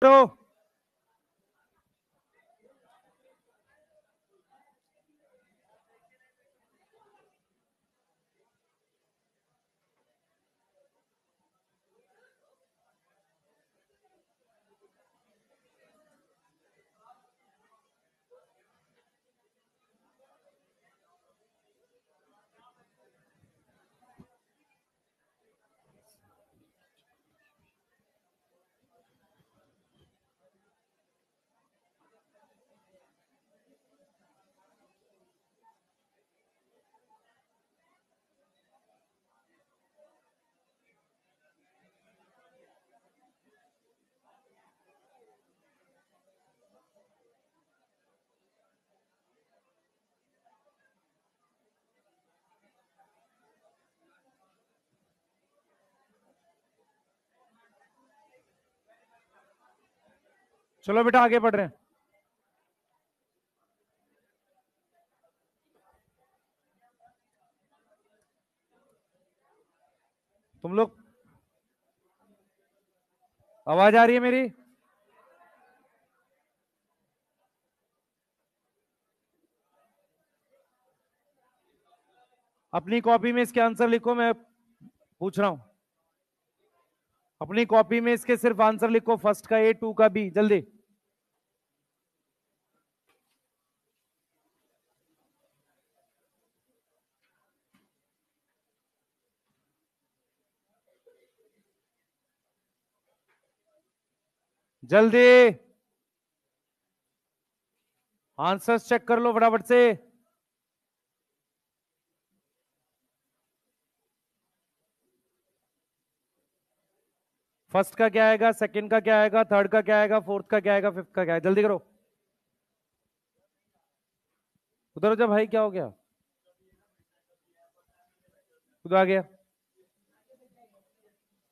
तो चलो बेटा आगे बढ़ रहे हैं। तुम लोग आवाज आ रही है मेरी? अपनी कॉपी में इसके आंसर लिखो, मैं पूछ रहा हूं। अपनी कॉपी में इसके सिर्फ आंसर लिखो, फर्स्ट का ए, टू का बी, जल्दी। जल्दी आंसर्स चेक कर लो फटाफट से। फर्स्ट का क्या आएगा, सेकंड का क्या आएगा, थर्ड का क्या आएगा, फोर्थ का क्या आएगा, फिफ्थ का क्या आएगा? जल्दी करो। उधर हो जा भाई, क्या हो गया? उधर आ गया।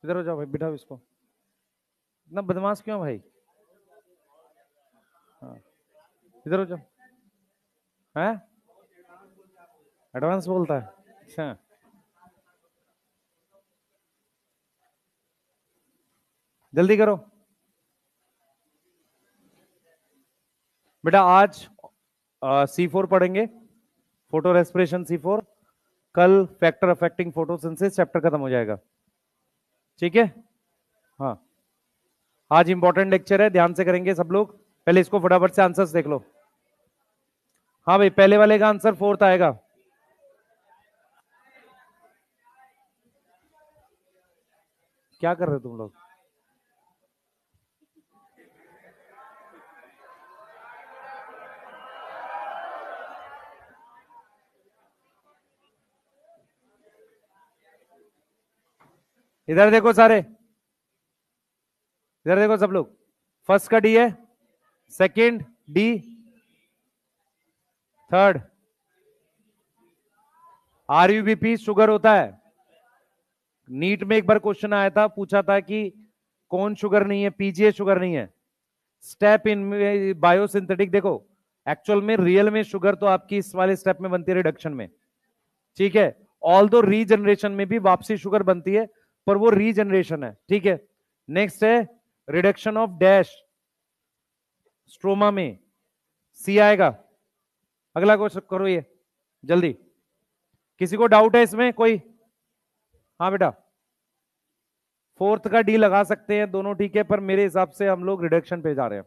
इधर हो जाओ भाई, बिठाओ इसको। इतना बदमाश क्यों भाई? हाँ, इधर हो जाओ। है एडवांस बोलता है? अच्छा, जल्दी करो बेटा। आज C4 पढ़ेंगे, फोटो रेस्पिरेशन C4। कल फैक्टर अफेक्टिंग फोटोसिंथेसिस चैप्टर खत्म हो जाएगा, ठीक है? हाँ, आज इंपॉर्टेंट लेक्चर है, ध्यान से करेंगे सब लोग। पहले इसको फटाफट से आंसर्स देख लो। हाँ भाई, पहले वाले का आंसर फोर्थ आएगा। क्या कर रहे हो तुम लोग? इधर देखो सारे, इधर देखो सब लोग। फर्स्ट का डी है, second D, third RuBP sugar होता है। नीट में एक बार क्वेश्चन आया था, पूछा था कि कौन शुगर नहीं है? पीजीए शुगर नहीं है। स्टेप इन बायोसिंथेटिक, देखो एक्चुअल में रियल में शुगर तो आपकी इस वाले स्टेप में बनती है, रिडक्शन में, ठीक है? ऑल दो रीजनरेशन में भी वापसी शुगर बनती है, पर वो रीजनरेशन है, ठीक है? नेक्स्ट है रिडक्शन ऑफ डैश, स्ट्रोमा में सी आएगा। अगला क्वेश्चन करो ये जल्दी। किसी को डाउट है इसमें कोई? हाँ बेटा, फोर्थ का डी लगा सकते हैं दोनों, ठीक है? पर मेरे हिसाब से हम लोग रिडक्शन पे जा रहे हैं,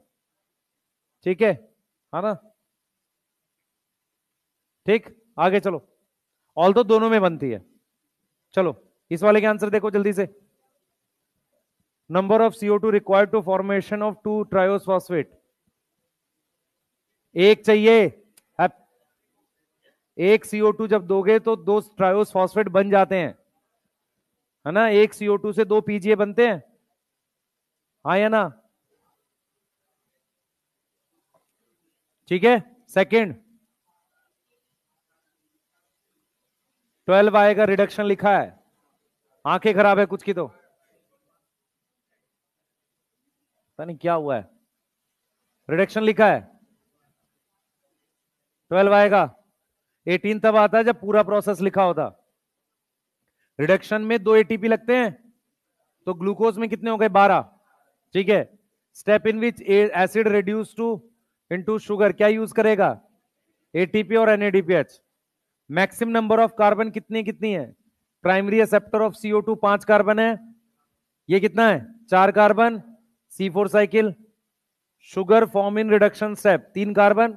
ठीक है? हाँ ना, ठीक, आगे चलो। ऑल तो दोनों में बनती है। चलो इस वाले के आंसर देखो जल्दी से। Number of CO2 required to formation of 2 triose phosphate, एक चाहिए। अब एक CO2 जब दोगे तो 2 ट्रायोस फॉस्फेट बन जाते हैं, है ना? एक CO2 से 2 PGA बनते हैं, हाँ या ना? ठीक है। सेकंड 12 आएगा, रिडक्शन लिखा है। आंखें खराब है कुछ की तो, पता नहीं क्या हुआ है। रिडक्शन लिखा है, 12 आएगा। 18 तब आता है जब पूरा प्रोसेस लिखा होता। रिडक्शन में 2 ATP लगते हैं, तो ग्लूकोज में कितने हो गए? 12, ठीक है? Step in which acid reduce to into sugar, क्या यूज करेगा? एटीपी और NADPH. Maximum number of carbon कितनी कितनी है? Primary acceptor of CO2 5 carbon है, ये कितना है? 4 carbon. C4 cycle. Sugar form in reduction step 3 carbon,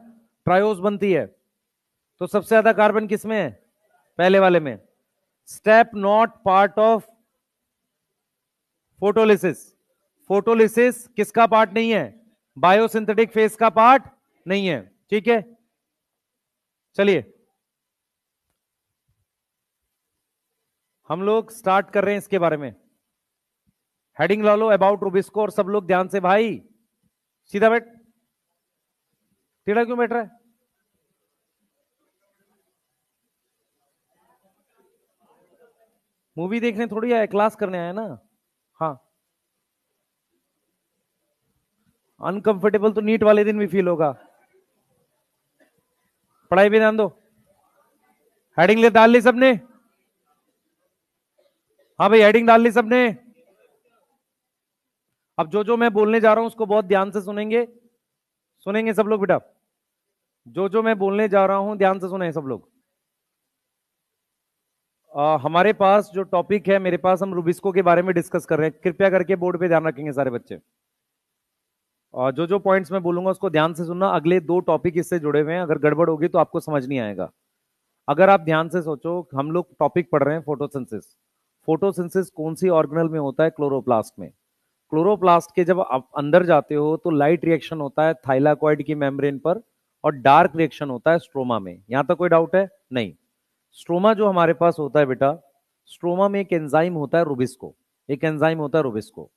triose बनती है। तो सबसे ज्यादा कार्बन किसमें है? पहले वाले में। Step not part of photolysis, photolysis किसका पार्ट नहीं है? बायोसिंथेटिक फेज का पार्ट नहीं है, ठीक है। चलिए हम लोग स्टार्ट कर रहे हैं इसके बारे में। हेडिंग ला लो अबाउट रूबिस्को, और सब लोग ध्यान से, भाई सीधा बैठ, टेढ़ा क्यों बैठ रहा है? मूवी देखने थोड़ी आया, क्लास करने आया ना। हाँ, अनकंफर्टेबल तो नीट वाले दिन भी फील होगा। पढ़ाई पे ध्यान दो। हेडिंग ले डाल ली सबने? हाँ भाई, हेडिंग डाल ली सबने? अब जो जो मैं बोलने जा रहा हूं उसको बहुत ध्यान से सुनेंगे, सुनेंगे सब लोग बेटा। जो जो मैं बोलने जा रहा हूं ध्यान से सुने सब लोग। हमारे पास जो टॉपिक है, मेरे पास हम रूबिस्को के बारे में डिस्कस कर रहे हैं। कृपया करके बोर्ड पे ध्यान रखेंगे सारे बच्चे। और जो जो पॉइंट्स मैं बोलूंगा उसको ध्यान से सुनना। अगले 2 टॉपिक इससे जुड़े हुए हैं, अगर गड़बड़ होगी तो आपको समझ नहीं आएगा। अगर आप ध्यान से सोचो, हम लोग टॉपिक पढ़ रहे हैं फोटोसिंथेसिस। फोटोसिंथेसिस कौन सी ऑर्गेनल में होता है? क्लोरोप्लास्ट में। क्लोरोप्लास्ट के जब आप अंदर जाते हो तो लाइट रिएक्शन होता है थाइलाकॉइड की मेम्ब्रेन पर, और डार्क रिएक्शन होता है स्ट्रोमा में। यहां तक कोई डाउट है? नहीं। स्ट्रोमा जो हमारे पास होता है बेटा, स्ट्रोमा में एक एंजाइम होता है रूबिस्को, एक एंजाइम होता है रूबिस्को।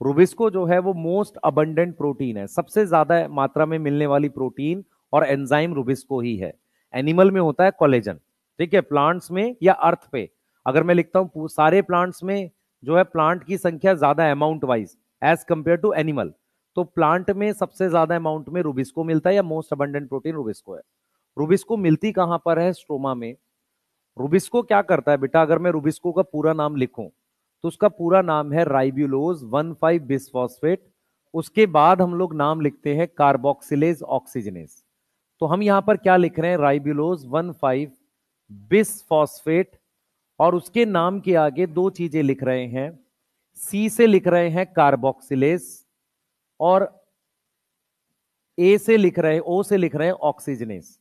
रूबिस्को जो है वो मोस्ट अबंडेंट प्रोटीन है, सबसे ज्यादा मात्रा में मिलने वाली प्रोटीन और एंजाइम रूबिस्को ही है। एनिमल में होता है कोलेजन, ठीक है। प्लांट्स में या अर्थ पे अगर मैं लिखता हूं सारे प्लांट्स में जो है प्लांट की संख्या ज्यादा amount wise as compare to animal, तो प्लांट में सबसे ज्यादा अमाउंट में रूबिस्को मिलता है, या मोस्ट अबंडेंट प्रोटीन रूबिस्को है। रूबिस्को मिलती कहां पर है? स्ट्रोमा में। रूबिस्को क्या करता है बेटा? अगर मैं रूबिस्को का पूरा नाम लिखूं तो उसका पूरा नाम है राइब्यूलोज 1,5 बिसफॉस्फेट। उसके बाद हम लोग नाम लिखते हैं कार्बोक्सिलेज ऑक्सीजनेज। तो हम यहां पर क्या लिख रहे हैं? राइब्यूलोज 1,5 बिसफॉस्फेट, और उसके नाम के आगे 2 चीजें लिख रहे हैं। सी से लिख रहे हैं कार्बोक्सिलेज, और ए से लिख रहे हैं, ओ से लिख रहे हैं ऑक्सीजनेज।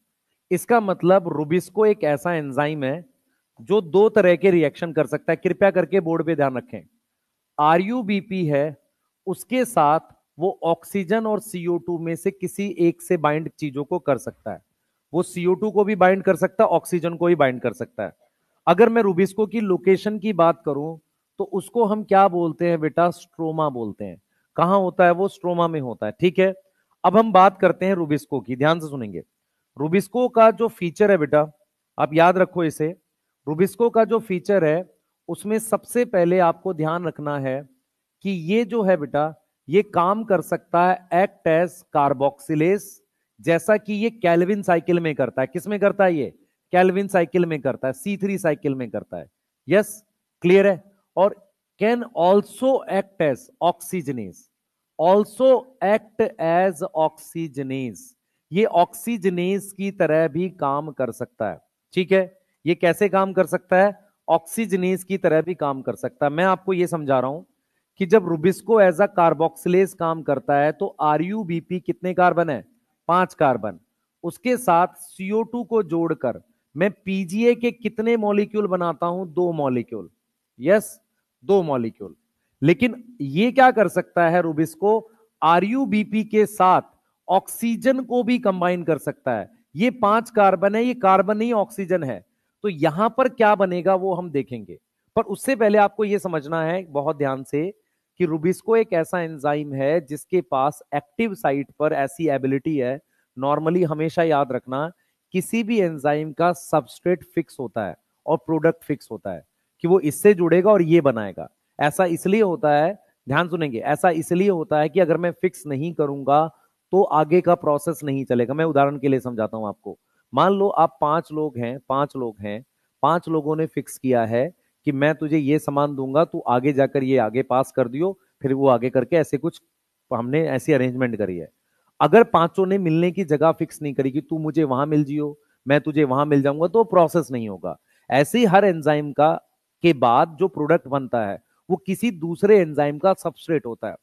इसका मतलब रूबिस्को एक ऐसा एंजाइम है जो 2 तरह के रिएक्शन कर सकता है। कृपया करके बोर्ड पे ध्यान रखें। आरयूबीपी है, उसके साथ वो ऑक्सीजन और CO2 में से किसी एक से बाइंड चीजों को कर सकता है। वो CO2 को भी बाइंड कर सकता है, ऑक्सीजन को भी बाइंड कर सकता है। अगर मैं रूबिस्को की लोकेशन की बात करूं तो उसको हम क्या बोलते हैं बेटा? स्ट्रोमा बोलते हैं। कहां होता है वो? स्ट्रोमा में होता है, ठीक है। अब हम बात करते हैं रूबिस्को की, ध्यान से सुनेंगे। रूबिस्को का जो फीचर है बेटा, आप याद रखो इसे। रूबिस्को का जो फीचर है उसमें सबसे पहले आपको ध्यान रखना है कि ये जो है बेटा, ये काम कर सकता है एक्ट एज कार्बोक्सिलेज, जैसा कि ये कैल्विन साइकिल में करता है। किस में करता है? ये कैल्विन साइकिल में करता है, C3 साइकिल में करता है। यस, क्लियर है। और can also act as oxygenase, also act as oxygenase, ये ऑक्सीजनेज की तरह भी काम कर सकता है, ठीक है। ये कैसे काम कर सकता है? ऑक्सीजनेज की तरह भी काम कर सकता है। मैं आपको ये समझा रहा हूं कि जब रूबिस्को एज अ कार्बोक्सिलेज काम करता है तो आरयूबीपी कितने कार्बन है? 5 कार्बन। उसके साथ CO2 को जोड़कर मैं पीजीए के कितने मॉलिक्यूल बनाता हूं? 2 मॉलिक्यूल। Yes, 2 molecule. लेकिन ये क्या कर सकता है रूबिस्को? आरयूबीपी के साथ ऑक्सीजन को भी कंबाइन कर सकता है। ये 5 कार्बन है, ये कार्बन नहीं ऑक्सीजन है। तो यहां पर क्या बनेगा वो हम देखेंगे। पर उससे पहले आपको यह समझना है बहुत ध्यान से कि रूबिस्को एक ऐसा एंजाइम है जिसके पास एक्टिव साइट पर ऐसी एबिलिटी है। नॉर्मली हमेशा याद रखना, किसी भी एंजाइम का सबस्ट्रेट फिक्स होता है और प्रोडक्ट फिक्स होता है, कि वो इससे जुड़ेगा और ये बनाएगा। ऐसा इसलिए होता है, ध्यान सुनेंगे, ऐसा इसलिए होता है कि अगर मैं फिक्स नहीं करूंगा तो आगे का प्रोसेस नहीं चलेगा। मैं उदाहरण के लिए समझाता हूं आपको। मान लो आप 5 लोग हैं, 5 लोग हैं, 5 लोगों ने फिक्स किया है कि मैं तुझे ये सामान दूंगा, तू आगे जाकर ये आगे पास कर दियो, फिर वो आगे करके ऐसे कुछ हमने ऐसी अरेंजमेंट करी है। अगर पांचों ने मिलने की जगह फिक्स नहीं करी कि तू मुझे वहां मिल जियो, मैं तुझे वहां मिल जाऊंगा, तो प्रोसेस नहीं होगा। ऐसे ही हर एंजाइम का के बाद जो प्रोडक्ट बनता है वो किसी दूसरे एंजाइम का सबस्ट्रेट होता है।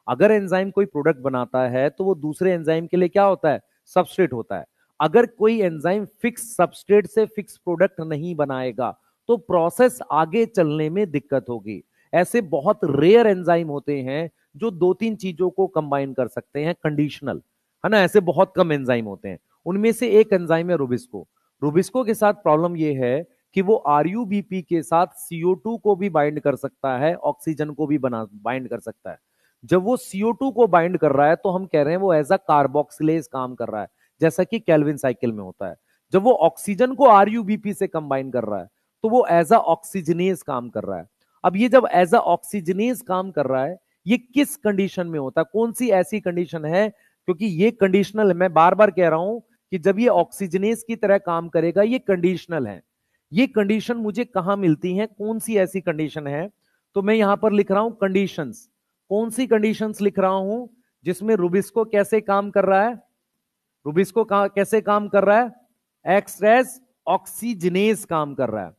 अगर एंजाइम कोई प्रोडक्ट बनाता है तो वो दूसरे एंजाइम के लिए क्या होता है? सबस्ट्रेट होता है। अगर कोई एंजाइम फिक्स सबस्ट्रेट से फिक्स प्रोडक्ट नहीं बनाएगा तो प्रोसेस आगे चलने में दिक्कत होगी। ऐसे बहुत रेयर एंजाइम होते हैं जो दो तीन चीजों को कंबाइन कर सकते हैं, कंडीशनल, है ना। ऐसे बहुत कम एंजाइम होते हैं। उनमें से एक एंजाइम है रुबिस्को। रुबिस्को के साथ प्रॉब्लम यह है कि वो आरयूबीपी के साथ CO2 को भी बाइंड कर सकता है, ऑक्सीजन को भी बना बाइंड कर सकता है। जब वो CO2 को बाइंड कर रहा है तो हम कह रहे हैं वो एज अ कार्बोक्सिलेज काम कर रहा है, जैसा कि केल्विन साइकिल में होता है। जब वो ऑक्सीजन को आरयूबीपी से कंबाइन कर रहा है तो वो एज अ ऑक्सीजनेज काम कर रहा है। अब ये जब एज अ ऑक्सीजनेज काम कर रहा है, ये किस कंडीशन में होता है? कौन सी ऐसी कंडीशन है? क्योंकि ये कंडीशनल है, मैं बार बार कह रहा हूं कि जब ये ऑक्सीजनेज की तरह काम करेगा, ये कंडीशनल है। ये कंडीशन मुझे कहां मिलती है? कौन सी ऐसी कंडीशन है? तो मैं यहां पर लिख रहा हूं कंडीशंस। कौन सी कंडीशंस लिख रहा हूं? जिसमें रुबिस्को कैसे काम कर रहा है? रुबिस्को कैसे काम कर रहा है? एक्स एज ऑक्सीजनेज काम कर रहा है।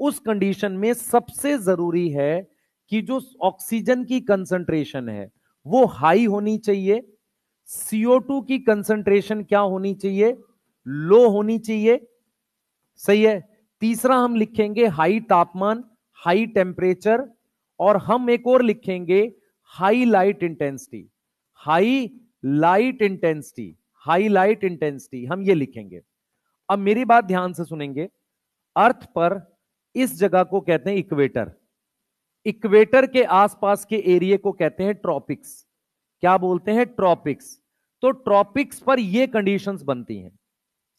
उस कंडीशन में सबसे जरूरी है कि जो ऑक्सीजन की कंसंट्रेशन है वो हाई होनी चाहिए, CO2 की कंसंट्रेशन क्या होनी चाहिए? लो होनी चाहिए। सही है। तीसरा हम लिखेंगे हाई तापमान, हाई टेम्परेचर, और हम एक और लिखेंगे high light intensity. High light intensity, high light intensity, हम ये लिखेंगे। अब मेरी बात ध्यान से सुनेंगे। अर्थ पर इस जगह को कहते हैं इक्वेटर। इक्वेटर के आसपास के एरिया को कहते हैं ट्रॉपिक्स। क्या बोलते हैं? ट्रॉपिक्स। तो ट्रॉपिक्स पर ये कंडीशंस बनती हैं।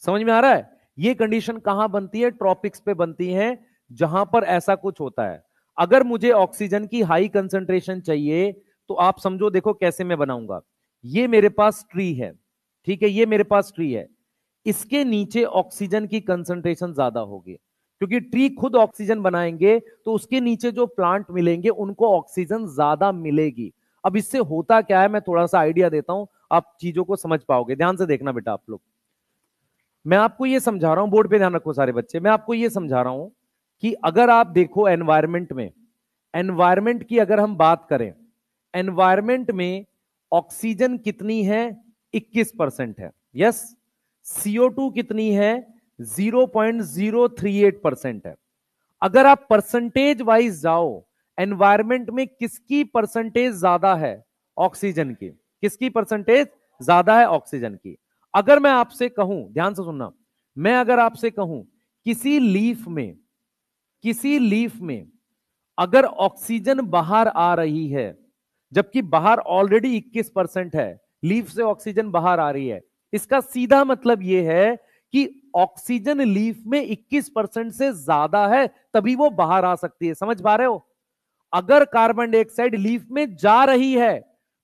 समझ में आ रहा है? ये कंडीशन कहां बनती है? ट्रॉपिक्स पे बनती है, जहां पर ऐसा कुछ होता है। अगर मुझे ऑक्सीजन की हाई कंसंट्रेशन चाहिए तो आप समझो, देखो कैसे मैं बनाऊंगा। ये मेरे पास ट्री है, ठीक है, ये मेरे पास ट्री है। इसके नीचे ऑक्सीजन की कंसंट्रेशन ज्यादा होगी, क्योंकि ट्री खुद ऑक्सीजन बनाएंगे तो उसके नीचे जो प्लांट मिलेंगे उनको ऑक्सीजन ज्यादा मिलेगी। अब इससे होता क्या है, मैं थोड़ा सा आइडिया देता हूं, आप चीजों को समझ पाओगे। ध्यान से देखना बेटा आप लोग। मैं आपको यह समझा रहा हूं, बोर्ड पे ध्यान रखो सारे बच्चे। मैं आपको यह समझा रहा हूं कि अगर आप देखो एनवायरमेंट में, एनवायरमेंट की अगर हम बात करें, एनवायरमेंट में ऑक्सीजन कितनी है? 21% है। यस। CO2 कितनी है? 0.038% है। अगर आप परसेंटेज वाइज जाओ, एनवायरमेंट में किसकी परसेंटेज ज्यादा है? ऑक्सीजन की। किसकी परसेंटेज ज्यादा है? ऑक्सीजन की। अगर मैं आपसे कहूं, ध्यान से सुनना, मैं अगर आपसे कहूं किसी लीफ में, किसी लीफ में अगर ऑक्सीजन बाहर आ रही है, जबकि बाहर ऑलरेडी 21% है, लीफ से ऑक्सीजन बाहर आ रही है, इसका सीधा मतलब यह है कि ऑक्सीजन लीफ में 21% से ज्यादा है, तभी वो बाहर आ सकती है। समझ पा रहे हो? अगर कार्बन डाइऑक्साइड लीफ में जा रही है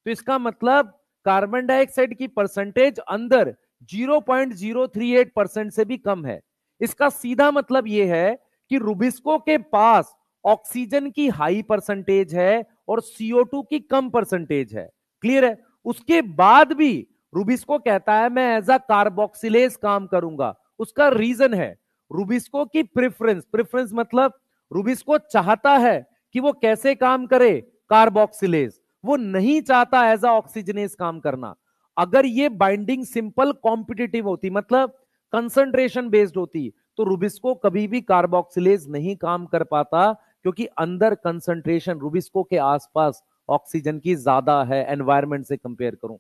तो इसका मतलब कार्बन डाइऑक्साइड की परसेंटेज अंदर 0.038% से भी कम है। इसका सीधा मतलब यह है कि रुबिस्को के पास ऑक्सीजन की हाई परसेंटेज है और CO2 की कम परसेंटेज है। क्लियर है? उसके बाद भी रुबिस्को कहता है मैं एज अ कार्बोक्सिलेज काम करूंगा। उसका रीजन है रुबिस्को की प्रेफरेंस। प्रेफरेंस मतलब रुबिस्को चाहता है कि वो कैसे काम करे? कार्बोक्सिलेज। वो नहीं चाहता एज अ ऑक्सीजनेज काम करना। अगर ये बाइंडिंग सिंपल कॉम्पिटिटिव होती, मतलब कंसंट्रेशन बेस्ड होती, तो रुबिस्को कभी भी कार्बोक्सिलेज नहीं काम कर पाता, क्योंकि अंदर कंसंट्रेशन रुबिस्को के आसपास ऑक्सीजन की ज्यादा है एनवायरमेंट से कंपेयर करूं।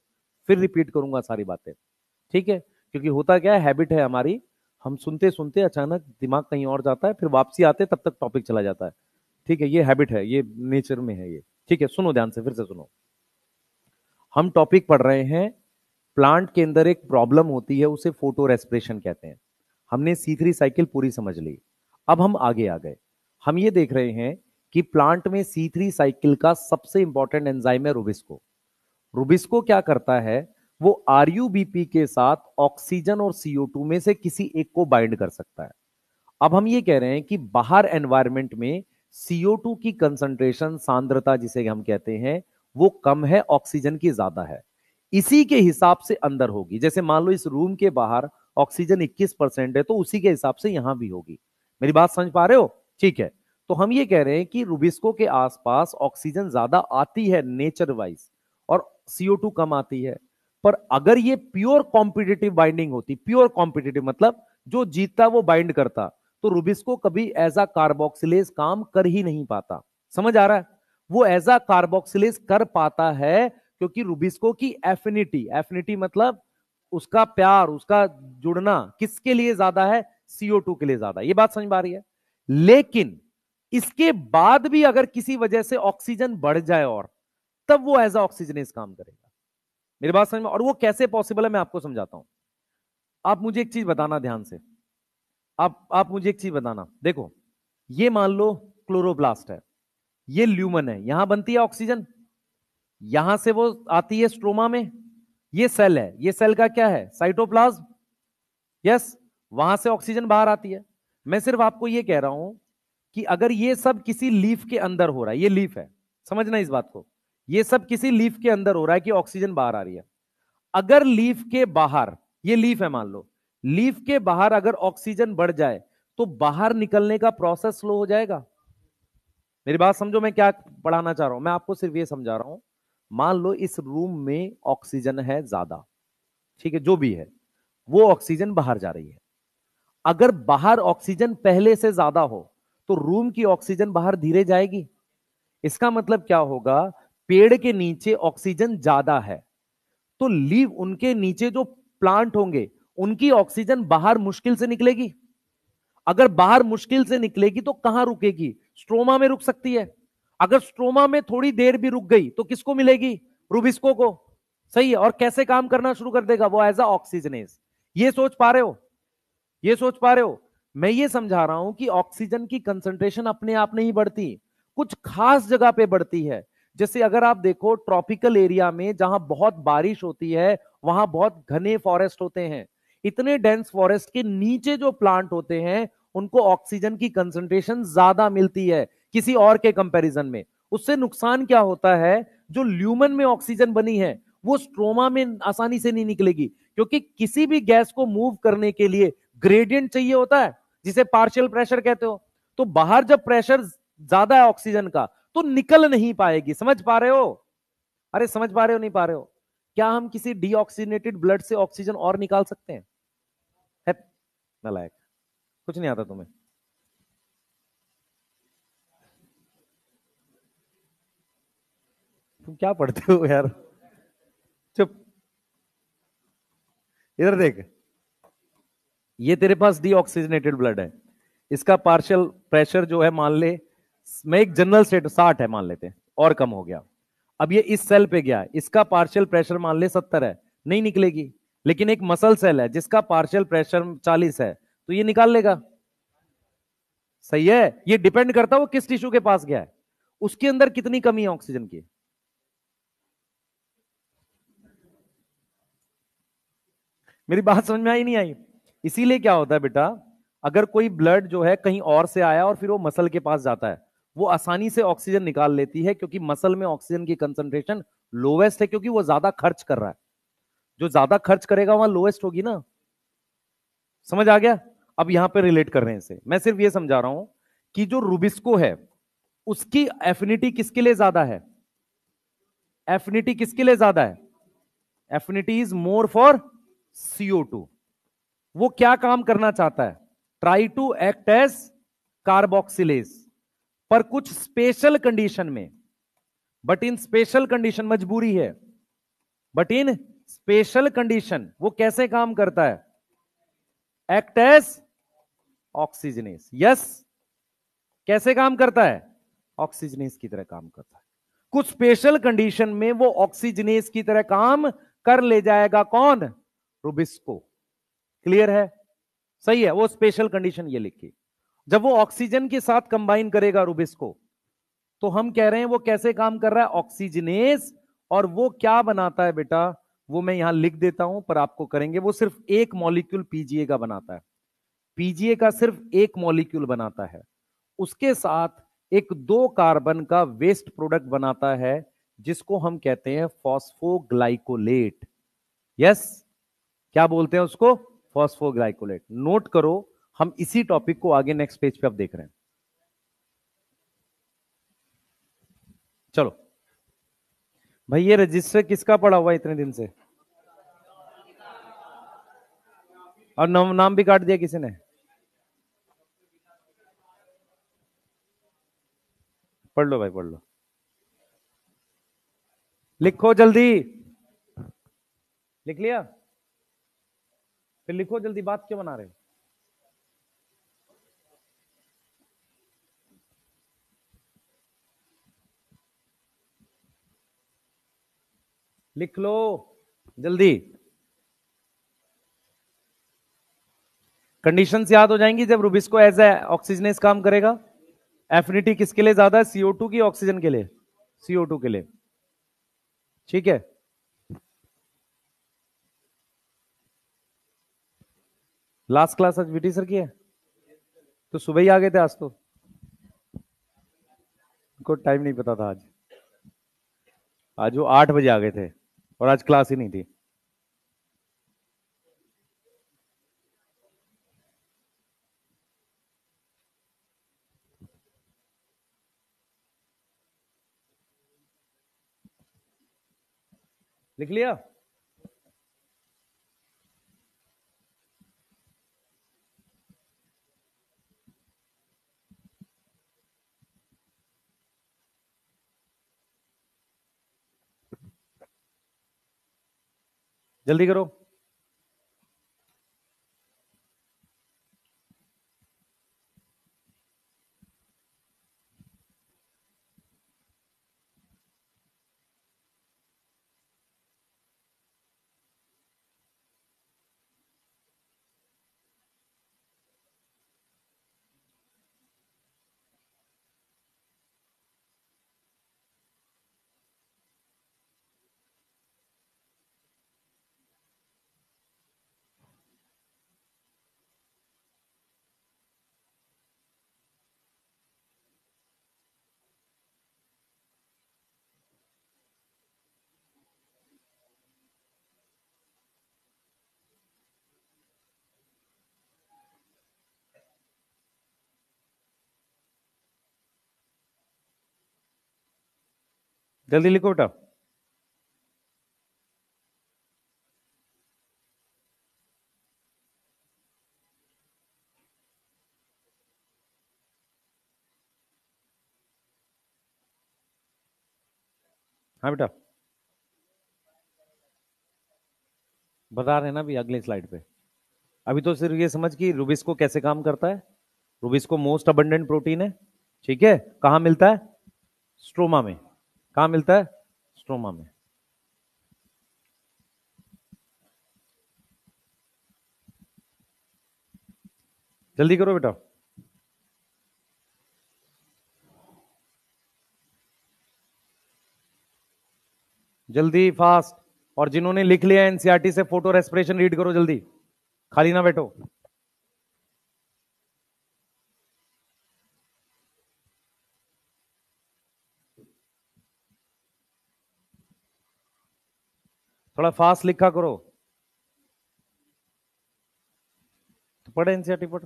फिर रिपीट करूंगा सारी बातें, ठीक है? क्योंकि होता क्या है, हैबिट है हमारी, हम सुनते सुनते अचानक दिमाग कहीं और जाता है, फिर वापसी आते तब तक टॉपिक चला जाता है। ठीक है, ये हैबिट है, ये नेचर में है ये। ठीक है, सुनो ध्यान से, फिर से सुनो। हम टॉपिक पढ़ रहे हैं, प्लांट के अंदर एक प्रॉब्लम होती है, उसे फोटो रेस्पिरेशन कहते हैं। हमने C3 साइकिल पूरी समझ ली। अब हम आगे आ गए। हम ये देख रहे हैं कि प्लांट में C3 साइकिल का सबसे इंपॉर्टेंट एंजाइम है रुबिस्को। रुबिस्को क्या करता है? वो आरयूबीपी के साथ ऑक्सीजन और CO2 में से किसी एक को बाइंड कर सकता है। अब हम ये कह रहे हैं कि बाहर एनवायरमेंट में CO2 की कंसंट्रेशन, सांद्रता जिसे हम कहते हैं, वो कम है, ऑक्सीजन की ज्यादा है। इसी के हिसाब से अंदर होगी। जैसे मान लो इस रूम के बाहर ऑक्सीजन 21% है, तो उसी के हिसाब से यहां भी होगी। मेरी बात समझ पा रहे हो? ठीक है। तो हम ये कह रहे हैं कि रुबिस्को के आसपास ऑक्सीजन ज्यादा आती है नेचर वाइज, और CO2 कम आती है। पर अगर ये प्योर कॉम्पिटिटिव बाइंडिंग होती, प्योर कॉम्पिटिटिव मतलब जो जीतता वो बाइंड करता, तो रुबिस्को कभी एज अ कार्बोक्सिलेज काम कर ही नहीं पाता। समझ आ रहा है? वो एज अ कार्बोक्सिलेज कर पाता है क्योंकि रुबिस्को की एफिनिटी, एफिनिटी मतलब उसका प्यार, उसका जुड़ना किसके लिए ज्यादा है? CO2 के लिए ज्यादा। ये बात समझ में आ रही है? लेकिन इसके बाद भी अगर किसी वजह से ऑक्सीजन बढ़ जाए और तब वो एज अ ऑक्सीजनेज काम करेगा। मेरी बात समझ में? और वो कैसे पॉसिबल है मैं आपको समझाता हूं। आप मुझे एक चीज बताना ध्यान से, आप मुझे एक चीज बताना। देखो, ये मान लो क्लोरोप्लास्ट है, ये ल्यूमन है, यहां बनती है ऑक्सीजन, यहां से वो आती है स्ट्रोमा में। ये सेल है, ये सेल का क्या है? साइटोप्लाज्म। यस, वहां से ऑक्सीजन बाहर आती है। मैं सिर्फ आपको ये कह रहा हूं कि अगर ये सब किसी लीफ के अंदर हो रहा है, ये लीफ है, समझना इस बात को, ये सब किसी लीफ के अंदर हो रहा है कि ऑक्सीजन बाहर आ रही है। अगर लीफ के बाहर, ये लीफ है मान लो, लीफ के बाहर अगर ऑक्सीजन बढ़ जाए तो बाहर निकलने का प्रोसेस स्लो हो जाएगा। मेरी बात समझो, मैं क्या पढ़ाना चाह रहा हूं। मैं आपको सिर्फ ये समझा रहा हूं, मान लो इस रूम में ऑक्सीजन है ज्यादा, ठीक है, जो भी है, वो ऑक्सीजन बाहर जा रही है। अगर बाहर ऑक्सीजन पहले से ज्यादा हो तो रूम की ऑक्सीजन बाहर धीरे जाएगी। इसका मतलब क्या होगा? पेड़ के नीचे ऑक्सीजन ज्यादा है तो लीव, उनके नीचे जो प्लांट होंगे उनकी ऑक्सीजन बाहर मुश्किल से निकलेगी। अगर बाहर मुश्किल से निकलेगी तो कहां रुकेगी? स्ट्रोमा में रुक सकती है। अगर स्ट्रोमा में थोड़ी देर भी रुक गई तो किसको मिलेगी? रुबिस्को को। सही है। और कैसे काम करना शुरू कर देगा वो? As a oxygenase. ये सोच पा रहे हो? ये सोच पा रहे हो? मैं ये समझा रहा हूं कि ऑक्सीजन की कंसंट्रेशन अपने आप नहीं बढ़ती, कुछ खास जगह पे बढ़ती है। जैसे अगर आप देखो ट्रॉपिकल एरिया में जहां बहुत बारिश होती है, वहां बहुत घने फॉरेस्ट होते हैं। इतने डेंस फॉरेस्ट के नीचे जो प्लांट होते हैं उनको ऑक्सीजन की कंसंट्रेशन ज्यादा मिलती है किसी और के कंपैरिजन में। उससे नुकसान क्या होता है? जो ल्यूमन में ऑक्सीजन बनी है वो स्ट्रोमा में आसानी से नहीं निकलेगी, क्योंकि किसी भी गैस को मूव करने के लिए ग्रेडियंट चाहिए होता है, जिसे पार्शियल प्रेशर कहते हो। तो बाहर जब प्रेशर ज्यादा है ऑक्सीजन का तो निकल नहीं पाएगी। समझ पा रहे हो? अरे समझ पा रहे हो नहीं पा रहे हो? क्या हम किसी डीऑक्सीजनेटेड ब्लड से ऑक्सीजन और निकाल सकते हैं? है नालायक, कुछ नहीं आता तुम्हें। तुम क्या पढ़ते हो यार? चुप। इधर देख, ये तेरे पास डीऑक्सीजनेटेड ब्लड है, इसका पार्शियल प्रेशर जो है मान ले, मैं एक जनरल स्टेट 60 है मान लेते हैं, और कम हो गया। अब ये इस सेल पे गया, इसका पार्शियल प्रेशर मान ले 70 है, नहीं निकलेगी। लेकिन एक मसल सेल है जिसका पार्शियल प्रेशर 40 है, तो ये निकाल लेगा। सही है। ये डिपेंड करता है वो किस टिश्यू के पास गया है, उसके अंदर कितनी कमी है ऑक्सीजन की। मेरी बात समझ में आई नहीं आई? इसीलिए क्या होता है बेटा, अगर कोई ब्लड जो है कहीं और से आया और फिर वो मसल के पास जाता है, वो आसानी से ऑक्सीजन निकाल लेती है, क्योंकि मसल में ऑक्सीजन की कंसंट्रेशन लोवेस्ट है, क्योंकि वो ज्यादा खर्च कर रहा है। जो ज्यादा खर्च करेगा वहां लोवेस्ट होगी ना। समझ आ गया? अब यहां पे रिलेट कर रहे हैं इसे, मैं सिर्फ ये समझा रहा हूं कि जो रुबिस्को है उसकी एफिनिटी किसके लिए ज्यादा है? एफिनिटी किसके लिए ज्यादा है? Affinity is more for CO2। वो क्या काम करना चाहता है? Try to act as carboxylase. पर कुछ स्पेशल कंडीशन में, बट इन स्पेशल कंडीशन, मजबूरी है, बट इन स्पेशल कंडीशन वो कैसे काम करता है? Act as oxygenase. यस, कैसे काम करता है? ऑक्सीजनेस की तरह काम करता है। कुछ स्पेशल कंडीशन में वो ऑक्सीजनेस की तरह काम कर ले जाएगा। कौन? रुबिस्को। क्लियर है? सही है। वो स्पेशल कंडीशन ये लिखी, जब वो ऑक्सीजन के साथ कंबाइन करेगा रुबिस्को, तो हम कह रहे हैं वो कैसे काम कर रहा है? ऑक्सीजनेस। और वो क्या बनाता है बेटा, वो मैं यहां लिख देता हूं पर आपको करेंगे। वो सिर्फ एक मॉलिक्यूल पीजीए का बनाता है, पीजीए का सिर्फ एक मॉलिक्यूल बनाता है। उसके साथ एक 2 कार्बन का वेस्ट प्रोडक्ट बनाता है, जिसको हम कहते हैं फॉस्फोग्लाइकोलेट। यस, क्या बोलते हैं उसको? फॉस्फोग्लाइकोलेट। नोट करो, हम इसी टॉपिक को आगे नेक्स्ट पेज पे अब देख रहे हैं। चलो भाई, ये रजिस्टर किसका पड़ा हुआ है इतने दिन से? और नाम भी काट दिया किसी ने। पढ़ लो भाई, पढ़ लो, लिखो जल्दी। लिख लिया? फिर लिखो जल्दी, बात क्यों बना रहे? लिख लो जल्दी। कंडीशंस याद हो जाएंगी जब रूबिस्को एज ए ऑक्सीजनेस काम करेगा। एफिनिटी किसके लिए ज्यादा है, CO2 की ऑक्सीजन के लिए? CO2 के लिए। ठीक है, लास्ट क्लास आज VT सर की है, तो सुबह ही आ गए थे आज तो? को टाइम नहीं पता था। आज वो 8 बजे आ गए थे और आज क्लास ही नहीं थी। लिख लिया? जल्दी करो। जल्दी लिखो बेटा। हाँ बेटा, बता रहे ना भी अगली स्लाइड पे। अभी तो सिर्फ ये समझ कि रूबिस्को कैसे काम करता है। रूबिस्को मोस्ट अबंडेंट प्रोटीन है, ठीक है। कहां मिलता है? स्ट्रोमा में। कहां मिलता है? स्ट्रोमा में। जल्दी करो बेटा। जल्दी फास्ट। और जिन्होंने लिख लिया एनसीईआरटी से फोटो रेस्पिरेशन रीड करो जल्दी, खाली ना बैठो। थोड़ा फास्ट लिखा करो। तो पढ़े एनसीईआरटी पढ़।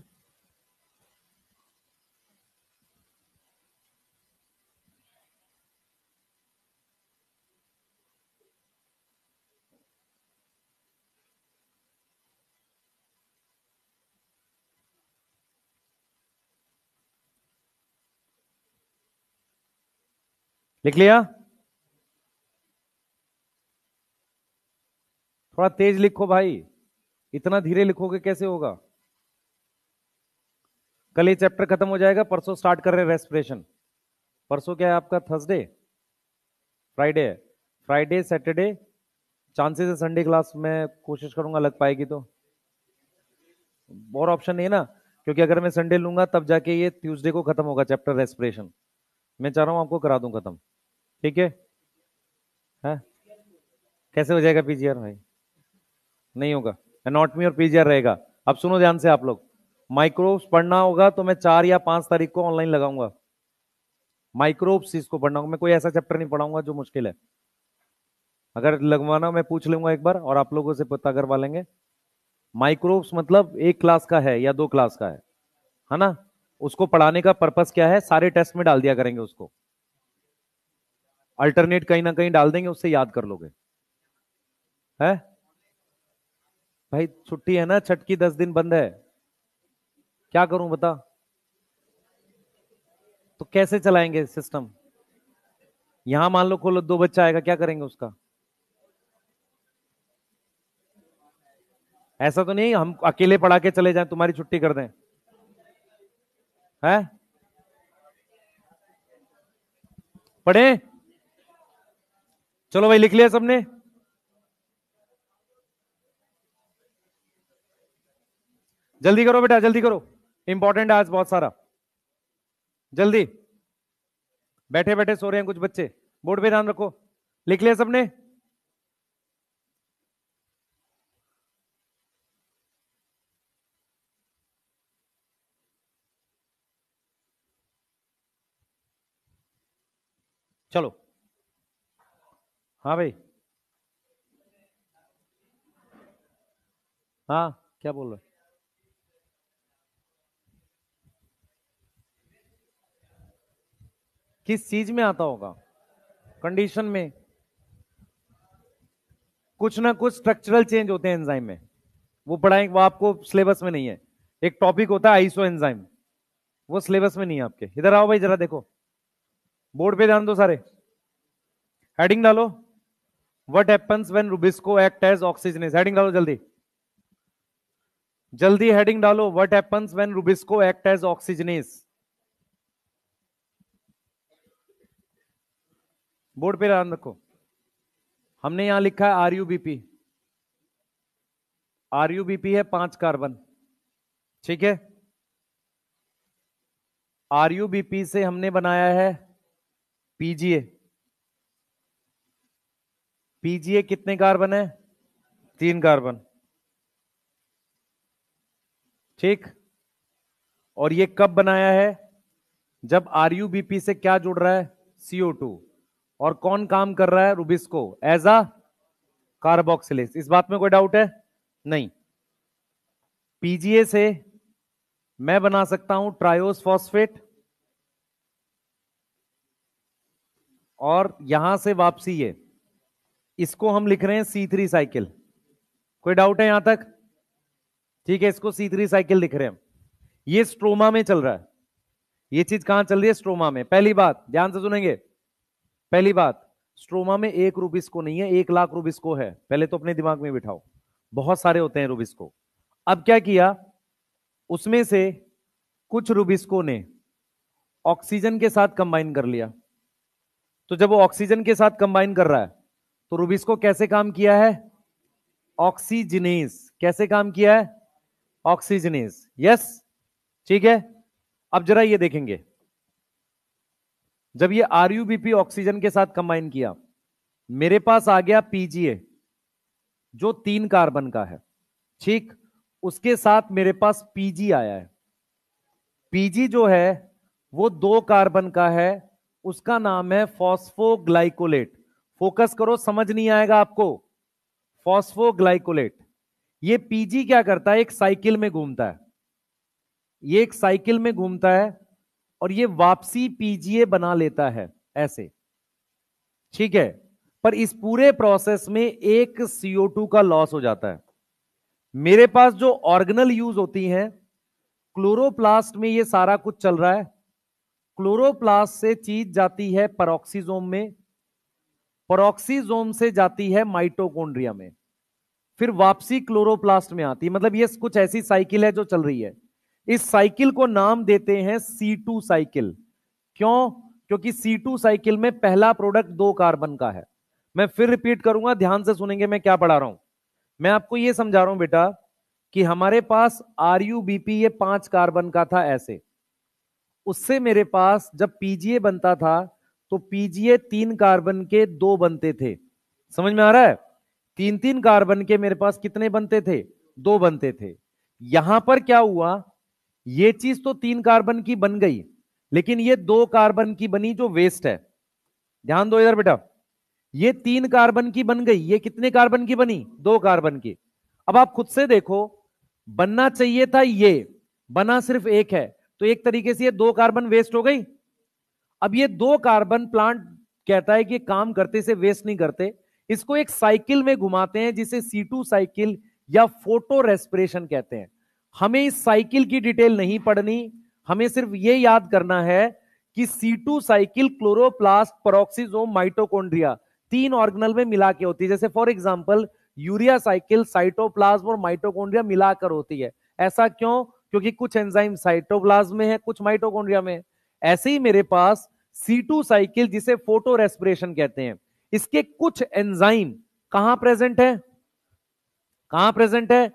लिख लिया? थोड़ा तेज लिखो भाई, इतना धीरे लिखोगे कैसे होगा? कल ये चैप्टर खत्म हो जाएगा, परसों स्टार्ट कर रहे हैं रेस्पिरेशन। परसों क्या है आपका? थर्सडे, फ्राइडे है। फ्राइडे सैटरडे, चांसेस है संडे क्लास में कोशिश करूंगा लग पाएगी तो। और ऑप्शन नहीं है ना, क्योंकि अगर मैं संडे लूंगा तब जाके ये ट्यूसडे को खत्म होगा चैप्टर रेस्पिरेशन। मैं चाह रहा हूं आपको करा दूं खत्म। ठीक है? कैसे हो जाएगा PGR भाई? नहीं होगा, एनाटॉमी और PGR रहेगा। अब सुनो ध्यान से आप लोग, माइक्रोब्स पढ़ना होगा तो मैं 4 या 5 तारीख को ऑनलाइन लगाऊंगा। माइक्रोब्स इसको पढ़ना होगा। मैं कोई ऐसा चैप्टर नहीं पढ़ाऊंगा जो मुश्किल है। अगर लगवाना मैं पूछ लूंगा एक बार और आप लोगों से पता करवा लेंगे। माइक्रोब्स मतलब एक क्लास का है या 2 क्लास का है ना। उसको पढ़ाने का पर्पस क्या है, सारे टेस्ट में डाल दिया करेंगे उसको, अल्टरनेट कहीं ना कहीं डाल देंगे, उससे याद कर लोगे। है भाई, छुट्टी है ना, छठ की 10 दिन बंद है, क्या करूं बता। तो कैसे चलाएंगे सिस्टम। यहां मान लो खोलो, 2 बच्चा आएगा, क्या करेंगे उसका। ऐसा तो नहीं हम अकेले पढ़ा के चले जाएं, तुम्हारी छुट्टी कर दें। है पढ़े। चलो भाई, लिख लिया सबने। जल्दी करो बेटा, जल्दी करो, इंपॉर्टेंट है आज बहुत सारा। जल्दी, बैठे बैठे सो रहे हैं कुछ बच्चे, बोर्ड पे ध्यान रखो। लिख लिया सबने। चलो, हाँ भाई, हाँ क्या बोल रहे हो? किस चीज में आता होगा, कंडीशन में। कुछ ना कुछ स्ट्रक्चरल चेंज होते हैं एंजाइम में, वो पढ़ाएंगे, वो आपको सिलेबस में नहीं है। एक टॉपिक होता है आइसो एंजाइम, वो सिलेबस में नहीं है आपके। इधर आओ भाई, जरा देखो, बोर्ड पे ध्यान दो सारे। हेडिंग डालो, what happens when RuBisCO act as oxygenase. Heading डालो जल्दी, जल्दी हेडिंग डालो, what happens when RuBisCO act as oxygenase. Board पे ध्यान रखो। हमने यहां लिखा है आरयूबीपी। आरयूबीपी है 5 कार्बन, ठीक है। आरयूबीपी से हमने बनाया है पीजीए। पीजीए कितने कार्बन है, 3 कार्बन, ठीक। और ये कब बनाया है, जब आरयूबीपी से क्या जुड़ रहा है, CO2। और कौन काम कर रहा है, रुबिस्को एज अ कार्बोक्सिलेज। इस बात में कोई डाउट है नहीं। पीजीए से मैं बना सकता हूं ट्रायोस फॉस्फेट, और यहां से वापसी ये, इसको हम लिख रहे हैं C3 साइकिल। कोई डाउट है यहां तक, ठीक है। इसको C3 साइकिल लिख रहे हैं हम। ये स्ट्रोमा में चल रहा है, ये चीज कहां चल रही है, स्ट्रोमा में। पहली बात ध्यान से सुनेंगे, पहली बात, स्ट्रोमा में एक रुबिस्को नहीं है, 1 लाख रुबिस्को है, पहले तो अपने दिमाग में बिठाओ, बहुत सारे होते हैं रुबिस्को। अब क्या किया, उसमें से कुछ रुबिस्को ने ऑक्सीजन के साथ कंबाइन कर लिया। तो जब वो ऑक्सीजन के साथ कंबाइन कर रहा है, तो रुबिस्को कैसे काम किया है, ऑक्सीजनेस। कैसे काम किया है, ऑक्सीजनेस, यस, ठीक है। अब जरा ये देखेंगे, जब ये आरयूबीपी ऑक्सीजन के साथ कंबाइन किया, मेरे पास आ गया पीजीए जो 3 कार्बन का है, ठीक। उसके साथ मेरे पास पीजी आया है। पीजी जो है वो 2 कार्बन का है, उसका नाम है फॉस्फोग्लाइकोलेट। फोकस करो, समझ नहीं आएगा आपको। फॉस्फोग्लाइकोलेट, ये पीजी क्या करता है, एक साइकिल में घूमता है, ये एक साइकिल में घूमता है, और ये वापसी पीजीए बना लेता है ऐसे, ठीक है। पर इस पूरे प्रोसेस में एक CO2 का लॉस हो जाता है। मेरे पास जो ऑर्गेनल यूज होती हैं, क्लोरोप्लास्ट में ये सारा कुछ चल रहा है। क्लोरोप्लास्ट से चीज जाती है पेरोक्सीजोम में, पेरोक्सीजोम से जाती है माइटोकॉन्ड्रिया में, फिर वापसी क्लोरोप्लास्ट में आती है। मतलब ये कुछ ऐसी साइकिल है जो चल रही है। इस साइकिल को नाम देते हैं C2 साइकिल। क्यों, क्योंकि C2 साइकिल में पहला प्रोडक्ट 2 कार्बन का है। मैं फिर रिपीट करूंगा, ध्यान से सुनेंगे मैं क्या पढ़ा रहा हूं। मैं आपको यह समझा रहा हूं बेटा कि हमारे पास आरयूबीपी ये 5 कार्बन का था ऐसे, उससे मेरे पास जब पीजीए बनता था तो पीजीए 3 कार्बन के 2 बनते थे। समझ में आ रहा है, 3 3 कार्बन के मेरे पास कितने बनते थे, 2 बनते थे। यहां पर क्या हुआ, ये चीज तो 3 कार्बन की बन गई, लेकिन ये 2 कार्बन की बनी जो वेस्ट है, ध्यान दो इधर बेटा, ये 3 कार्बन की बन गई, ये कितने कार्बन की बनी, 2 कार्बन की। अब आप खुद से देखो, बनना चाहिए था ये, बना सिर्फ एक है, तो एक तरीके से ये 2 कार्बन वेस्ट हो गई। अब ये 2 कार्बन प्लांट कहता है कि काम करते से वेस्ट नहीं करते, इसको एक साइकिल में घुमाते हैं जिसे C2 साइकिल या फोटो रेस्पिरेशन कहते हैं। हमें इस साइकिल की डिटेल नहीं पढ़नी, हमें सिर्फ ये याद करना है कि C2 cycle chloroplast, peroxisome, mitochondria 3 organelle में मिला के होती है। जैसे for example urea cycle cytoplasm और माइटोकॉन्ड्रिया मिलाकर होती है। ऐसा क्यों? क्योंकि कुछ एंजाइम साइटोप्लाज्म में है, कुछ माइटोकॉन्ड्रिया में है। ऐसे ही मेरे पास C2 साइकिल जिसे फोटो रेस्पिरेशन कहते हैं, इसके कुछ एंजाइम कहां प्रेजेंट है, कहां प्रेजेंट है,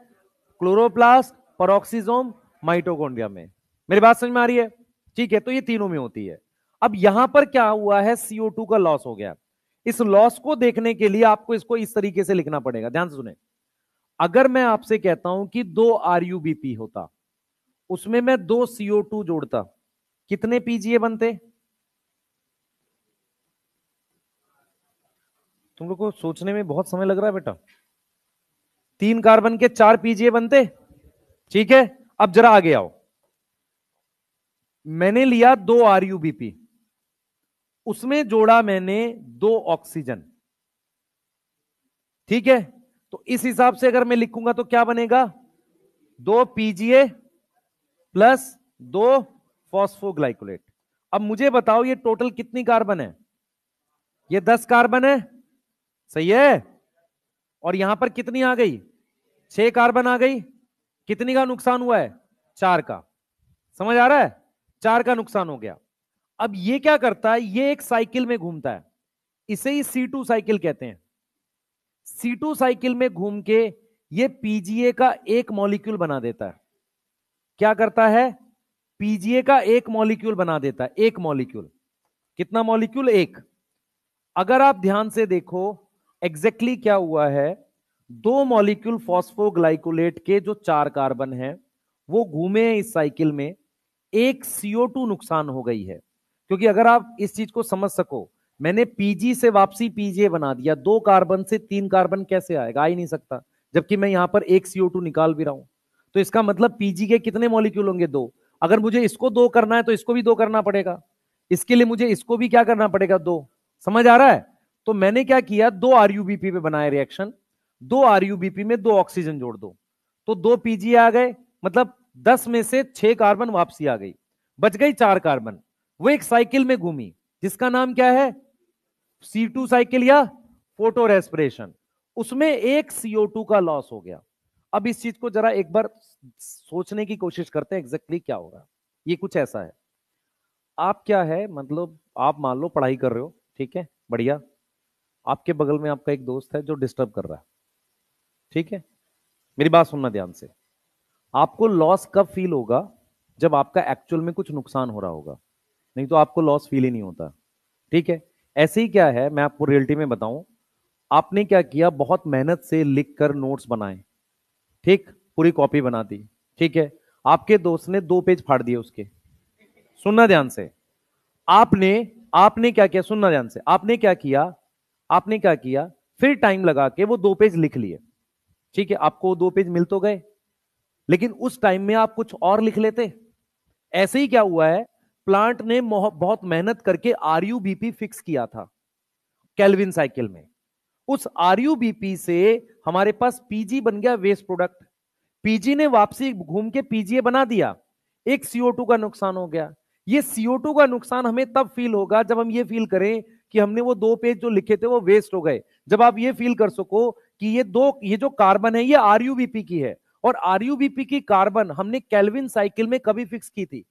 क्लोरोप्लास्ट, पेरोक्सिसोम, माइटोकॉन्ड्रिया में। मेरी बात समझ में आ रही है? ठीक है, तो ये तीनों में होती है। अब यहां पर क्या हुआ है, CO2 का लॉस हो गया। इस लॉस को देखने के लिए आपको इसको इस तरीके से लिखना पड़ेगा, ध्यान से सुने। अगर मैं आपसे कहता हूं कि 2 RUBP होता, उसमें मैं 2 CO2 जोड़ता, कितने PGA बनते? तुम लोग को सोचने में बहुत समय लग रहा है बेटा। 3 कार्बन के 4 PGA बनते, ठीक है। अब जरा आगे आओ, मैंने लिया 2 RUBP, उसमें जोड़ा मैंने 2 ऑक्सीजन, ठीक है। तो इस हिसाब से अगर मैं लिखूंगा तो क्या बनेगा, 2 PGA प्लस 2 फॉस्फोग्लाइकोलेट। अब मुझे बताओ ये टोटल कितनी कार्बन है, ये 10 कार्बन है, सही है। और यहां पर कितनी आ गई, 6 कार्बन आ गई। कितनी का नुकसान हुआ है, 4 का। समझ आ रहा है, 4 का नुकसान हो गया। अब ये क्या करता है, ये एक साइकिल में घूमता है, इसे ही C2 साइकिल कहते हैं। C2 साइकिल में घूम के ये PGA का एक मॉलिक्यूल बना देता है। क्या करता है, PGA का एक मॉलिक्यूल बना देता है, एक मॉलिक्यूल। कितना मॉलिक्यूल, एक। अगर आप ध्यान से देखो एग्जैक्टली क्या हुआ है, 2 मॉलिक्यूल फॉस्फोग्लाइकोलेट के जो 4 कार्बन हैं वो घूमे इस साइकिल में, एक CO2 नुकसान हो गई है। क्योंकि अगर आप इस चीज को समझ सको, मैंने PG से वापसी PGA बना दिया, 2 कार्बन से 3 कार्बन कैसे आएगा, आ ही नहीं सकता, जबकि मैं यहां पर एक CO2 निकाल भी रहा हूं। तो इसका मतलब PG के कितने मॉलिक्यूल होंगे, 2। अगर मुझे इसको 2 करना है तो इसको भी 2 करना पड़ेगा, इसके लिए मुझे इसको भी क्या करना पड़ेगा, 2। समझ आ रहा है? तो मैंने क्या किया, 2 RUBP पे बनाया रिएक्शन, 2 RUBP में 2 ऑक्सीजन जोड़ दो, तो 2 PGA आ गए, मतलब 10 में से 6 कार्बन वापसी आ गई, बच गई 4 कार्बन। वो एक साइकिल में घूमी जिसका नाम क्या है, C2 साइकिल या फोटो रेस्पिरेशन। उसमें एक CO2 का लॉस हो गया। अब इस चीज को जरा एक बार सोचने की कोशिश करते हैं एग्जैक्टली क्या हो रहा है। ये कुछ ऐसा है, आप क्या है, मतलब आप मान लो पढ़ाई कर रहे हो, ठीक है, बढ़िया। आपके बगल में आपका एक दोस्त है जो डिस्टर्ब कर रहा है, ठीक है। मेरी बात सुनना ध्यान से, आपको लॉस कब फील होगा, जब आपका एक्चुअल में कुछ नुकसान हो रहा होगा, नहीं तो आपको लॉस फील ही नहीं होता, ठीक है। ऐसे ही क्या है, मैं आपको रियलिटी में बताऊं, आपने क्या किया, बहुत मेहनत से लिख कर नोट्स बनाए, ठीक, पूरी कॉपी बना दी, ठीक है। आपके दोस्त ने 2 पेज फाड़ दिए उसके। सुनना ध्यान से, आपने आपने क्या किया, सुनना ध्यान से, आपने क्या किया, आपने क्या किया, फिर टाइम लगा के वो 2 पेज लिख लिए, ठीक है। आपको 2 पेज मिल तो गए, लेकिन उस टाइम में आप कुछ और लिख लेते। ऐसे ही क्या हुआ है, प्लांट ने बहुत मेहनत करके RUBP फिक्स किया था केल्विन साइकिल में। उस RUBP से हमारे पास PG बन गया, वेस्ट प्रोडक्ट। PG ने वापसी घूम के PGA बना दिया, एक CO2 का नुकसान हो गया। ये CO2 का नुकसान हमें तब फील होगा जब हम ये फील करें कि हमने वो 2 पेज जो लिखे थे वो वेस्ट हो गए। जब आप ये फील कर सको कि ये जो कार्बन है ये RUBP की है, और RUBP की कार्बन हमने केल्विन साइकिल में कभी फिक्स की थी,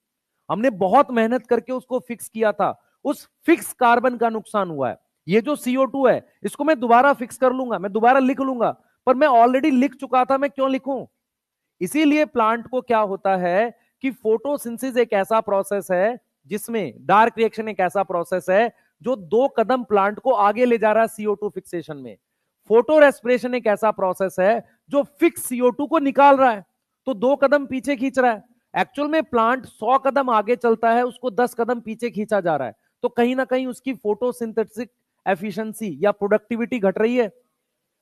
हमने बहुत मेहनत करके उसको फिक्स किया था, उस फिक्स कार्बन का नुकसान हुआ है। ये जो CO2 है इसको मैं दोबारा फिक्स कर लूंगा, मैं दोबारा लिख लूंगा, पर मैं ऑलरेडी लिख चुका था, मैं क्यों लिखूं। इसीलिए प्लांट को क्या होता है कि फोटोसिंथेसिस एक ऐसा प्रोसेस है जिसमें डार्क रिएक्शन एक ऐसा प्रोसेस है जो 2 कदम प्लांट को आगे ले जा रहा है CO2 फिक्सेशन में। फोटो रेस्पिरेशन एक ऐसा प्रोसेस है जो फिक्स CO2 को निकाल रहा है, तो 2 कदम पीछे खींच रहा है। एक्चुअल में प्लांट 100 कदम आगे चलता है, उसको 10 कदम पीछे खींचा जा रहा है, तो कहीं ना कहीं उसकी फोटोसिंथेटिक एफिशिएंसी या प्रोडक्टिविटी घट रही है।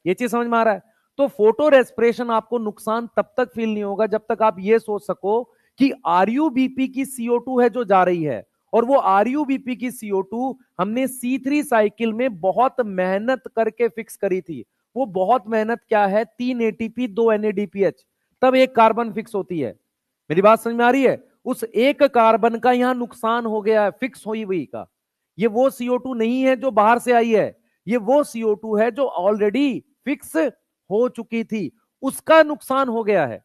ये चीज समझ में आ रहा है? तो फोटो रेस्पिरेशन आपको नुकसान तब तक फील नहीं होगा जब तक आप ये सोच सको कि आरयूबीपी की CO2 है जो जा रही है, और वो आरयूबीपी की CO2 हमने C3 साइकिल में बहुत मेहनत करके फिक्स करी थी। वो बहुत मेहनत क्या है, 3 ATP 2 NADPH, तब एक कार्बन फिक्स होती है। मेरी बात समझ में आ रही है? उस एक कार्बन का यहां नुकसान हो गया है फिक्स हुई हुई का। ये वो CO2 नहीं है जो बाहर से आई है, ये वो CO2 है जो ऑलरेडी फिक्स हो चुकी थी, उसका नुकसान हो गया है।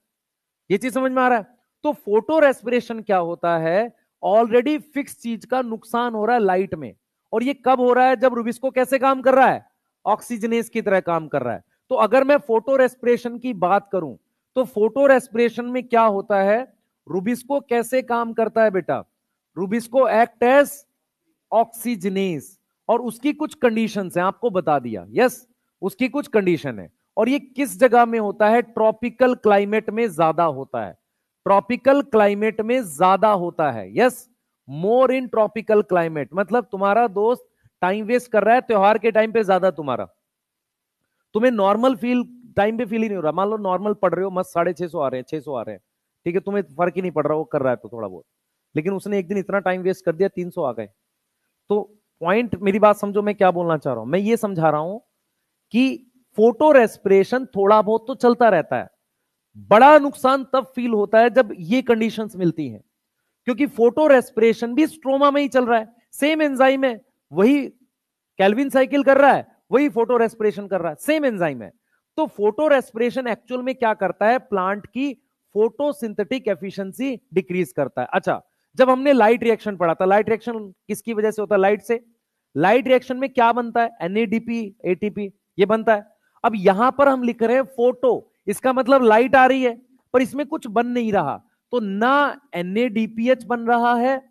ये चीज समझ में आ रहा है? तो फोटो रेस्पिरेशन क्या होता है, ऑलरेडी फिक्स चीज का नुकसान हो रहा है लाइट में। और ये कब हो रहा है, जब रुबिस्को कैसे काम कर रहा है, ऑक्सीजनेस की तरह काम कर रहा है। तो अगर मैं फोटो रेस्पिरेशन की बात करूं, तो फोटो रेस्पिरेशन में क्या होता है, रुबिस्को कैसे काम करता है बेटा, रुबिस्को एक्ट एज ऑक्सीजनेस, और उसकी कुछ कंडीशंस हैं, आपको बता दिया। यस, उसकी कुछ कंडीशन है। और ये किस जगह में होता है, ट्रॉपिकल क्लाइमेट में ज्यादा होता है, ट्रॉपिकल क्लाइमेट में ज्यादा होता है। Yes, more in tropical climate, मतलब तुम्हारा दोस्त टाइम वेस्ट कर रहा है त्योहार के टाइम पे ज्यादा, तुम्हें नॉर्मल फील टाइम पे फील ही नहीं हो रहा। मान लो नॉर्मल पढ़ रहे हो, मस्त 650 आ रहे हैं, 600 आ रहे हैं, ठीक है, तुम्हें फर्क ही नहीं पड़ रहा, वो कर रहा है तो थोड़ा बहुत, लेकिन उसने एक दिन इतना टाइम वेस्ट कर दिया, 300 आ गए। तो पॉइंट, मेरी बात समझो मैं क्या बोलना चाह रहा हूं, मैं ये समझा रहा हूं कि फोटो रेस्पिरेशन थोड़ा बहुत तो चलता रहता है, बड़ा नुकसान तब फील होता है जब ये कंडीशंस मिलती हैं, क्योंकि फोटो रेस्पिरेशन भी स्ट्रोमा में ही चल रहा है, सेम एंजाइम है, वही केल्विन साइकिल कर रहा है, वही फोटो रेस्पिरेशन कर रहा है, सेम एंजाइम है। तो फोटो रेस्पिरेशन एक्चुअल में क्या करता है, प्लांट की फोटोसिंथेटिक एफिशिएंसी डिक्रीज करता है। अच्छा, जब हमने लाइट रिएक्शन पढ़ा था, लाइट रिएक्शन किसकी वजह से होता है, लाइट से। लाइट रिएक्शन में क्या बनता है, NADP ATP, ये बनता है। अब यहां पर हम लिख रहे हैं फोटो, इसका मतलब लाइट आ रही है, पर इसमें कुछ बन नहीं रहा, तो ना NADPH बन रहा है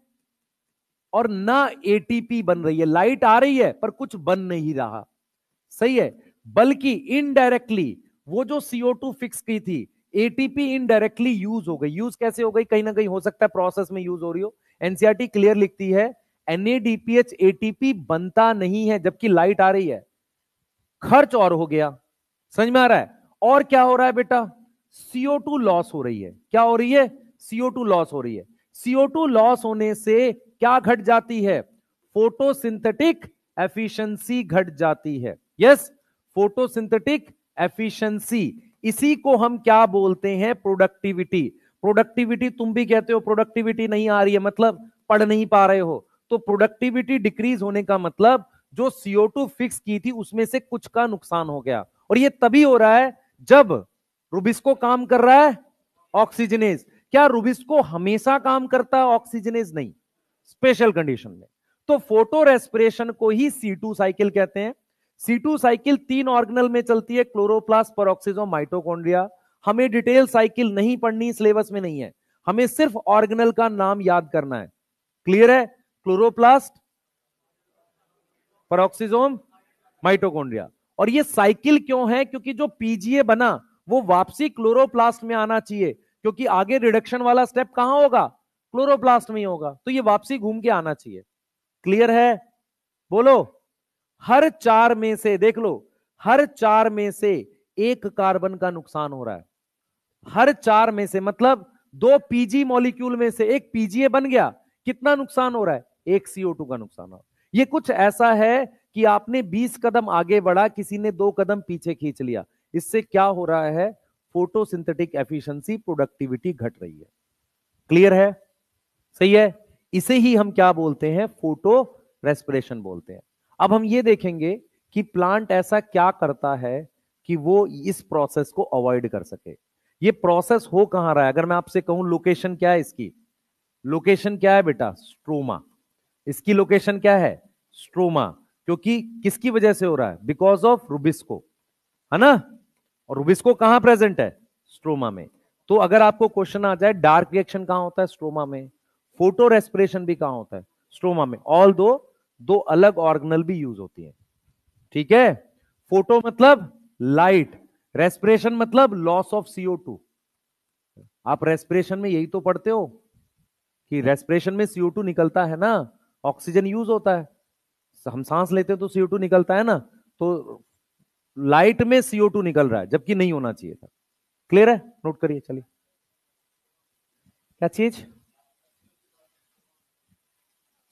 और ना ATP बन रही है, लाइट आ रही है पर कुछ बन नहीं रहा, सही है। बल्कि इनडायरेक्टली वो जो CO2 फिक्स की थी, ATP इनडायरेक्टली यूज हो गई। यूज कैसे हो गई, कहीं ना कहीं हो सकता है प्रोसेस में यूज हो रही हो। NCERT क्लियर लिखती है NADPH ATP बनता नहीं है जबकि लाइट आ रही है, खर्च और हो गया। समझ में आ रहा है? और क्या हो रहा है बेटा, CO2 लॉस हो रही है। क्या हो रही है, CO2 लॉस हो रही है। CO2 लॉस होने से क्या घट जाती है, फोटोसिंथेटिक एफिशिएंसी घट जाती है। यस, फोटोसिंथेटिक एफिशिएंसी, इसी को हम क्या बोलते हैं, प्रोडक्टिविटी। प्रोडक्टिविटी तुम भी कहते हो प्रोडक्टिविटी नहीं आ रही है, मतलब पढ़ नहीं पा रहे हो। तो प्रोडक्टिविटी डिक्रीज होने का मतलब जो CO2 फिक्स की थी उसमें से कुछ का नुकसान हो गया। और ये तभी हो रहा है जब रुबिस्को काम कर रहा है ऑक्सीजनेज। क्या रुबिस्को हमेशा काम करता है, ऑक्सीजनेज नहीं, स्पेशल कंडीशन में। तो फोटो रेस्पिरेशन को ही C2 साइकिल कहते हैं। C2 साइकिल 3 ऑर्गेनल में चलती है, क्लोरोप्लास्ट, पेरोक्सिसोम, माइटोकॉन्ड्रिया। हमें डिटेल साइकिल नहीं पढ़नी, सिलेबस में नहीं है, हमें सिर्फ ऑर्गेनल का नाम याद करना है। क्लियर है? Chloroplast, peroxisome, mitochondria. और ये साइकिल क्यों है, क्योंकि जो PGA बना वो वापसी क्लोरोप्लास्ट में आना चाहिए, क्योंकि आगे रिडक्शन वाला स्टेप कहां होगा, क्लोरोप्लास्ट में ही होगा, तो ये वापसी घूम के आना चाहिए। क्लियर है? बोलो। हर 4 में से, देख लो, हर 4 में से एक कार्बन का नुकसान हो रहा है। हर 4 में से, मतलब 2 PG मॉलिक्यूल में से एक PGA बन गया, कितना नुकसान हो रहा है, एक CO2 का नुकसान हो रहा है। ये कुछ ऐसा है कि आपने 20 कदम आगे बढ़ा, किसी ने 2 कदम पीछे खींच लिया, इससे क्या हो रहा है, फोटोसिंथेटिक एफिशिएंसी, प्रोडक्टिविटी घट रही है। क्लियर है? सही है। इसे ही हम क्या बोलते हैं, फोटो रेस्पिरेशन बोलते हैं। अब हम ये देखेंगे कि प्लांट ऐसा क्या करता है कि वो इस प्रोसेस को अवॉइड कर सके। ये प्रोसेस हो कहां रहा है, अगर मैं आपसे कहूं लोकेशन क्या है इसकी, लोकेशन क्या है बेटा, स्ट्रोमा। इसकी लोकेशन क्या है, स्ट्रोमा। क्योंकि किसकी वजह से हो रहा है, बिकॉज ऑफ रुबिस्को, है ना। और रुबिस्को कहां प्रेजेंट है, स्ट्रोमा में। तो अगर आपको क्वेश्चन आ जाए डार्क रिएक्शन कहां होता है, स्ट्रोमा में, फोटो रेस्पिरेशन भी कहां होता है, स्ट्रोमा में। ऑल दो अलग ऑर्गेनल भी यूज होती है, ठीक है। फोटो मतलब लाइट, रेस्पिरेशन मतलब लॉस ऑफ CO2। आप रेस्पिरेशन में यही तो पढ़ते हो कि रेस्पिरेशन में CO2 निकलता है ना, ऑक्सीजन यूज होता है, हम सांस लेते हैं तो CO2 निकलता है ना, तो लाइट में CO2 निकल रहा है जबकि नहीं होना चाहिए था। क्लियर है? नोट करिए। चलिए, क्या चीज?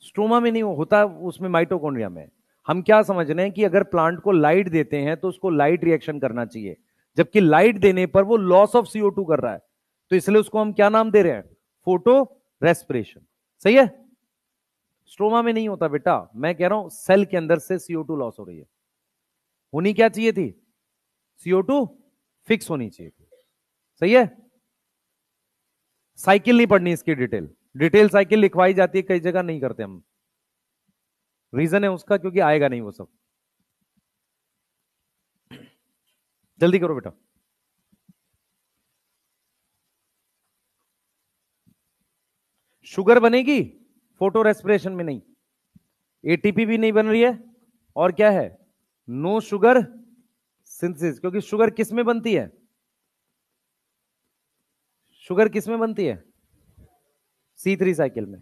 स्ट्रोमा में नहीं होता, उसमें माइटोकॉन्ड्रिया में। हम क्या समझ रहे हैं कि अगर प्लांट को लाइट देते हैं तो उसको लाइट रिएक्शन करना चाहिए, जबकि लाइट देने पर वो लॉस ऑफ CO2 कर रहा है, तो इसलिए उसको हम क्या नाम दे रहे हैं? Photo respiration. सही है? स्ट्रोमा में नहीं होता बेटा, मैं कह रहा हूं सेल के अंदर से CO2 लॉस हो रही है। होनी क्या चाहिए थी? CO2 फिक्स होनी चाहिए थी। सही है? साइकिल नहीं पढ़नी इसकी, डिटेल डिटेल साइकिल लिखवाई जाती है, कई जगह नहीं करते हम। रीजन है उसका, क्योंकि आएगा नहीं वो सब। जल्दी करो बेटा। शुगर बनेगी फोटो रेस्पिरेशन में नहीं, ATP भी नहीं बन रही है, और क्या है? No sugar synthesis. क्योंकि शुगर किस में बनती है? शुगर किस में बनती है? C3 साइकिल में।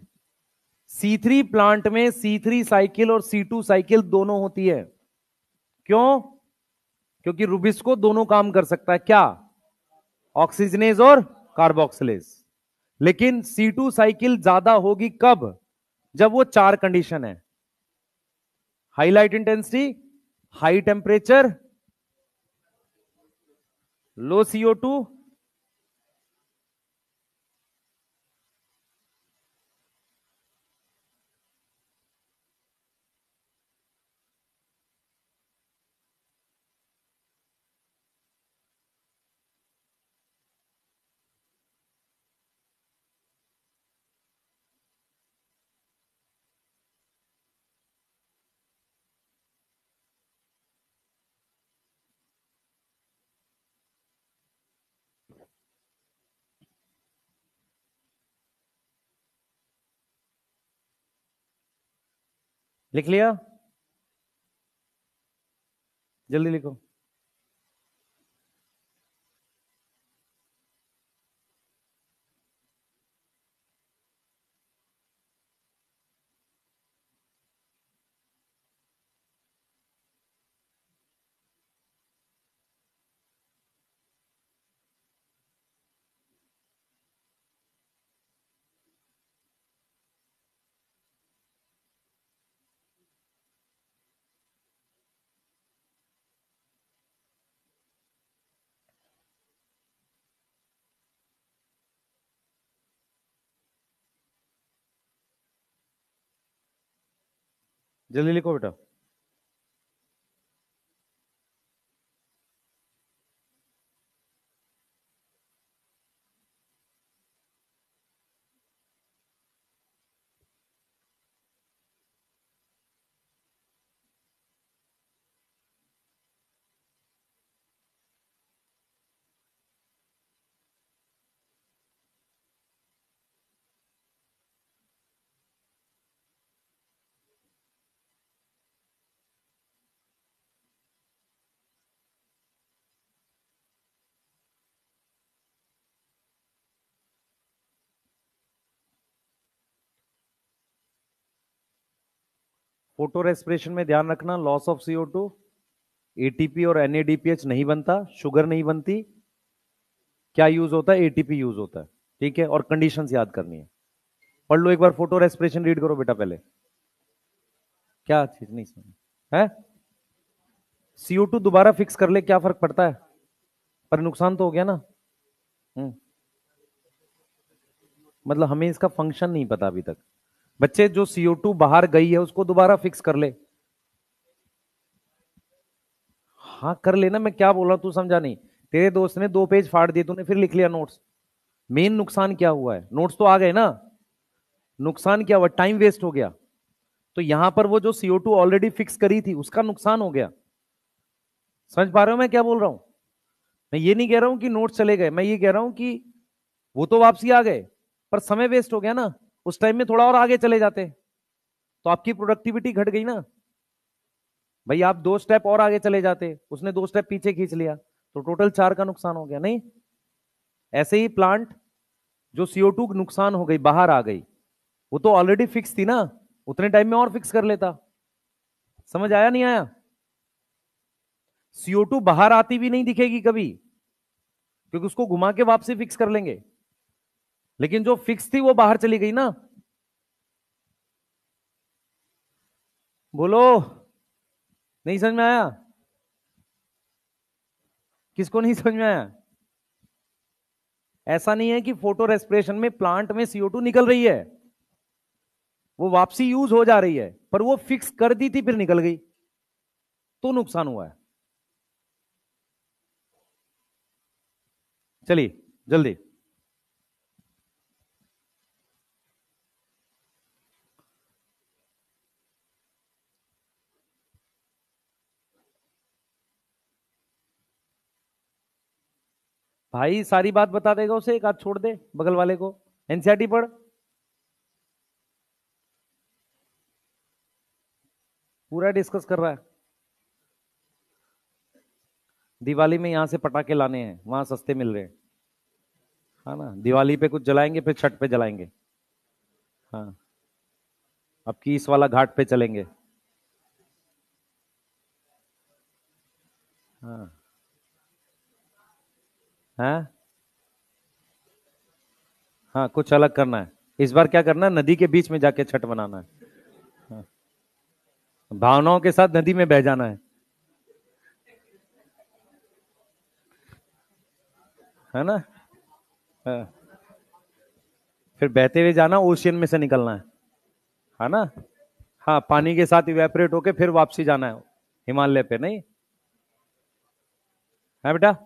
C3 प्लांट में C3 साइकिल और C2 साइकिल दोनों होती है। क्यों? क्योंकि रुबिस्को दोनों काम कर सकता है। क्या? ऑक्सीजनेज और कार्बोक्सिलेज। लेकिन C2 साइकिल ज्यादा होगी कब? जब वो चार कंडीशन है: high light intensity, high temperature, low CO2, लिख लिया? जल्दी लिखो। जल्दी लिखो बेटा। फोटो रेस्पिरेशन में ध्यान रखना, लॉस ऑफ CO2, ATP और NADPH नहीं बनता, शुगर नहीं बनती। क्या यूज होता है? ATP यूज होता है। ठीक है? और कंडीशंस याद करनी है। पढ़ लो एक बार, फोटो रेस्पिरेशन रीड करो बेटा पहले। क्या चीज नहीं समझ है? CO2 दोबारा फिक्स कर ले, क्या फर्क पड़ता है? पर नुकसान तो हो गया ना। हम्म। मतलब हमें इसका फंक्शन नहीं पता अभी तक। बच्चे, जो CO2 बाहर गई है उसको दोबारा फिक्स कर ले। हाँ कर लेना, मैं क्या बोल रहा हूं तू समझा नहीं। तेरे दोस्त ने 2 पेज फाड़ दिए, तूने फिर लिख लिया नोट्स। मेन नुकसान क्या हुआ है? नोट्स तो आ गए ना, नुकसान क्या हुआ? टाइम वेस्ट हो गया। तो यहां पर वो जो CO2 ऑलरेडी फिक्स करी थी उसका नुकसान हो गया। समझ पा रहे हो मैं क्या बोल रहा हूं? मैं ये नहीं कह रहा हूं कि नोट्स चले गए, मैं ये कह रहा हूं कि वो तो वापसी आ गए, पर समय वेस्ट हो गया ना। उस टाइम में थोड़ा और आगे चले जाते तो आपकी प्रोडक्टिविटी घट गई ना। भाई आप 2 स्टेप और आगे चले जाते, उसने 2 स्टेप पीछे खींच लिया, तो टोटल 4 का नुकसान हो गया नहीं? ऐसे ही प्लांट जो CO2 नुकसान हो गई, बाहर आ गई, वो तो ऑलरेडी फिक्स थी ना, उतने टाइम में और फिक्स कर लेता। समझ आया नहीं आया? CO2 बाहर आती भी नहीं दिखेगी कभी, क्योंकि उसको घुमा के वापसी फिक्स कर लेंगे, लेकिन जो फिक्स थी वो बाहर चली गई ना। बोलो, नहीं समझ में आया? किसको नहीं समझ में आया? ऐसा नहीं है कि फोटो रेस्पिरेशन में प्लांट में CO2 निकल रही है, वो वापसी यूज हो जा रही है, पर वो फिक्स कर दी थी फिर निकल गई, तो नुकसान हुआ है। चलिए जल्दी। भाई सारी बात बता देगा उसे, एक आध छोड़ दे बगल वाले को। एनसीईआरटी पढ़, पूरा डिस्कस कर रहा है। दिवाली में यहां से पटाखे लाने हैं, वहां सस्ते मिल रहे हैं, हाँ ना। दिवाली पे कुछ जलाएंगे, फिर छठ पे जलाएंगे। हाँ, अब की इस वाला घाट पे चलेंगे। हाँ। हाँ। हाँ, कुछ अलग करना है इस बार। क्या करना है, नदी के बीच में जाके छठ मनाना है। हाँ। भावनाओं के साथ नदी में बह जाना है ना। हाँ। फिर बहते हुए जाना, ओशियन में से निकलना है ना। हाँ, पानी के साथ इवेपोरेट होके फिर वापसी जाना है हिमालय पे, नहीं है बेटा?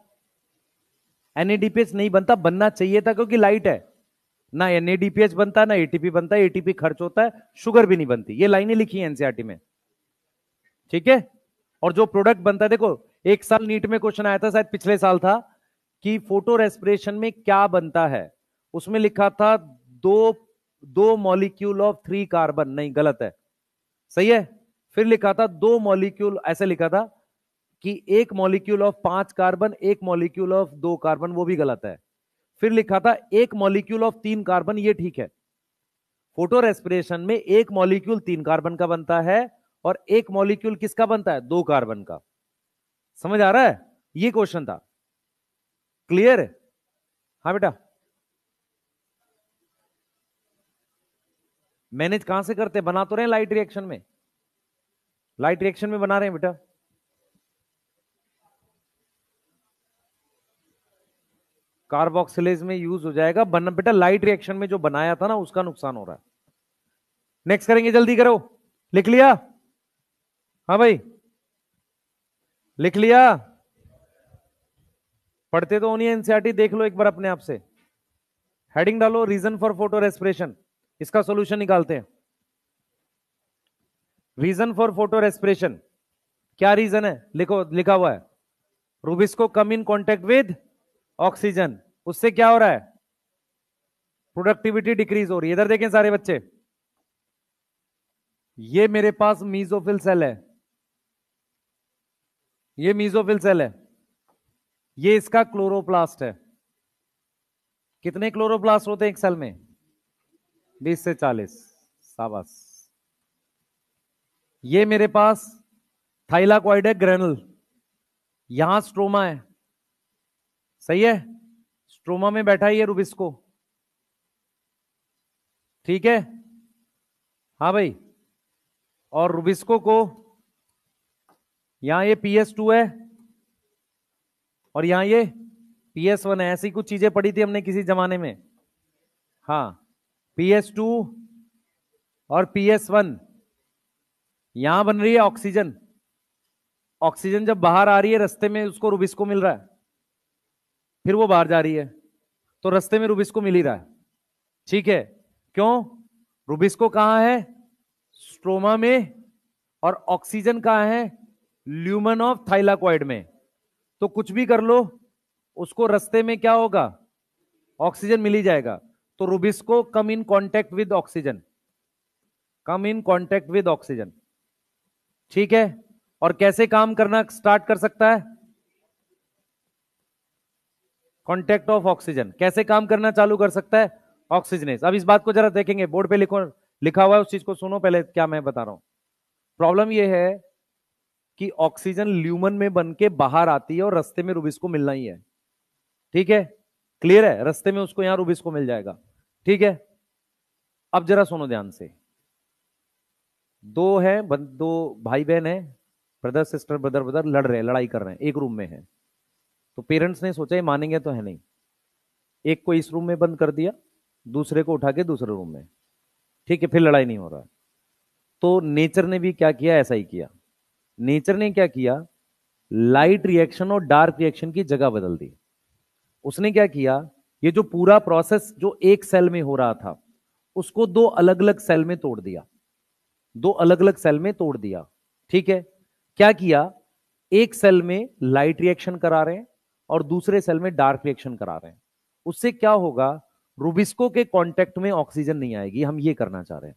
NADPH नहीं बनता, बनना चाहिए था क्योंकि लाइट है ना। NADPH बनता है ना ATP बनता है, ATP खर्च होता है, शुगर भी नहीं बनती। ये लाइनें लिखी है एनसीईआरटी में, ठीक है। और जो प्रोडक्ट बनता है, देखो, एक साल नीट में क्वेश्चन आया था, शायद पिछले साल था, कि फोटो रेस्पिरेशन में क्या बनता है। उसमें लिखा था दो दो मॉलिक्यूल ऑफ 3 कार्बन, नहीं गलत है, सही है। फिर लिखा था 2 मॉलिक्यूल, ऐसे लिखा था कि 1 molecule of 5 carbon, 1 molecule of 2 carbon, वो भी गलत है। फिर लिखा था 1 मॉलिक्यूल ऑफ 3 कार्बन, ये ठीक है। फोटो रेस्पिरेशन में 1 मॉलिक्यूल 3 कार्बन का बनता है, और 1 मॉलिक्यूल किसका बनता है, 2 कार्बन का। समझ आ रहा है? ये क्वेश्चन था, क्लियर? हाँ बेटा। मैनेज कहां से करते, बना तो रहे हैं लाइट रिएक्शन में, लाइट रिएक्शन में बना रहे हैं बेटा। कार्बोक्सिलेज में यूज हो जाएगा, बना बेटा, लाइट रिएक्शन में जो बनाया था ना उसका नुकसान हो रहा है। नेक्स्ट करेंगे, जल्दी करो। लिख लिया? हाँ भाई, लिख लिया? पढ़ते तो होनी है एनसीईआरटी, देख लो एक बार अपने आप से। हेडिंग डालो, रीजन फॉर फोटो रेस्पिरेशन, इसका सॉल्यूशन निकालते हैं। रीजन फॉर फोटो रेस्पिरेशन, क्या रीजन है, लिखो, लिखा हुआ है। Rubisco come in contact with oxygen, उससे क्या हो रहा है, प्रोडक्टिविटी डिक्रीज हो रही है। इधर देखें सारे बच्चे, ये मेरे पास मीजोफिल सेल है, ये मीजोफिल सेल है, ये इसका क्लोरोप्लास्ट है। कितने क्लोरोप्लास्ट होते हैं एक सेल में, 20 से 40। शाबाश। ये मेरे पास थाइलाकॉइड है, ग्रेनुल, यहां स्ट्रोमा है, सही है। स्ट्रोमा में बैठा है ये रूबिस्को, ठीक है। हाँ भाई, और रूबिस्को को यहां ये PS2 है, और यहां ये PS1 है। ऐसी कुछ चीजें पढ़ी थी हमने किसी जमाने में। हाँ, PS2 और PS1, यहां बन रही है ऑक्सीजन। ऑक्सीजन जब बाहर आ रही है रास्ते में, उसको रूबिस्को मिल रहा है, फिर वो बाहर जा रही है, तो रास्ते में रूबिस्को मिल ही रहा है, ठीक है। क्यों, रूबिस्को कहां है, स्ट्रोमा में, और ऑक्सीजन कहां है, ल्यूमन ऑफ थाइलाकॉइड में। तो कुछ भी कर लो, उसको रास्ते में क्या होगा, ऑक्सीजन मिल ही जाएगा। तो rubisco come in contact with oxygen, come in contact with oxygen, ठीक है। और कैसे काम करना स्टार्ट कर सकता है, कांटेक्ट ऑफ ऑक्सीजन कैसे काम करना चालू कर सकता है? ऑक्सीजनेस। अब इस बात को जरा देखेंगे, बोर्ड पे लिखो, लिखा हुआ है, उस चीज को सुनो पहले क्या मैं बता रहा हूं। प्रॉब्लम यह है कि ऑक्सीजन ल्यूमन में बन के बाहर आती है और रास्ते में रूबिस को मिलना ही है। ठीक है, क्लियर है? रास्ते में उसको यहां रूबिस को मिल जाएगा। ठीक है, अब जरा सुनो ध्यान से। दो भाई बहन है, ब्रदर सिस्टर, ब्रदर ब्रदर लड़ रहे हैं, लड़ाई कर रहे हैं, एक रूम में है। तो पेरेंट्स ने सोचा ये मानेंगे तो है नहीं, एक को इस रूम में बंद कर दिया, दूसरे को उठा के दूसरे रूम में। ठीक है, फिर लड़ाई नहीं हो रहा। तो नेचर ने भी क्या किया, ऐसा ही किया। नेचर ने क्या किया, लाइट रिएक्शन और डार्क रिएक्शन की जगह बदल दी। उसने क्या किया, ये जो पूरा प्रोसेस जो एक सेल में हो रहा था उसको दो अलग अलग सेल में तोड़ दिया, दो अलग अलग सेल में तोड़ दिया। ठीक है, क्या किया, एक सेल में लाइट रिएक्शन करा रहे हैं और दूसरे सेल में डार्क रिएक्शन करा रहे हैं। उससे क्या होगा, रूबिस्को के कांटेक्ट में ऑक्सीजन नहीं आएगी, हम ये करना चाह रहे हैं।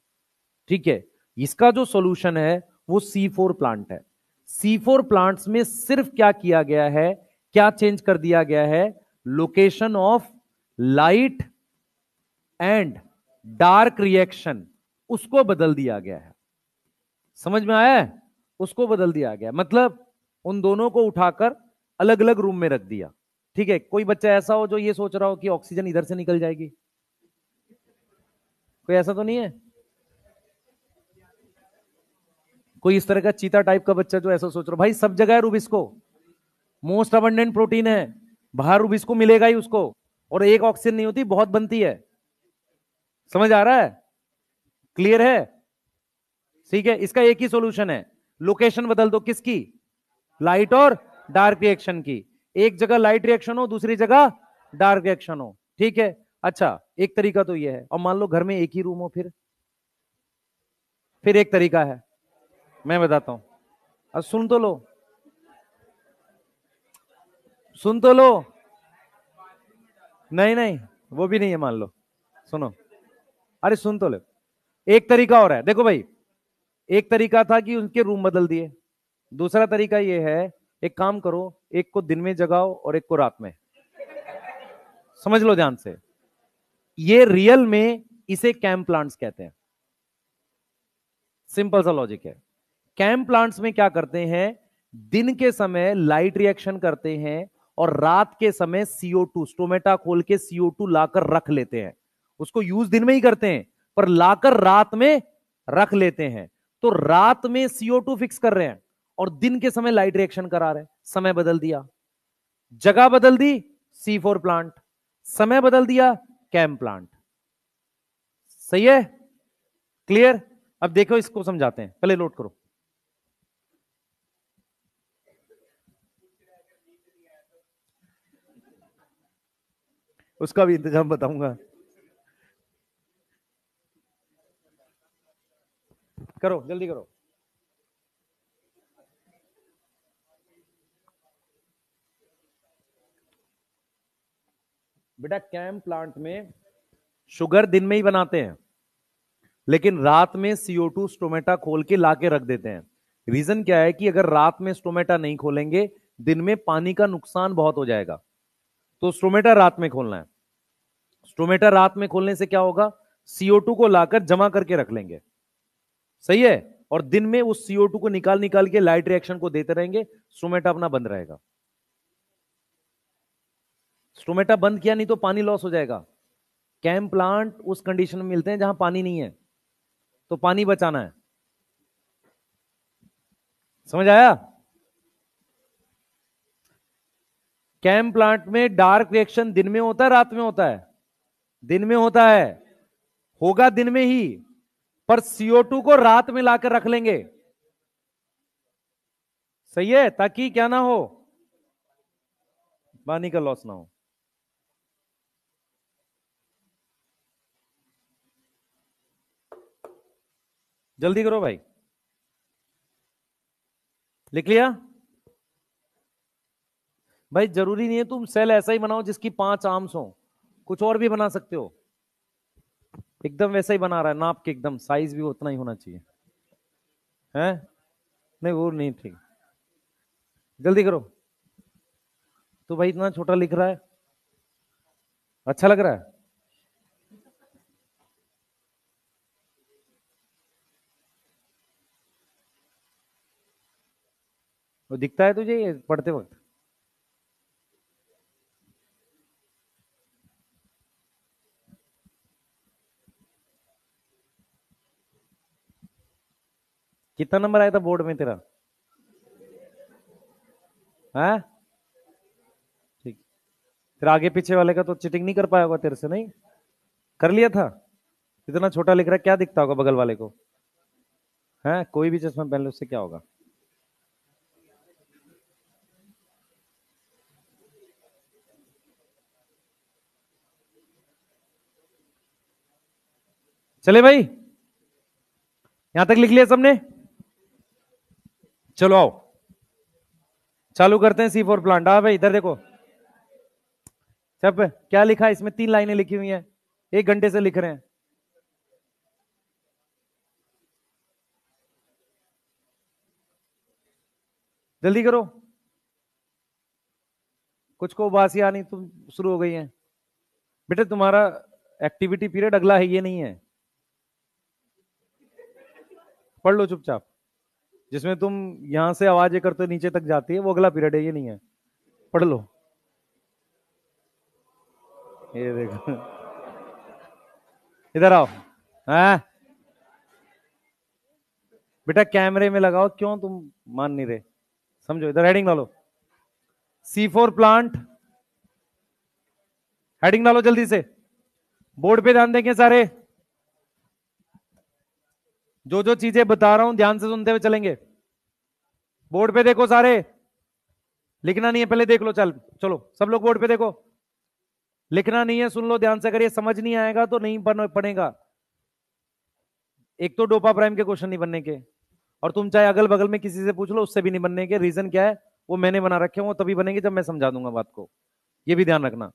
ठीक है, इसका जो सॉल्यूशन है वो C4 प्लांट है। C4 प्लांट्स में सिर्फ क्या किया गया है, क्या चेंज कर दिया गया है, location of light and dark reaction उसको बदल दिया गया है। समझ में आया है? उसको बदल दिया गया, मतलब उन दोनों को उठाकर अलग अलग रूम में रख दिया। ठीक है, कोई बच्चा ऐसा हो जो ये सोच रहा हो कि ऑक्सीजन इधर से निकल जाएगी? कोई ऐसा तो नहीं है? कोई इस तरह का चीता टाइप का बच्चा जो ऐसा सोच रहा हो? भाई सब जगह है रूबिस्को, मोस्ट अबंडेंट प्रोटीन है, बाहर रूबिस्को मिलेगा ही उसको। और एक ऑक्सीजन नहीं होती, बहुत बनती है। समझ आ रहा है? क्लियर है? ठीक है, इसका एक ही सॉल्यूशन है, लोकेशन बदल दो। किसकी? लाइट और डार्क रिएक्शन की। एक जगह लाइट रिएक्शन हो, दूसरी जगह डार्क रिएक्शन हो। ठीक है, अच्छा एक तरीका तो यह है। और मान लो घर में एक ही रूम हो, फिर एक तरीका है, मैं बताता हूं। अब सुन तो लो, सुन तो लो। नहीं नहीं, वो भी नहीं है, मान लो। सुनो, अरे सुन तो लो। एक तरीका और है, देखो भाई। एक तरीका था कि उनके रूम बदल दिए। दूसरा तरीका यह है, एक काम करो, एक को दिन में जगाओ और एक को रात में। समझ लो ध्यान से, ये रियल में इसे कैम प्लांट्स कहते हैं। सिंपल सा लॉजिक है। कैम प्लांट्स में क्या करते हैं, दिन के समय लाइट रिएक्शन करते हैं और रात के समय CO2 स्टोमेटा खोल के CO2 लाकर रख लेते हैं। उसको यूज दिन में ही करते हैं पर लाकर रात में रख लेते हैं। तो रात में CO2 फिक्स कर रहे हैं और दिन के समय लाइट रिएक्शन करा रहे हैं। समय बदल दिया, जगह बदल दी, C4 प्लांट। समय बदल दिया, कैम प्लांट। सही है? क्लियर? अब देखो, इसको समझाते हैं, पहले लोड करो। उसका भी इंतजाम बताऊंगा, करो जल्दी करो। बेटा कैम प्लांट में शुगर दिन में ही बनाते हैं, लेकिन रात में CO2 स्टोमेटा खोल के लाके रख देते हैं। रीजन क्या है कि अगर रात में स्टोमेटा नहीं खोलेंगे, दिन में पानी का नुकसान बहुत हो जाएगा। तो स्टोमेटा रात में खोलना है। स्टोमेटा रात में खोलने से क्या होगा, CO2 को लाकर जमा करके रख लेंगे। सही है? और दिन में उस CO2 को निकाल निकाल के लाइट रिएक्शन को देते रहेंगे, स्टोमेटा अपना बंद रहेगा। स्टोमेटा बंद किया नहीं तो पानी लॉस हो जाएगा। कैम प्लांट उस कंडीशन में मिलते हैं जहां पानी नहीं है, तो पानी बचाना है। समझ आया? कैम प्लांट में डार्क रिएक्शन दिन में होता है, रात में होता है? दिन में होता है, होगा दिन में ही, पर CO2 को रात में लाकर रख लेंगे। सही है? ताकि क्या ना हो, पानी का लॉस ना हो। जल्दी करो भाई, लिख लिया? भाई जरूरी नहीं है तुम सेल ऐसा ही बनाओ जिसकी 5 आर्म्स हो, कुछ और भी बना सकते हो। एकदम वैसा ही बना रहा है, नाप के एकदम, साइज भी उतना ही होना चाहिए। है? नहीं वो नहीं, ठीक। जल्दी करो। तो भाई इतना छोटा लिख रहा है, अच्छा लग रहा है? वो दिखता है तुझे ये पढ़ते वक्त? कितना नंबर आया था बोर्ड में तेरा? हाँ, ठीक। फिर आगे पीछे वाले का तो चीटिंग नहीं कर पाया होगा तेरे से, नहीं कर लिया था? इतना छोटा लिख रहा है, क्या दिखता होगा बगल वाले को? है, कोई भी चश्मा पहन लो उससे क्या होगा? चले भाई, यहां तक लिख लिया सबने? चलो आओ, चालू करते हैं C4 प्लांट। हाँ भाई इधर देखो, सब क्या लिखा है इसमें? 3 लाइनें लिखी हुई हैं, 1 घंटे से लिख रहे हैं। जल्दी करो, कुछ को बासी आनी तुम शुरू हो गई है। बेटा तुम्हारा एक्टिविटी पीरियड अगला है, ये नहीं है। पढ़ लो चुपचाप, जिसमें तुम यहां से आवाज करते नीचे तक जाती है, वो अगला पीरियड है, ये नहीं है। पढ़ लो। ये देखो, इधर आओ। हाँ बेटा कैमरे में लगाओ, क्यों तुम मान नहीं रहे? समझो, इधर हेडिंग डालो, C4 प्लांट। हेडिंग डालो जल्दी से, बोर्ड पे ध्यान देंगे सारे। जो जो चीजें बता रहा हूं ध्यान से सुनते हुए चलेंगे। बोर्ड पे देखो सारे, लिखना नहीं है पहले देख लो। चल चलो सब लोग बोर्ड पे देखो, लिखना नहीं है, सुन लो ध्यान से। अगर ये समझ नहीं आएगा तो नहीं पढ़ेगा। एक तो डोपा प्राइम के क्वेश्चन नहीं बनने के, और तुम चाहे अगल बगल में किसी से पूछ लो, उससे भी नहीं बनने के। रीजन क्या है? वो मैंने बना रखे हैं, वो तभी बनेंगे जब मैं समझा दूंगा बात को। ये भी ध्यान रखना,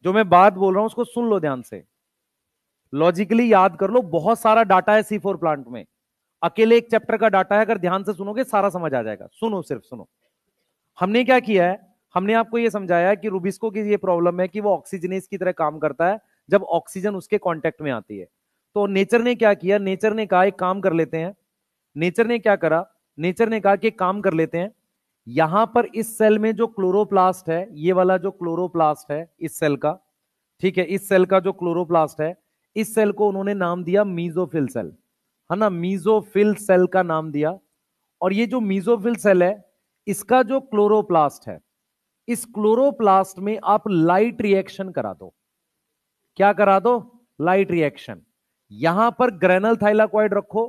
जो मैं बात बोल रहा हूं उसको सुन लो ध्यान से, लॉजिकली याद कर लो। बहुत सारा डाटा है C4 प्लांट में, अकेले एक चैप्टर का डाटा है। अगर ध्यान से सुनोगे सारा समझ आ जाएगा। सुनो, सिर्फ सुनो। हमने क्या किया है, हमने आपको यह समझाया है कि रुबिस्को की ये प्रॉब्लम है कि वो ऑक्सीजनेस की तरह काम करता है जब ऑक्सीजन उसके कांटेक्ट में आती है। तो नेचर ने क्या किया, नेचर ने कहा एक काम कर लेते हैं। नेचर ने क्या करा, नेचर ने कहा कि एक काम कर लेते हैं, यहां पर इस सेल में जो क्लोरोप्लास्ट है, ये वाला जो क्लोरोप्लास्ट है इस सेल का, ठीक है, इस सेल का जो क्लोरोप्लास्ट है, इस सेल को उन्होंने नाम दिया मीजोफिल सेल, है ना, मीजोफिल सेल का नाम दिया। और ये जो मीजोफिल सेल है, इसका जो क्लोरोप्लास्ट है, इस क्लोरोप्लास्ट में आप लाइट रिएक्शन करा दो। क्या करा दो? Light reaction. यहां पर ग्रेनल थाइलाकॉइड रखो,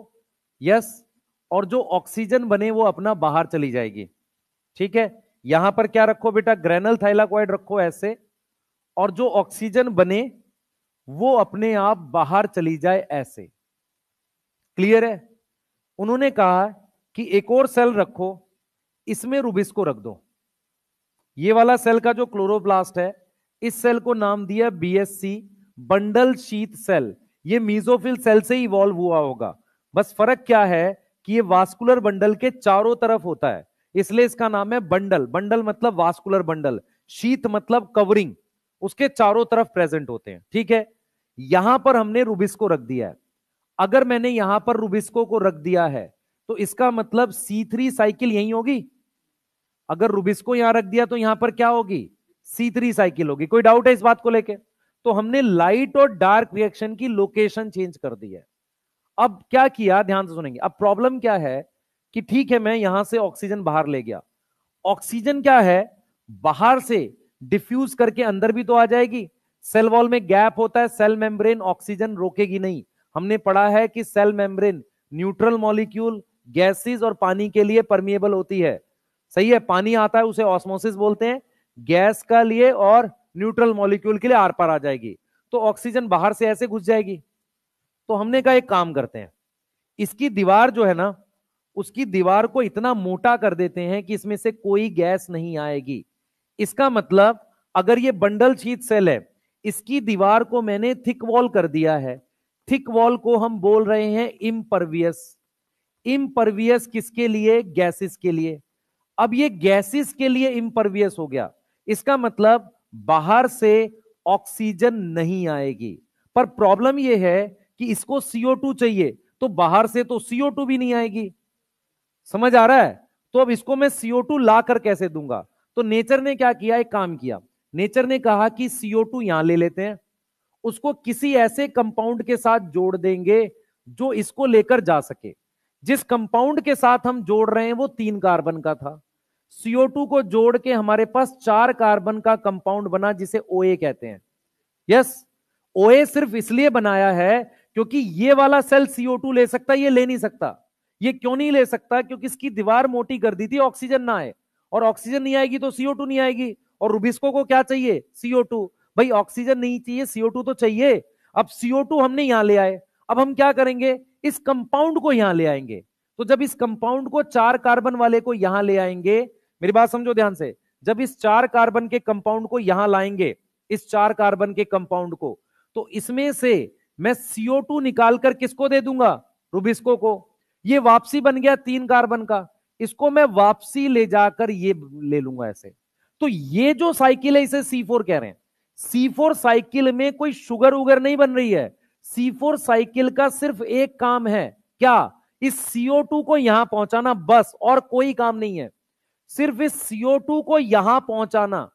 यस, और जो ऑक्सीजन बने वो अपना बाहर चली जाएगी। ठीक है, यहां पर क्या रखो बेटा? ग्रेनल थाइलाकॉइड रखो ऐसे, और जो ऑक्सीजन बने वो अपने आप बाहर चली जाए ऐसे। क्लियर है? उन्होंने कहा कि एक और सेल रखो, इसमें रुबिस्को रख दो। ये वाला सेल का जो क्लोरोप्लास्ट है, इस सेल को नाम दिया BSC, बंडल शीथ सेल। ये मीजोफिल सेल से इवॉल्व हुआ होगा, बस फर्क क्या है कि ये वास्कुलर बंडल के चारों तरफ होता है, इसलिए इसका नाम है बंडल। बंडल मतलब वास्कुलर बंडल, शीथ मतलब कवरिंग, उसके चारों तरफ प्रेजेंट होते हैं। ठीक है, यहां पर हमने रुबिस्को रख दिया है। अगर मैंने यहां पर रुबिस्को को रख दिया है तो इसका मतलब C3 साइकिल यहीं होगी। अगर रुबिस्को यहां रख दिया तो यहां पर क्या होगी? C3 साइकिल होगी। कोई डाउट है इस बात को लेके? तो हमने लाइट और डार्क रिएक्शन की लोकेशन चेंज कर दी है। अब क्या किया, ध्यान से सुनेंगे। अब प्रॉब्लम क्या है कि ठीक है, मैं यहां से ऑक्सीजन बाहर ले गया, ऑक्सीजन क्या है, बाहर से डिफ्यूज करके अंदर भी तो आ जाएगी। सेल वॉल में गैप होता है, सेल मेम्ब्रेन ऑक्सीजन रोकेगी नहीं। हमने पढ़ा है कि cell membrane neutral molecule, gases और पानी के लिए परमिएबल होती है। सही है, पानी आता है उसे ऑस्मोसिस बोलते हैं, गैस का लिए और न्यूट्रल मॉलिक्यूल के लिए आर पार आ जाएगी। तो ऑक्सीजन बाहर से ऐसे घुस जाएगी। तो हमने कहा एक काम करते हैं, इसकी दीवार जो है ना, उसकी दीवार को इतना मोटा कर देते हैं कि इसमें से कोई गैस नहीं आएगी। इसका मतलब अगर ये बंडल शीथ सेल है, इसकी दीवार को मैंने थिक वॉल कर दिया है। थिक वॉल को हम बोल रहे हैं इम्परवियस। इम्परवियस किसके लिए? गैसेस के लिए। अब ये गैसेस के लिए इम्परवियस हो गया, इसका मतलब बाहर से ऑक्सीजन नहीं आएगी। पर प्रॉब्लम यह है कि इसको CO2 चाहिए, तो बाहर से तो CO2 भी नहीं आएगी। समझ आ रहा है? तो अब इसको मैं CO2 ला कर कैसे दूंगा? तो नेचर ने क्या किया, एक काम किया। नेचर ने कहा कि CO2 यहां ले लेते हैं, उसको किसी ऐसे कंपाउंड के साथ जोड़ देंगे जो इसको लेकर जा सके। जिस कंपाउंड के साथ हम जोड़ रहे हैं वो 3 कार्बन का था। CO2 को जोड़ के हमारे पास 4 कार्बन का कंपाउंड बना जिसे OA कहते हैं। यस, OA सिर्फ इसलिए बनाया है क्योंकि ये वाला सेल CO2 ले सकता, ये ले नहीं सकता। ये क्यों नहीं ले सकता? क्योंकि इसकी दीवार मोटी कर दी थी, ऑक्सीजन ना आए, और ऑक्सीजन नहीं आएगी तो CO2 नहीं आएगी। और रुबिस्को को क्या चाहिए? CO2। भाई ऑक्सीजन नहीं चाहिए, CO2 तो चाहिए। अब CO2 हमने यहां ले आए, अब हम क्या करेंगे? इस कंपाउंड को यहां ले आएंगे। तो जब इस कंपाउंड को 4 कार्बन वाले को यहां ले आएंगे, मेरी बात समझो ध्यान से, जब इस 4 कार्बन के कंपाउंड को यहां लाएंगे, इस 4 कार्बन के कंपाउंड को, तो इसमें से मैं CO2 निकालकर किसको दे दूंगा? रुबिस्को को। ये वापसी बन गया 3 कार्बन का, इसको मैं वापसी ले जाकर ये ले लूंगा ऐसे। तो ये जो साइकिल है इसे C4 कह रहे हैं। C4 साइकिल में कोई शुगर उगर नहीं बन रही है। C4 साइकिल का सिर्फ एक काम है, क्या? इस CO2 को यहां पहुंचाना, बस, और कोई काम नहीं है। सिर्फ इस CO2 को यहां पहुंचाना।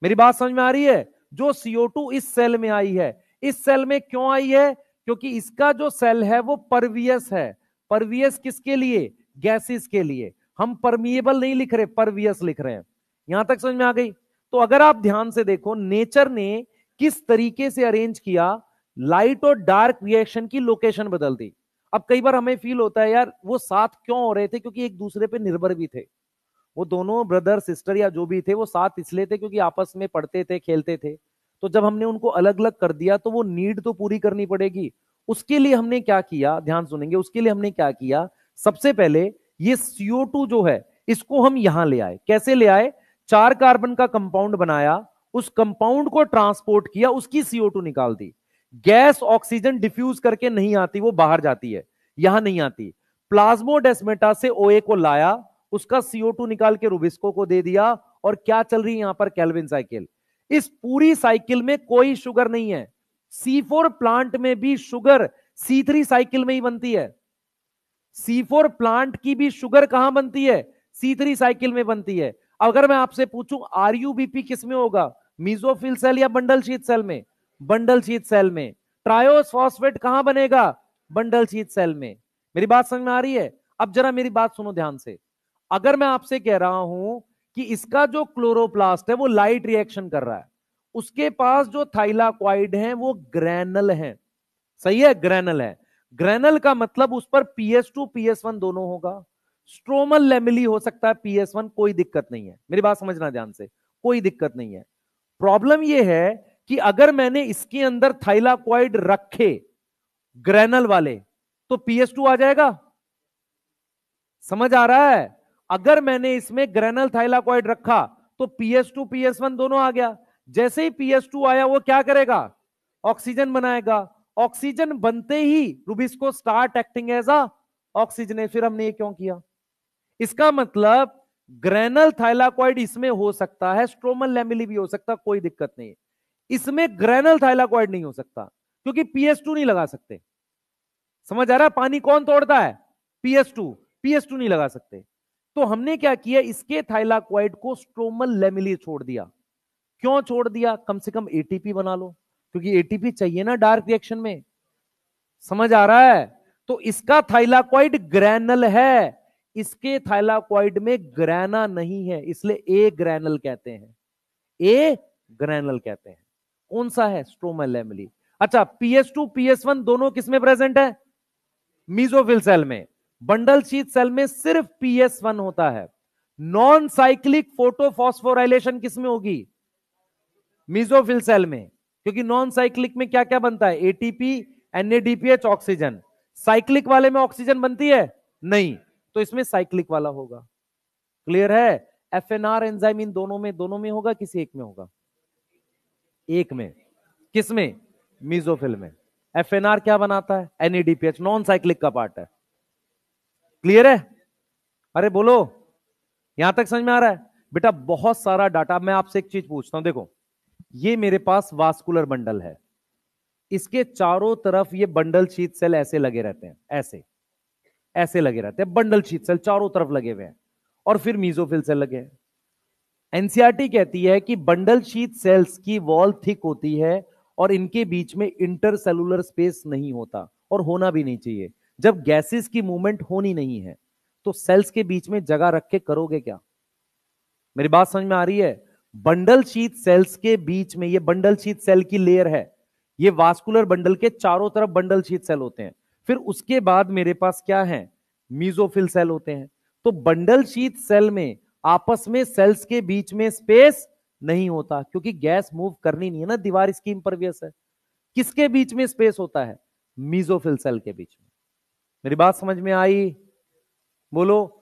मेरी बात समझ में आ रही है? जो CO2 इस सेल में आई है, इस सेल में क्यों आई है? क्योंकि इसका जो सेल है वो परवियस है। परवियस किसके लिए? गैसेस के लिए। हम परमिएबल नहीं लिख रहे, परवियस लिख रहे हैं। यहां तक समझ में आ गई? तो अगर आप ध्यान से देखो, नेचर ने किस तरीके से अरेंज किया, लाइट और डार्क रिएक्शन की लोकेशन बदल दी। अब कई बार हमें फील होता है यार वो साथ क्यों हो रहे थे? क्योंकि एक दूसरे पे निर्भर भी थे। वो दोनों ब्रदर सिस्टर या जो भी थे वो साथ इसलिए थे क्योंकि आपस में पढ़ते थे, खेलते थे। तो जब हमने उनको अलग अलग कर दिया तो वो नीड तो पूरी करनी पड़ेगी। उसके लिए हमने क्या किया, ध्यान सुनेंगे, उसके लिए हमने क्या किया? सबसे पहले ये CO2 जो है इसको हम यहां ले आए। कैसे ले आए? 4 कार्बन का कंपाउंड बनाया, उस कंपाउंड को ट्रांसपोर्ट किया, उसकी CO2 निकाल दी। गैस ऑक्सीजन डिफ्यूज करके नहीं आती, वो बाहर जाती है, यहां नहीं आती। प्लाज्मोडेस्माटा से OA को लाया, उसका CO2 निकाल के रुबिस्को को दे दिया, और क्या चल रही है यहां पर? Calvin cycle. इस पूरी साइकिल में कोई शुगर नहीं है। C4 प्लांट में भी शुगर C3 साइकिल में ही बनती है। C4 प्लांट की भी शुगर कहां बनती है? C3 साइकिल में बनती है। अगर मैं आपसे पूछूं RUBP किस में होगा? मीजोफिल सेल या बंडल शीथ सेल में? बंडल शीथ सेल में। ट्रायोस फॉस्फेट कहां बनेगा? बंडल शीथ सेल में। मेरी बात समझ में आ रही है? अब जरा मेरी बात सुनो ध्यान से। अगर मैं आपसे कह रहा हूं कि इसका जो क्लोरोप्लास्ट है वो लाइट रिएक्शन कर रहा है, उसके पास जो थाइलाक्वाइड है वो ग्रैनल है। सही है, ग्रैनल है। ग्रैनल का मतलब उस पर PS2 PS1 दोनों होगा। स्ट्रोमल लेमिली हो सकता है PS1, कोई दिक्कत नहीं है। मेरी बात समझना ध्यान से, कोई दिक्कत नहीं है। प्रॉब्लम यह है कि अगर मैंने इसके अंदर थाइलाक्वाइड रखे ग्रैनल वाले, तो PS2 आ जाएगा। समझ आ रहा है? अगर मैंने इसमें ग्रैनल थाइलाक्वाइड रखा तो PS2 PS1 दोनों आ गया। जैसे ही PS2 आया वो क्या करेगा? ऑक्सीजन बनाएगा। ऑक्सीजन बनते ही rubisco start acting as a oxygen. फिर हमने ये क्यों किया? इसका मतलब ग्रैनल थाइलाक्वाइड इसमें हो सकता है, स्ट्रोमल लेमिली भी हो सकता, कोई दिक्कत नहीं है। इसमें ग्रैनल थाइलाक्वाइड नहीं हो सकता क्योंकि PS2 नहीं लगा सकते। समझ आ रहा है? पानी कौन तोड़ता है? PS2 नहीं लगा सकते। तो हमने क्या किया, इसके थाइलाक्वाइड को स्ट्रोमल लेमिली छोड़ दिया। क्यों छोड़ दिया? कम से कम ATP बना लो, क्योंकि ATP चाहिए ना डार्क रिएक्शन में। समझ आ रहा है? तो इसका थाइलाक्वाइड ग्रैनल है, इसके थाइलाक्वाइड में ग्रैना नहीं है, इसलिए ए ग्रैनल कहते हैं। ए ग्रैनल कहते हैं। कौन सा है? Stromal lamellae. अच्छा, PS2 PS1 दोनों किसमें प्रेजेंट है? मीजोफिल सेल में। बंडल शीथ सेल में सिर्फ PS1 होता है। नॉन साइक्लिक फोटोफॉस्फोराइलेशन किसमें होगी? मीजोफिल सेल में। क्योंकि नॉन साइक्लिक में क्या क्या बनता है? ATP NADPH oxygen. साइक्लिक वाले में ऑक्सीजन बनती है नहीं, तो इसमें साइक्लिक वाला होगा। क्लियर है? FNR एंजाइम इन दोनों में होगा, किसी एक में होगा? एक में। किसमें? मीजोफिल में। FNR क्या बनाता है? NADPH, नॉन साइक्लिक का पार्ट है। क्लियर है? अरे बोलो, यहां तक समझ में आ रहा है? बेटा बहुत सारा डाटा। मैं आपसे एक चीज पूछता हूं, देखो ये मेरे पास वास्कुलर बंडल है, इसके चारों तरफ ये बंडल शीथ सेल ऐसे लगे रहते हैं, ऐसे ऐसे लगे रहते हैं, बंडल शीथ सेल चारों तरफ लगे हुए हैं, और फिर मीजोफिल सेल लगे हैं। एनसीईआरटी कहती है कि बंडल शीथ सेल्स की वॉल थिक होती है और इनके बीच में इंटरसेलुलर स्पेस नहीं होता, और होना भी नहीं चाहिए। जब गैसेस की मूवमेंट होनी नहीं है तो सेल्स के बीच में जगह रख के करोगे क्या? मेरी बात समझ में आ रही है? बंडल शीथ सेल्स के बीच में, ये बंडल शीथ सेल की लेयर है, ये वास्कुलर बंडल के चारों तरफ बंडल शीथ सेल होते हैं। फिर उसके बाद मेरे पास क्या है? मीजोफिल सेल होते हैं। तो बंडल शीथ सेल में आपस में सेल्स के बीच में स्पेस नहीं होता, क्योंकि गैस मूव करनी नहीं है ना, दीवार इसकी इंपरवियस है। किसके बीच में स्पेस होता है? मीजोफिल सेल के बीच में। मेरी बात समझ में आई? बोलो।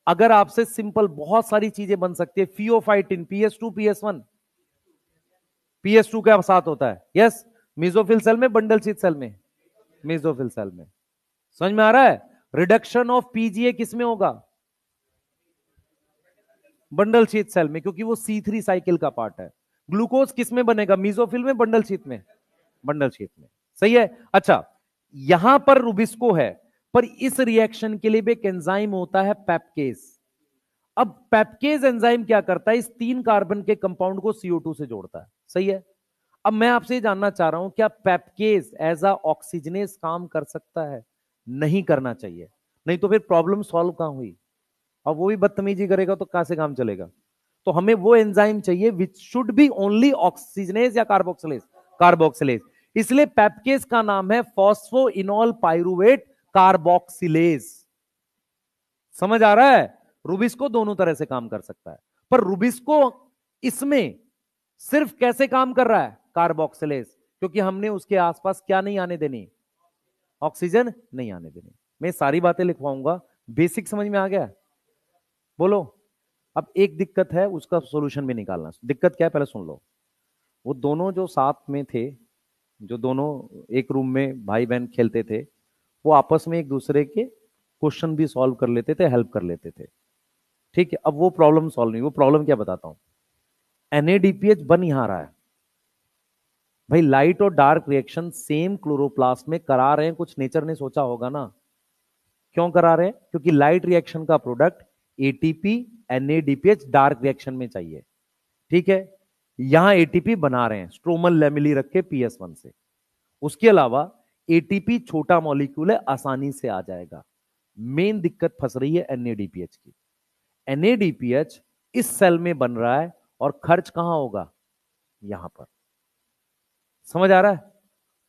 अगर आपसे सिंपल बहुत सारी चीजें बन सकती है, फियोफाइटिन PS2 PS1 PS2 के साथ होता है, यस। मीजोफिल सेल में, बंडल शीथ सेल में? मीजोफिल सेल में। समझ में आ रहा है? रिडक्शन ऑफ पीजीए किस में होगा? बंडल शीथ सेल में, क्योंकि वो C3 साइकिल का पार्ट है। ग्लूकोज किस में बनेगा? मीजोफिल में, बंडल शीथ में? बंडल शीथ में। सही है। अच्छा, यहां पर रुबिस्को है, पर इस रिएक्शन के लिए भी एक एंजाइम होता है, पेप्केज। अब पेप्केज एंजाइम क्या करता है? इस 3 कार्बन के कंपाउंड को CO2 से जोड़ता है। सही है। अब मैं आपसे जानना चाह रहा हूं, क्या पेप्केज एज अ ऑक्सीजनेस काम कर सकता है? नहीं करना चाहिए, नहीं तो फिर प्रॉब्लम सॉल्व कहां हुई? और वो भी बदतमीजी करेगा तो कहां से काम चलेगा? तो हमें वो एंजाइम चाहिए which should be only oxygenase या कार्बोक्सिलेज? कार्बोक्सिलेज। इसलिए पेप्केज का नाम है फॉस्फोइनॉल पाइरुवेट कार्बोक्सिलेज। समझ आ रहा है? रुबिस्को दोनों तरह से काम कर सकता है, पर रुबिस्को इसमें सिर्फ कैसे काम कर रहा है? कार्बोक्सिलेज, क्योंकि हमने उसके आसपास क्या नहीं आने देनी? ऑक्सीजन नहीं आने देनी। मैं सारी बातें लिखवाऊंगा, बेसिक समझ में आ गया? बोलो। अब एक दिक्कत है, उसका सॉल्यूशन भी निकालना। दिक्कत क्या है पहले सुन लो। वो दोनों जो साथ में थे, जो दोनों एक रूम में भाई बहन खेलते थे, वो आपस में एक दूसरे के क्वेश्चन भी सॉल्व कर लेते थे, हेल्प कर लेते थे। ठीक है, अब वो प्रॉब्लम सॉल्व नहीं। वो प्रॉब्लम क्या बताता हूं। NADPH बन यहां रहा है भाई, लाइट और डार्क रिएक्शन सेम क्लोरोप्लास्ट में करा रहे हैं, कुछ नेचर ने सोचा होगा ना। क्यों करा रहे हैं? क्योंकि लाइट रिएक्शन का product ATP NADPH dark reaction में चाहिए। ठीक है, यहां ATP बना रहे हैं स्ट्रोमल लेमिली रख के PS1 से। उसके अलावा ATP छोटा मॉलिक्यूल है, आसानी से आ जाएगा। मेन दिक्कत फंस रही है NADPH की। NADPH इस सेल में बन रहा है, और खर्च कहां होगा? यहां पर। समझ आ रहा है?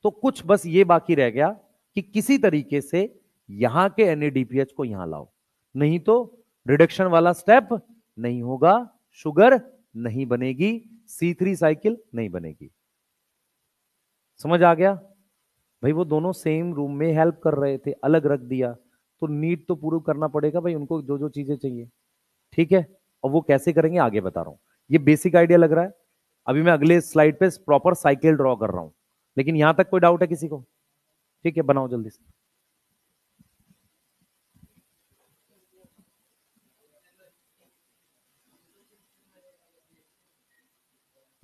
तो कुछ बस ये बाकी रह गया कि किसी तरीके से यहां के NADPH को यहां लाओ, नहीं तो रिडक्शन वाला स्टेप नहीं होगा, शुगर नहीं बनेगी, C3 साइकिल नहीं बनेगी। समझ आ गया? भाई वो दोनों सेम रूम में हेल्प कर रहे थे, अलग रख दिया, तो नीड तो पूरा करना पड़ेगा भाई उनको, जो जो चीजें चाहिए। ठीक है, और वो कैसे करेंगे आगे बता रहा हूं। ये बेसिक आइडिया लग रहा है। अभी मैं अगले स्लाइड पे प्रॉपर साइकिल ड्रॉ कर रहा हूं, लेकिन यहां तक कोई डाउट है किसी को? ठीक है, बनाओ जल्दी से।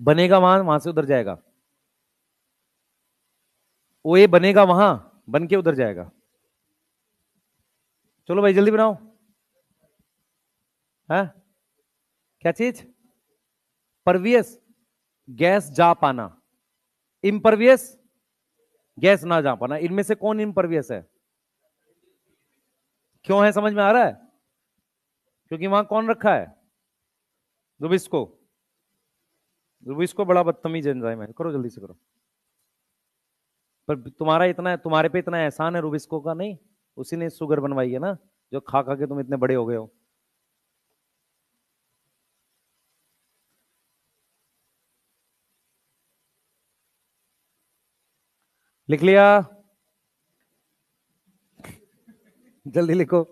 बनेगा वहां, वहां से उधर जाएगा। ओ ए बनेगा वहां, बन के उधर जाएगा। चलो भाई जल्दी बनाओ। है क्या चीज? परवियस गैस जा पाना, इम्परवियस गैस ना जा पाना। इनमें से कौन इम्परवियस है? क्यों है समझ में आ रहा है? क्योंकि वहां कौन रखा है? रुबिस्को। रुबिस्को बड़ा बदतमीज एंजाइम है, करो जल्दी से करो। पर तुम्हारा इतना, तुम्हारे पे इतना एहसान है रुबिस्को का, नहीं? उसी ने शुगर बनवाई है ना, जो खा खा के तुम इतने बड़े हो गए हो। लिख लिया? जल्दी लिखो।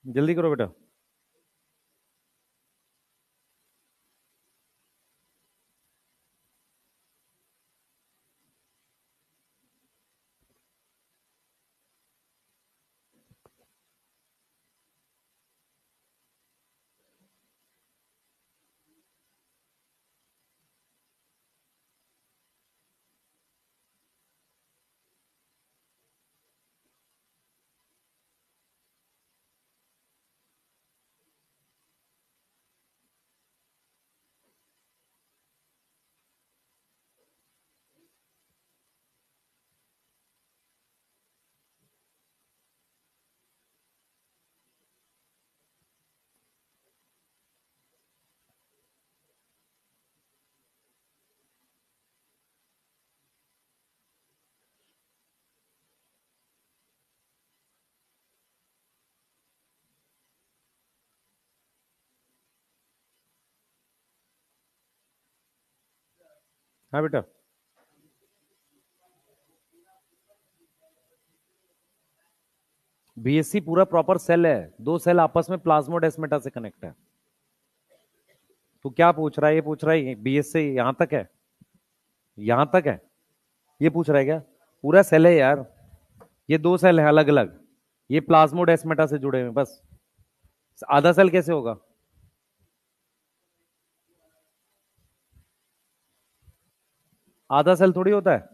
जल्दी करो बेटा। हाँ बेटा। बीएससी पूरा प्रॉपर सेल है, दो सेल आपस में प्लाज्मोडेस्माटा से कनेक्ट है। तू क्या पूछ रहा है? ये पूछ रहा है बीएससी यहां तक है, यहां तक है, ये पूछ रहा है क्या? पूरा सेल है यार, ये दो सेल है अलग अलग, ये प्लाज्मोडेस्माटा से जुड़े हुए हैं बस। आधा सेल कैसे होगा? आधा सेल थोड़ी होता है।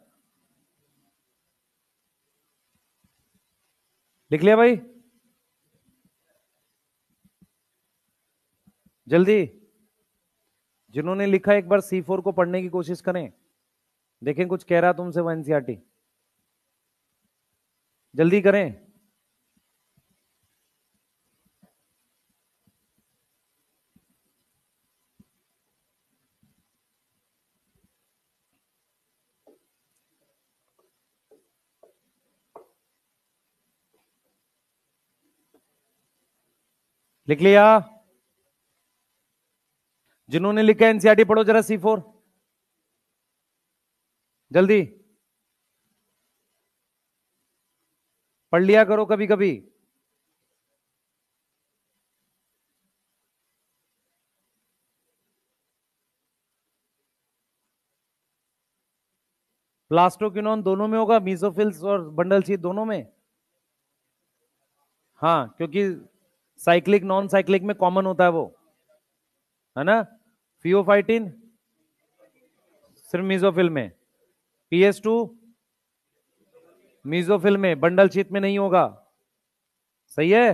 लिख लिया भाई? जल्दी। जिन्होंने लिखा एक बार C4 को पढ़ने की कोशिश करें, देखें कुछ कह रहा तुमसे वो एनसीईआरटी। जल्दी करें। लिख लिया? जिन्होंने लिखा एनसीईआरटी पढ़ो जरा C4 जल्दी। पढ़ लिया करो कभी कभी। प्लास्टोक्विनोन दोनों में होगा, मीसोफिल्स और बंडल शीट दोनों में। हाँ, क्योंकि साइक्लिक नॉन साइक्लिक में कॉमन होता है वो, है ना। फियोफाइटिन सिर्फ मीसोफिल में, PS2 मीसोफिल में, बंडल शीट में नहीं होगा। सही है।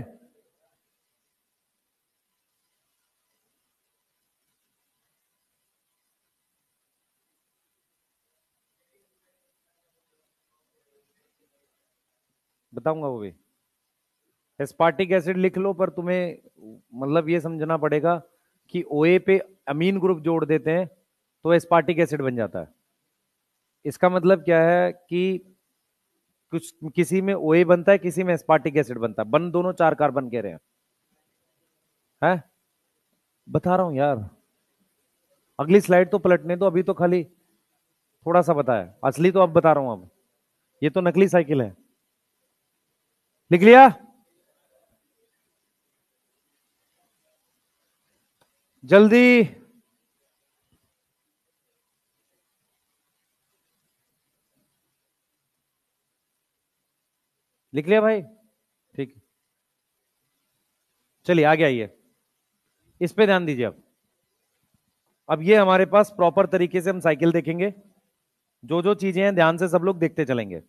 बताऊंगा वो भी। एस्पार्टिक एसिड लिख लो, पर तुम्हें मतलब ये समझना पड़ेगा कि ओए पे अमीन ग्रुप जोड़ देते हैं तो एस्पार्टिक एसिड बन जाता है। इसका मतलब क्या है कि कुछ किसी में ओए बनता है, किसी में एस्पार्टिक एसिड बनता है, बन दोनों चार कार्बन कह रहे हैं। है? बता रहा हूं यार, अगली स्लाइड तो पलटने दो, अभी तो खाली थोड़ा सा बताया, असली तो अब बता रहा हूं। अब ये तो नकली साइकिल है। लिख लिया? जल्दी। लिख लिया भाई? ठीक। चलिए आगे आइए, इस पे ध्यान दीजिए। अब ये हमारे पास प्रॉपर तरीके से हम साइकिल देखेंगे, जो जो चीजें हैं ध्यान से सब लोग देखते चलेंगे।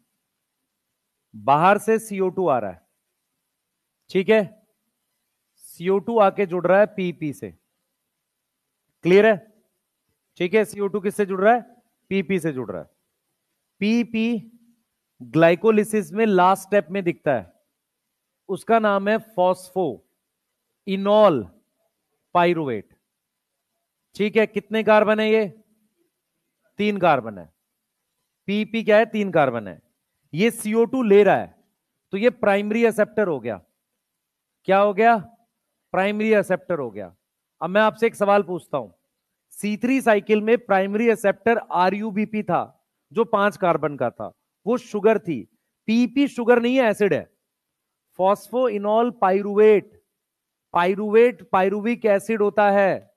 बाहर से CO2 आ रहा है, ठीक है। CO2 आके जुड़ रहा है PP से, क्लियर है? ठीक है, CO2 किससे जुड़ रहा है? PP से जुड़ रहा है। PP ग्लाइकोलिसिस में लास्ट स्टेप में दिखता है, उसका नाम है फॉस्फो इनॉल पाइरुवेट। ठीक है, कितने कार्बन है ये? 3 कार्बन है। PP क्या है? 3 कार्बन है। ये CO2 ले रहा है, तो ये प्राइमरी एक्सेप्टर हो गया। क्या हो गया? प्राइमरी एक्सेप्टर हो गया। अब मैं आपसे एक सवाल पूछता हूं, C3 साइकिल में प्राइमरी एक्सेप्टर RUBP था, जो 5 कार्बन का था, वो शुगर थी। PP शुगर नहीं है, एसिड है। Phosphoenol pyruvate pyruvate pyruvic acid होता है,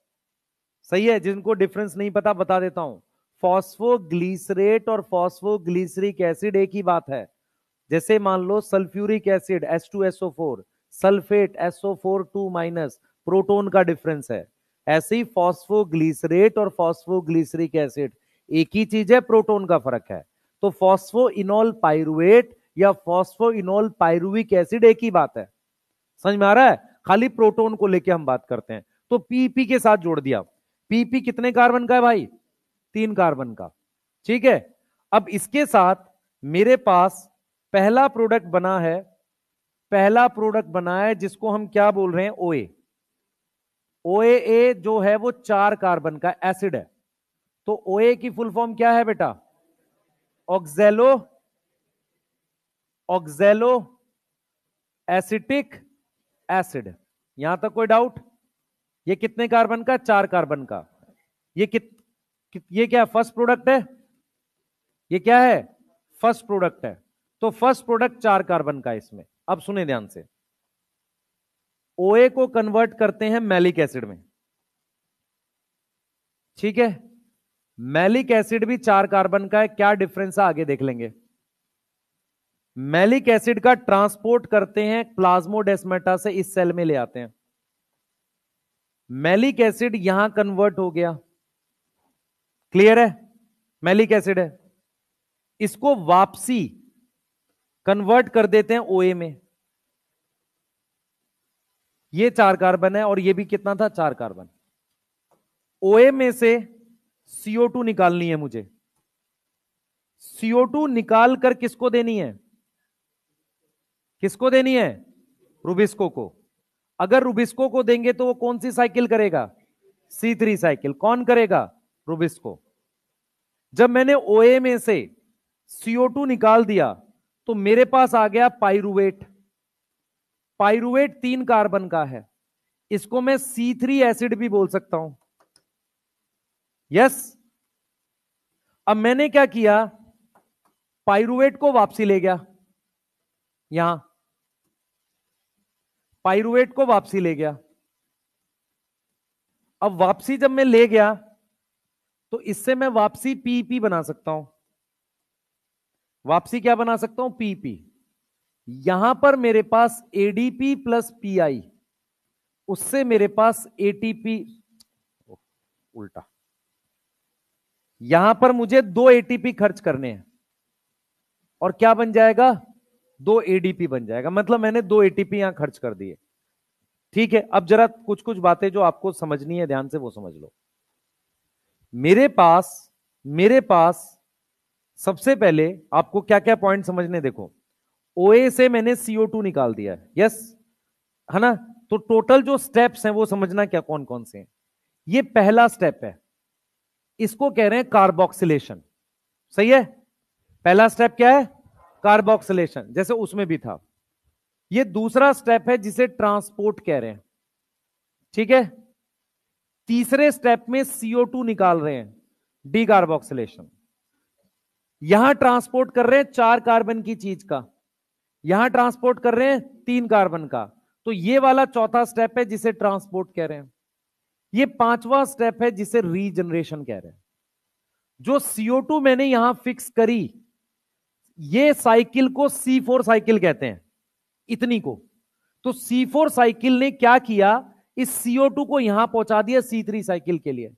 सही है। जिनको डिफरेंस नहीं पता बता देता हूं, फॉस्फोग्लिसरेट और फॉस्फोग्लिसरिक एसिड एक ही बात है। जैसे मान लो sulphuric acid H2SO4, sulphate SO4 2-, proton का डिफरेंस है। ऐसे ही फॉस्फोग्लिसरेट और फॉस्फोग्लिसरिक एसिड एक ही चीज है, प्रोटोन का फर्क है। तो फॉस्फोइनोल पाइरुवेट या फॉस्फोइनोल पाइरुविक एसिड एक ही बात है, समझ में आ रहा है। खाली प्रोटोन को लेके हम बात करते हैं। तो पीपी के साथ जोड़ दिया। पीपी कितने कार्बन का है भाई? 3 कार्बन का, ठीक है। अब इसके साथ मेरे पास पहला प्रोडक्ट बना है, पहला प्रोडक्ट बना है जिसको हम क्या बोल रहे हैं? ओए। ओए जो है वो 4 कार्बन का एसिड है। तो ओए की फुल फॉर्म क्या है बेटा? ऑक्जेलो ऑक्जेलो एसिटिक एसिड। यहां तक कोई डाउट? ये कितने कार्बन का? 4 कार्बन का। ये ये क्या फर्स्ट प्रोडक्ट है? ये क्या है? फर्स्ट प्रोडक्ट है। तो फर्स्ट प्रोडक्ट 4 कार्बन का इसमें। अब सुने ध्यान से, ओए को कन्वर्ट करते हैं मैलिक एसिड में, ठीक है। मैलिक एसिड भी 4 कार्बन का है। क्या डिफरेंस है आगे देख लेंगे। मैलिक एसिड का ट्रांसपोर्ट करते हैं प्लाज्मोडेस्माटा से, इस सेल में ले आते हैं। मैलिक एसिड यहां कन्वर्ट हो गया, क्लियर है। मैलिक एसिड है, इसको वापसी कन्वर्ट कर देते हैं ओए में। ये 4 कार्बन है और ये भी कितना था? 4 कार्बन। ओए में से CO2 निकालनी है मुझे। CO2 निकाल कर किसको देनी है? किसको देनी है? रुबिस्को को। अगर रुबिस्को को देंगे तो वो कौन सी साइकिल करेगा? C3 cycle. कौन करेगा? रुबिस्को। जब मैंने ओए में से CO2 निकाल दिया तो मेरे पास आ गया पाइरुवेट। पाइरुवेट 3 कार्बन का है, इसको मैं C3 एसिड भी बोल सकता हूं, यस। अब मैंने क्या किया? पाइरुवेट को वापसी ले गया, यहां पाइरुवेट को वापसी ले गया। अब वापसी जब मैं ले गया तो इससे मैं वापसी पीपी बना सकता हूं। वापसी क्या बना सकता हूं? पीपी। यहां पर मेरे पास एडीपी प्लस पीआई, उससे मेरे पास एटीपी, उल्टा, यहां पर मुझे 2 एटीपी खर्च करने हैं और क्या बन जाएगा? 2 एडीपी बन जाएगा। मतलब मैंने 2 एटीपी यहां खर्च कर दिए, ठीक है। अब जरा कुछ कुछ बातें जो आपको समझनी है ध्यान से वो समझ लो। मेरे पास सबसे पहले आपको क्या क्या पॉइंट समझने, देखो। ओए से मैंने CO2 निकाल दिया है, यस, है ना। तो टोटल जो स्टेप्स हैं वो समझना क्या कौन कौन से हैं। ये पहला स्टेप है, इसको कह रहे हैं कार्बोक्सिलेशन, सही है। पहला स्टेप क्या है? कार्बोक्सिलेशन, जैसे उसमें भी था। ये दूसरा स्टेप है जिसे ट्रांसपोर्ट कह रहे हैं, ठीक है। तीसरे स्टेप में CO2 निकाल रहे हैं, डीकार्बोक्सिलेशन। यहां ट्रांसपोर्ट कर रहे हैं 4 कार्बन की चीज का, यहां ट्रांसपोर्ट कर रहे हैं 3 कार्बन का। तो ये वाला चौथा स्टेप है जिसे ट्रांसपोर्ट कह रहे हैं। ये पांचवा स्टेप है जिसे रीजनरेशन कह रहे हैं। जो CO2 मैंने यहां फिक्स करी, ये साइकिल को C4 साइकिल कहते हैं, इतनी को। तो C4 साइकिल ने क्या किया? इस CO2 को यहां पहुंचा दिया C3 साइकिल के लिए।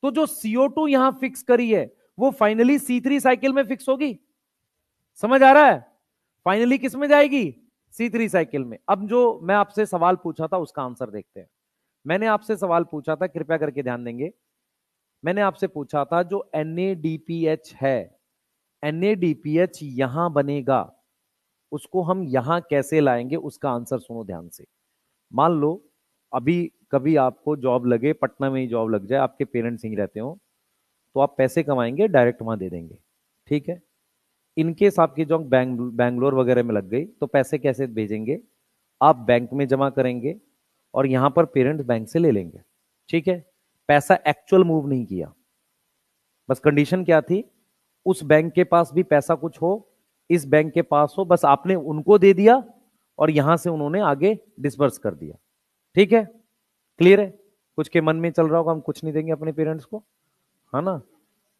तो जो CO2 यहां फिक्स करी है वो फाइनली C3 साइकिल में फिक्स होगी। समझ आ रहा है? फाइनली किस में जाएगी? C3 साइकिल में। अब जो मैं आपसे सवाल पूछा था उसका आंसर देखते हैं। मैंने आपसे सवाल पूछा था, कृपया करके ध्यान देंगे। मैंने आपसे पूछा था जो NADPH है, NADPH यहां बनेगा, उसको हम यहां कैसे लाएंगे, उसका आंसर सुनो ध्यान से। मान लो अभी कभी आपको जॉब लगे, पटना में ही जॉब लग जाए, आपके पेरेंट्स यहीं रहते हो, तो आप पैसे कमाएंगे डायरेक्ट वहां दे देंगे, ठीक है। इनकेस आपकी जॉब बैंगलोर वगैरह में लग गई तो पैसे कैसे भेजेंगे? आप बैंक में जमा करेंगे और यहां पर पेरेंट्स बैंक से ले लेंगे, ठीक है। पैसा एक्चुअल मूव नहीं किया, बस कंडीशन क्या थी? उस बैंक के पास भी पैसा कुछ हो, इस बैंक के पास हो, बस आपने उनको दे दिया और यहां से उन्होंने आगे डिसबर्स कर दिया। ठीक है, क्लियर है? कुछ के मन में चल रहा होगा हम कुछ नहीं देंगे अपने पेरेंट्स को, है ना,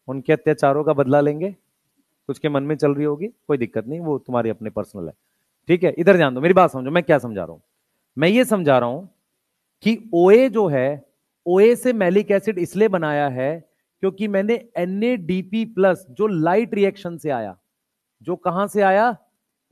उनके अत्याचारों का बदला लेंगे, कुछ के मन में चल रही होगी, कोई दिक्कत नहीं, वो तुम्हारी अपने पर्सनल है। ठीक है, इधर ध्यान दो, मेरी बात समझो, मैं क्या समझा रहा हूं। मैं ये समझा रहा हूं कि ओए जो है, ओए से मैलिक एसिड इसलिए बनाया है क्योंकि मैंने NADP प्लस जो लाइट रिएक्शन से आया, जो कहां से आया,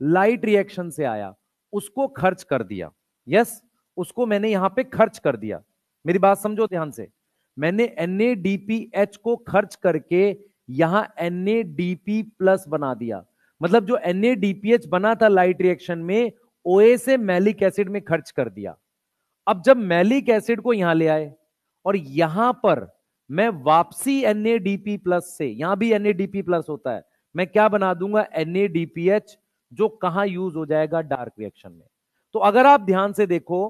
लाइट रिएक्शन से आया, उसको खर्च कर दिया। यस, उसको मैंने यहां पे खर्च कर दिया। मेरी बात समझो ध्यान से, मैंने NADPH को खर्च करके यहां NADP प्लस बना दिया। मतलब जो NADPH बना था लाइट रिएक्शन में, OA से मैलिक एसिड में खर्च कर दिया। अब जब मैलिक एसिड को यहां ले आए और यहां पर मैं वापसी NADP प्लस से, यहां भी NADP प्लस होता है, मैं क्या बना दूंगा, NADPH, जो कहां यूज हो जाएगा, डार्क रिएक्शन में। तो अगर आप ध्यान से देखो,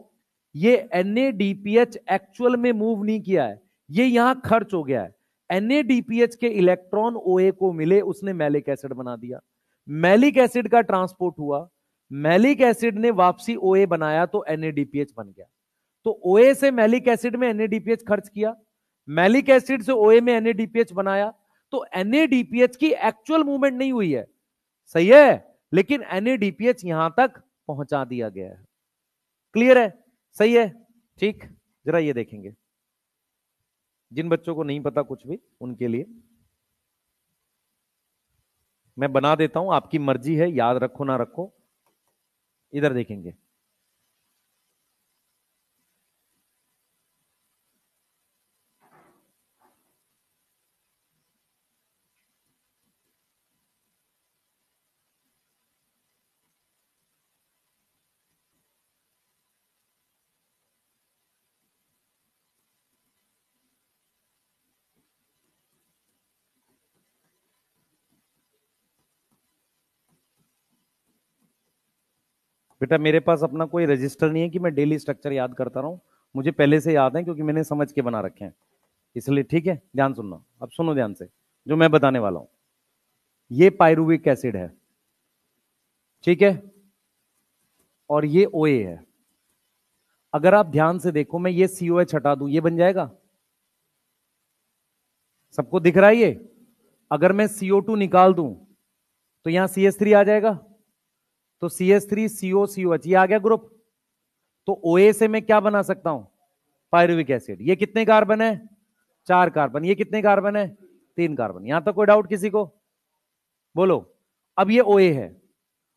ये NADPH एक्चुअल में मूव नहीं किया है, ये यहां खर्च हो गया है। NADPH के इलेक्ट्रॉन OA को मिले, उसने मैलिक एसिड बना दिया, मैलिक एसिड का ट्रांसपोर्ट हुआ, मैलिक एसिड ने वापसी OA बनाया तो NADPH बन गया। तो OA से मैलिक एसिड में NADPH खर्च किया, मैलिक एसिड से OA में NADPH बनाया, तो NADPH की एक्चुअल मूवमेंट नहीं हुई है, सही है, लेकिन NADPH यहां तक पहुंचा दिया गया है। क्लियर है? सही है, ठीक। जरा ये देखेंगे, जिन बच्चों को नहीं पता कुछ भी, उनके लिए मैं बना देता हूं, आपकी मर्जी है, याद रखो ना रखो। इधर देखेंगे, बेटा मेरे पास अपना कोई रजिस्टर नहीं है कि मैं डेली स्ट्रक्चर याद करता रहूं, मुझे पहले से याद है क्योंकि मैंने समझ के बना रखे हैं, इसलिए। ठीक है, ध्यान सुनना, अब सुनो ध्यान से जो मैं बताने वाला हूं। ये पायरुविक एसिड है, ठीक है, और ये OA है। अगर आप ध्यान से देखो, मैं ये COH हटा दूं, ये बन जाएगा, सबको दिख रहा है ये? अगर मैं CO2 निकाल दूं तो यहां CH3 आ जाएगा, तो CH3 CO COH, ये आ गया ग्रुप। तो OA से मैं क्या बना सकता हूं, पायरुविक एसिड। ये कितने कार्बन है, 4 कार्बन। ये कितने कार्बन है, 3 कार्बन। यहां तक कोई डाउट किसी को, बोलो। अब ये OA है,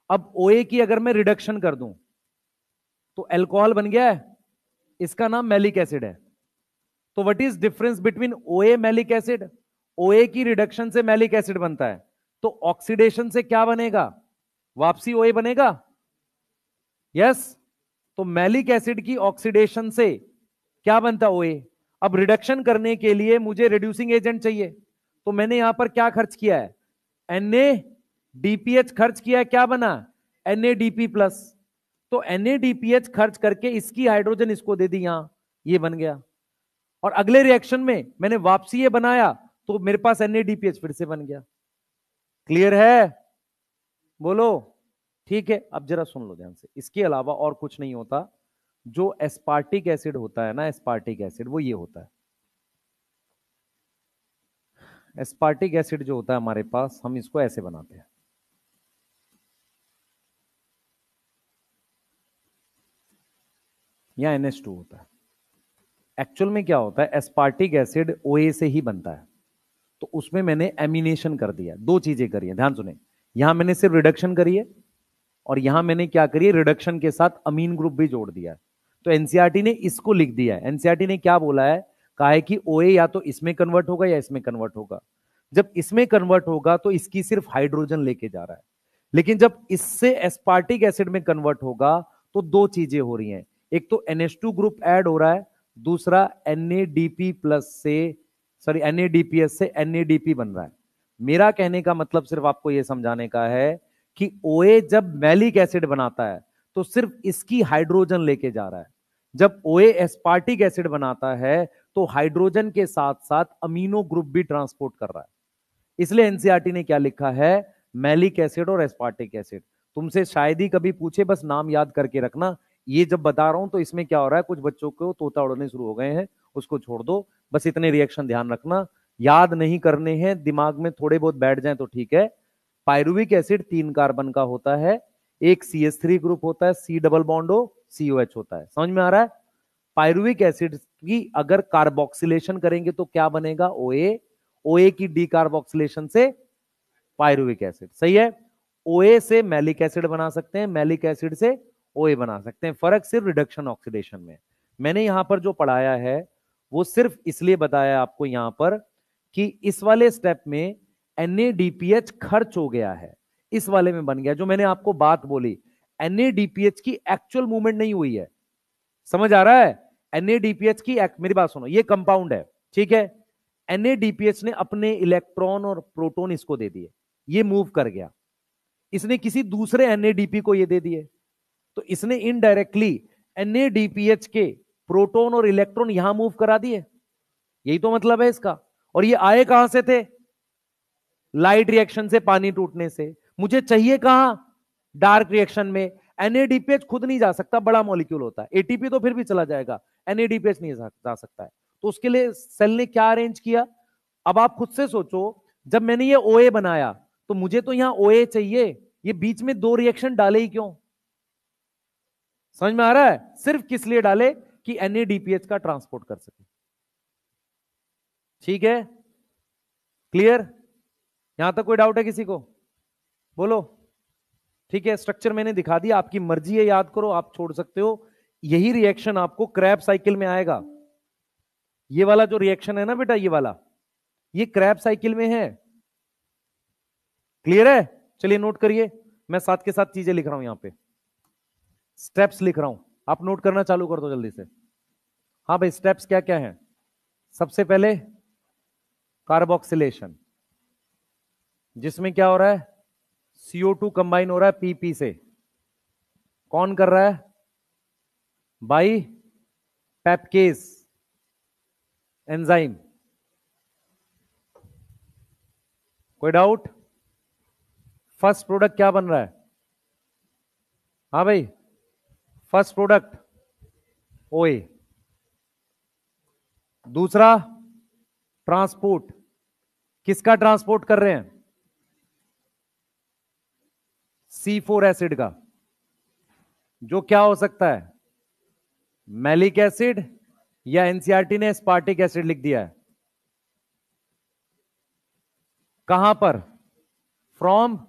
अब OA की अगर मैं रिडक्शन कर दूं तो अल्कोहल बन गया है, इसका नाम मैलिक एसिड है। तो what is difference between OA malic acid, OA की रिडक्शन से मैलिक एसिड बनता है, तो ऑक्सीडेशन से क्या बनेगा, वापसी OA बनेगा। यस, तो मैलिक एसिड की ऑक्सीडेशन से क्या बनता है, OA। अब रिडक्शन करने के लिए मुझे रिड्यूसिंग एजेंट चाहिए, तो मैंने यहां पर क्या खर्च किया है, NADPH खर्च किया है, क्या बना, NADP प्लस। तो NADPH खर्च करके इसकी हाइड्रोजन इसको दे दी यहां, ये बन गया। और अगले रिएक्शन में मैंने वापसी ये बनाया तो मेरे पास NADPH फिर से बन गया। क्लियर है, बोलो। ठीक है, अब जरा सुन लो ध्यान से, इसके अलावा और कुछ नहीं होता। जो एस्पार्टिक एसिड होता है ना, एस्पार्टिक एसिड वो ये होता है। एस्पार्टिक एसिड जो होता है हमारे पास, हम इसको ऐसे बनाते हैं, या NH2 होता है। एक्चुअल में क्या होता है, एस्पार्टिक एसिड OA से ही बनता है, तो उसमें मैंने एमिनेशन कर दिया, दो चीजें करी है, ध्यान सुने। यहां मैंने सिर्फ रिडक्शन करी है, और यहां मैंने क्या करी है, रिडक्शन के साथ अमीन ग्रुप भी जोड़ दिया है। तो एनसीईआरटी ने इसको लिख दिया है। एनसीईआरटी ने क्या बोला है, कहा है कि OA या तो इसमें कन्वर्ट होगा या इसमें कन्वर्ट होगा। जब इसमें कन्वर्ट होगा तो इसकी सिर्फ हाइड्रोजन लेके जा रहा है, लेकिन जब इससे एस्पार्टिक एसिड में कन्वर्ट होगा तो दो चीजें हो रही हैं, एक तो NH2 ग्रुप ऐड हो रहा है, दूसरा NADP प्लस से, सॉरी NADPS से NADP बन रहा है। मेरा कहने का मतलब सिर्फ आपको यह समझाने का है कि OA जब मैलिक एसिड बनाता है तो सिर्फ इसकी हाइड्रोजन लेके जा रहा है, जब OA एस्पार्टिक एसिड बनाता है तो हाइड्रोजन के साथ साथ अमीनो ग्रुप भी ट्रांसपोर्ट कर रहा है। इसलिए एनसीईआरटी ने क्या लिखा है, मैलिक एसिड और एस्पार्टिक एसिड। तुमसे शायद ही कभी पूछे, बस नाम याद करके रखना, ये जब बता रहा हूं तो इसमें क्या हो रहा है, कुछ बच्चों को तोता उड़ने शुरू हो गए हैं, उसको छोड़ दो, बस इतने रिएक्शन ध्यान रखना, याद नहीं करने हैं, दिमाग में थोड़े बहुत बैठ जाएं तो ठीक है। पायरुविक एसिड 3 कार्बन का होता है, एक CH3 ग्रुप होता है, C double bond O COH होता है, समझ में आ रहा है। पायरुविक एसिड की अगर कार्बोक्सिलेशन करेंगे तो क्या बनेगा, OA, OA की डीकार्बोक्सिलेशन से पायरुविक एसिड, सही है। OA से मैलिक एसिड बना सकते हैं, मैलिक एसिड से OA बना सकते हैं, फर्क सिर्फ रिडक्शन ऑक्सीडेशन में। मैंने यहां पर जो पढ़ाया है वो सिर्फ इसलिए बताया आपको यहां पर कि इस वाले स्टेप में NADPH खर्च हो गया है, इस वाले में बन गया। जो मैंने आपको बात बोली, NADPH की एक्चुअल मूवमेंट नहीं हुई है, समझ आ रहा है। NADPH की मेरी बात सुनो, ये कंपाउंड है, ठीक है। NADPH ने अपने इलेक्ट्रॉन और प्रोटॉन इसको दे दिए, ये मूव कर गया, इसने किसी दूसरे NADP को ये दे दिए, तो इसने इनडायरेक्टली NADPH के प्रोटॉन और इलेक्ट्रॉन यहां मूव करा दिए, यही तो मतलब है इसका। और ये आए कहां से थे, लाइट रिएक्शन से, पानी टूटने से। मुझे चाहिए कहां, डार्क रिएक्शन में। NADPH खुद नहीं जा सकता, बड़ा मॉलिक्यूल होता है, ATP तो फिर भी चला जाएगा, NADPH नहीं जा सकता है। तो उसके लिए सेल ने क्या अरेंज किया, अब आप खुद से सोचो, जब मैंने ये OA बनाया तो मुझे तो यहां OA चाहिए, ये बीच में 2 रिएक्शन डाले ही क्यों, समझ में आ रहा है। सिर्फ किस लिए डाले कि NADPH का ट्रांसपोर्ट कर सके, ठीक है, क्लियर। यहां तक कोई डाउट है किसी को, बोलो। ठीक है, स्ट्रक्चर मैंने दिखा दिया, आपकी मर्जी है, याद करो, आप छोड़ सकते हो। यही रिएक्शन आपको क्रैब साइकिल में आएगा, ये वाला जो रिएक्शन है ना बेटा, ये वाला, ये क्रैब साइकिल में है, क्लियर है। चलिए नोट करिए, मैं साथ के साथ चीजें लिख रहा हूं, यहां पे स्टेप्स लिख रहा हूं, आप नोट करना चालू कर दो जल्दी से। हाँ भाई, स्टेप्स क्या क्या है। सबसे पहले कार्बोक्सिलेशन, जिसमें क्या हो रहा है, CO2 कंबाइन हो रहा है PP से, कौन कर रहा है, बाई पेप्केज एंजाइम। कोई डाउट, फर्स्ट प्रोडक्ट क्या बन रहा है, हाँ भाई, फर्स्ट प्रोडक्ट OA। दूसरा ट्रांसपोर्ट, किसका ट्रांसपोर्ट कर रहे हैं, C4 एसिड का, जो क्या हो सकता है, मैलिक एसिड, या NCERT ने स्पार्टिक एसिड लिख दिया है। कहां पर, from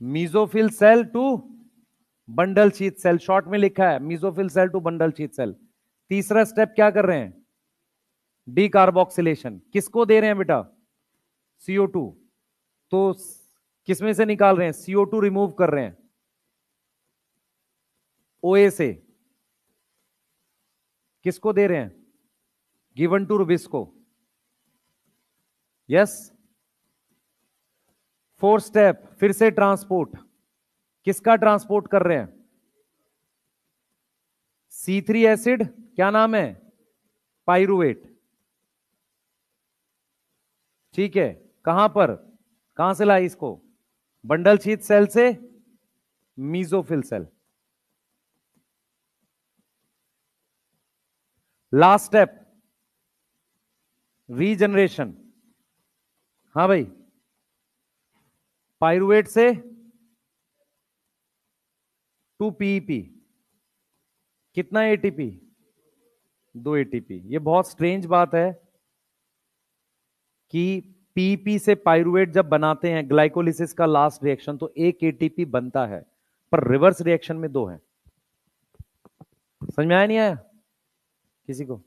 mesophyll cell to bundle sheath cell, short में लिखा है mesophyll cell to bundle sheath cell. तीसरा स्टेप क्या कर रहे हैं, डीकार्बोक्सिलेशन, किसको दे रहे हैं बेटा, CO2, तो किसमें से निकाल रहे हैं, CO2 रिमूव कर रहे हैं OA से, किसको दे रहे हैं, given to RuBisCO, yes. Fourth step फिर से ट्रांसपोर्ट, किसका ट्रांसपोर्ट कर रहे हैं, C3 एसिड, क्या नाम है, पाइरुवेट, ठीक है। कहां पर, कहां से लाई इसको, बंडल शीथ सेल से mesophyll cell. Last step regeneration, हाँ भाई, पाइरुवेट से 2 PEP, कितना ATP, 2 ATP। ये बहुत स्ट्रेंज बात है कि PEP से पाइरुवेट जब बनाते हैं ग्लाइकोलिसिस का लास्ट रिएक्शन तो 1 ATP बनता है, पर रिवर्स रिएक्शन में 2 है। समझ में आया नहीं आया किसी को,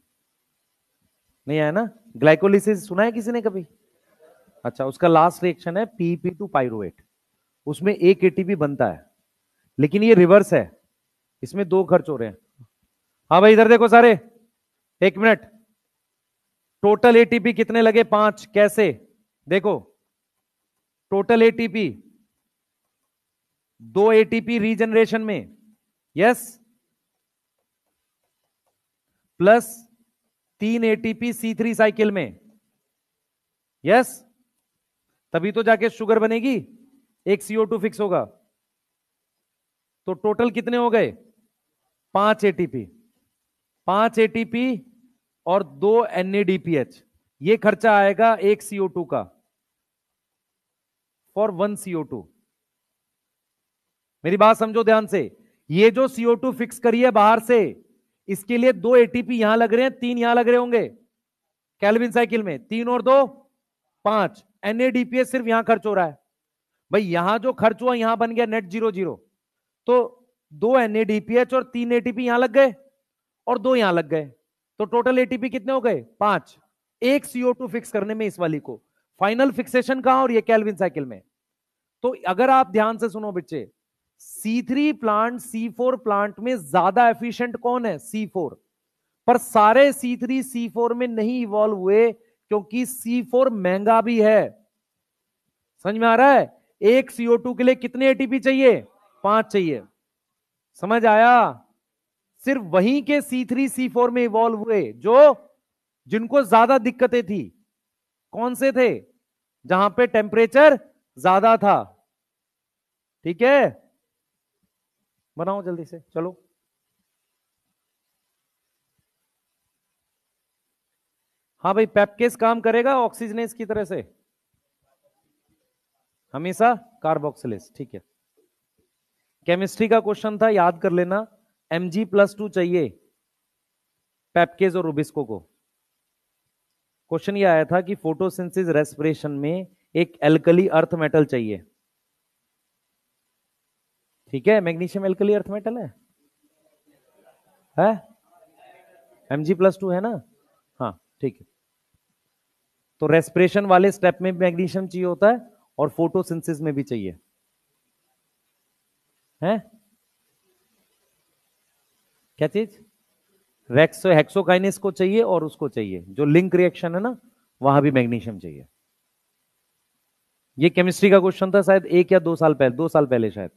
नहीं आया ना, ग्लाइकोलिसिस सुना है किसी ने कभी, अच्छा, उसका लास्ट रिएक्शन है PEP टू पाइरुवेट, उसमें 1 ATP बनता है, लेकिन ये रिवर्स है, इसमें 2 खर्च हो रहे हैं। हाँ भाई इधर देखो सारे, 1 मिनट, टोटल ATP कितने लगे, 5, कैसे देखो, टोटल ATP 2 ATP रीजनरेशन में, yes, plus 3 ATP C3 cycle में, यस, तभी तो जाके शुगर बनेगी, एक CO2 फिक्स होगा, तो टोटल कितने हो गए, 5 एटीपी, 5 एटीपी और 2 NADPH, ये खर्चा आएगा एक CO2 का, फॉर 1 CO2। मेरी बात समझो ध्यान से, ये जो CO2 फिक्स करी है बाहर से, इसके लिए 2 एटीपी यहां लग रहे हैं, 3 यहां लग रहे होंगे केल्विन साइकिल में, 3 और 2 5। NADPH सिर्फ यहां खर्च हो रहा है भाई, यहां जो खर्च हुआ यहां बन गया नेट 0 0, तो 2 NADPH और 3 एटीपी यहां लग गए और 2 यहां लग गए, तो टोटल एटीपी कितने हो गए 5, एक CO2 फिक्स करने में इस वाली को। फाइनल फिक्सेशन कहां और ये केल्विन साइकिल में। तो अगर आप ध्यान से सुनो बच्चे, C3 प्लांट C4 प्लांट में ज्यादा एफिशिएंट कौन है, C4, पर सारे C3 C4 में नहीं इवॉल्व हुए क्योंकि C4 महंगा भी है। समझ में आ रहा है, एक CO2 के लिए कितने एटीपी चाहिए, 5 चाहिए। समझ आया, सिर्फ वहीं के C3 C4 में इवॉल्व हुए जो जिनको ज्यादा दिक्कतें थी। कौन से थे, जहां पे टेम्परेचर ज्यादा था। ठीक है, बनाओ जल्दी से, चलो। हाँ भाई, पेपकेस काम करेगा ऑक्सीजनेस की तरह से हमेशा, कार्बोक्सिलेस। ठीक है, केमिस्ट्री का क्वेश्चन था, याद कर लेना। Mg+2 चाहिए पेपकेस और रुबिस्को को। क्वेश्चन ये आया था कि फोटोसिंथेसिस रेस्पिरेशन में एक एल्कली अर्थ मेटल चाहिए। ठीक है, मैग्नीशियम एल्कली अर्थ मेटल है Mg+2 है ना, हाँ ठीक है। तो रेस्पिरेशन वाले स्टेप में मैग्नीशियम चाहिए होता है और फोटोसिंथेसिस में भी चाहिए है। क्या चीज, हेक्सोकाइनेस को चाहिए और उसको चाहिए, जो लिंक रिएक्शन है ना, वहां भी मैग्नीशियम चाहिए। ये केमिस्ट्री का क्वेश्चन था शायद 1 या 2 साल पहले, 2 साल पहले शायद।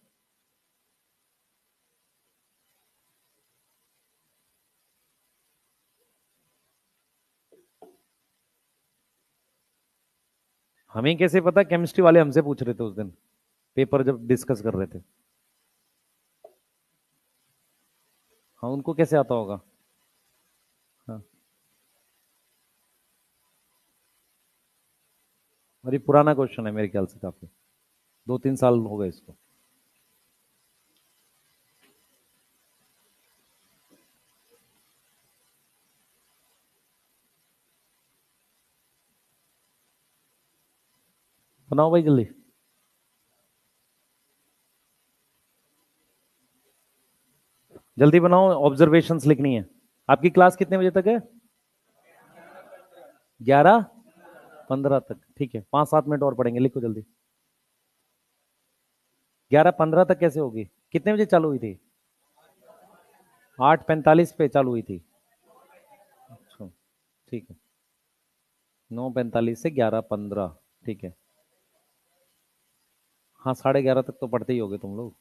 हमें कैसे पता, केमिस्ट्री वाले हमसे पूछ रहे थे उस दिन पेपर जब डिस्कस कर रहे थे। हाँ, उनको कैसे आता होगा। हाँ, अरे पुराना क्वेश्चन है मेरे ख्याल से, काफी 2-3 साल हो गए इसको। बनाओ भाई जल्दी। जल्दी बनाओ, ऑब्जर्वेशंस लिखनी है। आपकी क्लास कितने बजे तक है, 11:15 तक। ठीक है, 5-7 मिनट और पढ़ेंगे, लिखो जल्दी। 11:15 तक कैसे होगी, कितने बजे चालू हुई थी, 8:45 पे चालू हुई थी। अच्छा ठीक है, 9:45 से 11:15। ठीक है, हाँ 11:30 तक तो पढ़ते ही होगे तुम लोग।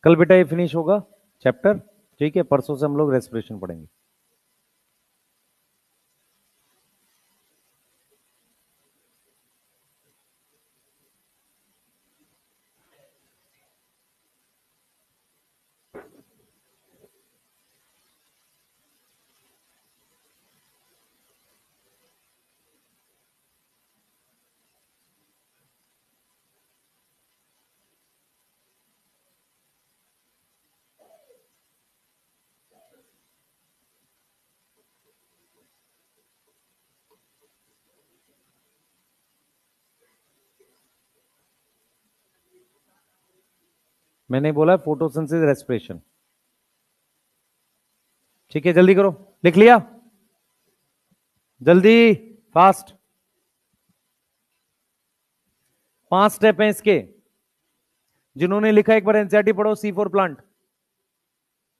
कल बेटा ये फिनिश होगा चैप्टर। ठीक है, परसों से हम लोग रेस्पिरेशन पढ़ेंगे। मैंने बोला फोटोसिंथेसिस रेस्पिरेशन। ठीक है, जल्दी करो, लिख लिया जल्दी, फास्ट। 5 स्टेप हैं इसके। जिन्होंने लिखा एक बार एनसीईआरटी पढ़ो, C4 प्लांट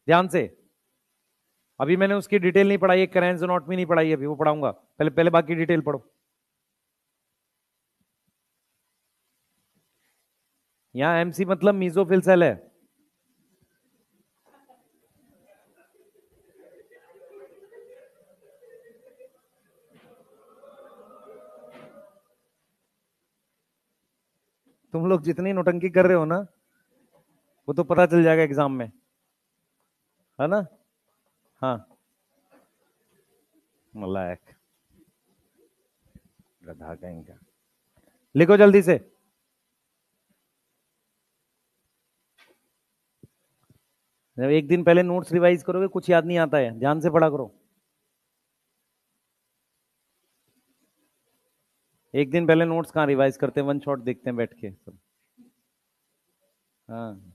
ध्यान से। अभी मैंने उसकी डिटेल नहीं पढ़ाई है, करेंस एनाटॉमी नहीं पढ़ाई, अभी वो पढ़ाऊंगा, पहले पहले बाकी डिटेल पढ़ो। यहां एमसी मतलब मीजोफिल सेल है। तुम लोग जितनी नौटंकी कर रहे हो ना, वो तो पता चल जाएगा एग्जाम में, है ना? हाँ, मलायक गधा कहीं का। लिखो जल्दी से। जब एक दिन पहले नोट्स रिवाइज करोगे, कुछ याद नहीं आता है, ध्यान से पढ़ा करो। एक दिन पहले नोट्स कहाँ रिवाइज करते हैं, वन शॉट देखते हैं बैठ के सब। हाँ,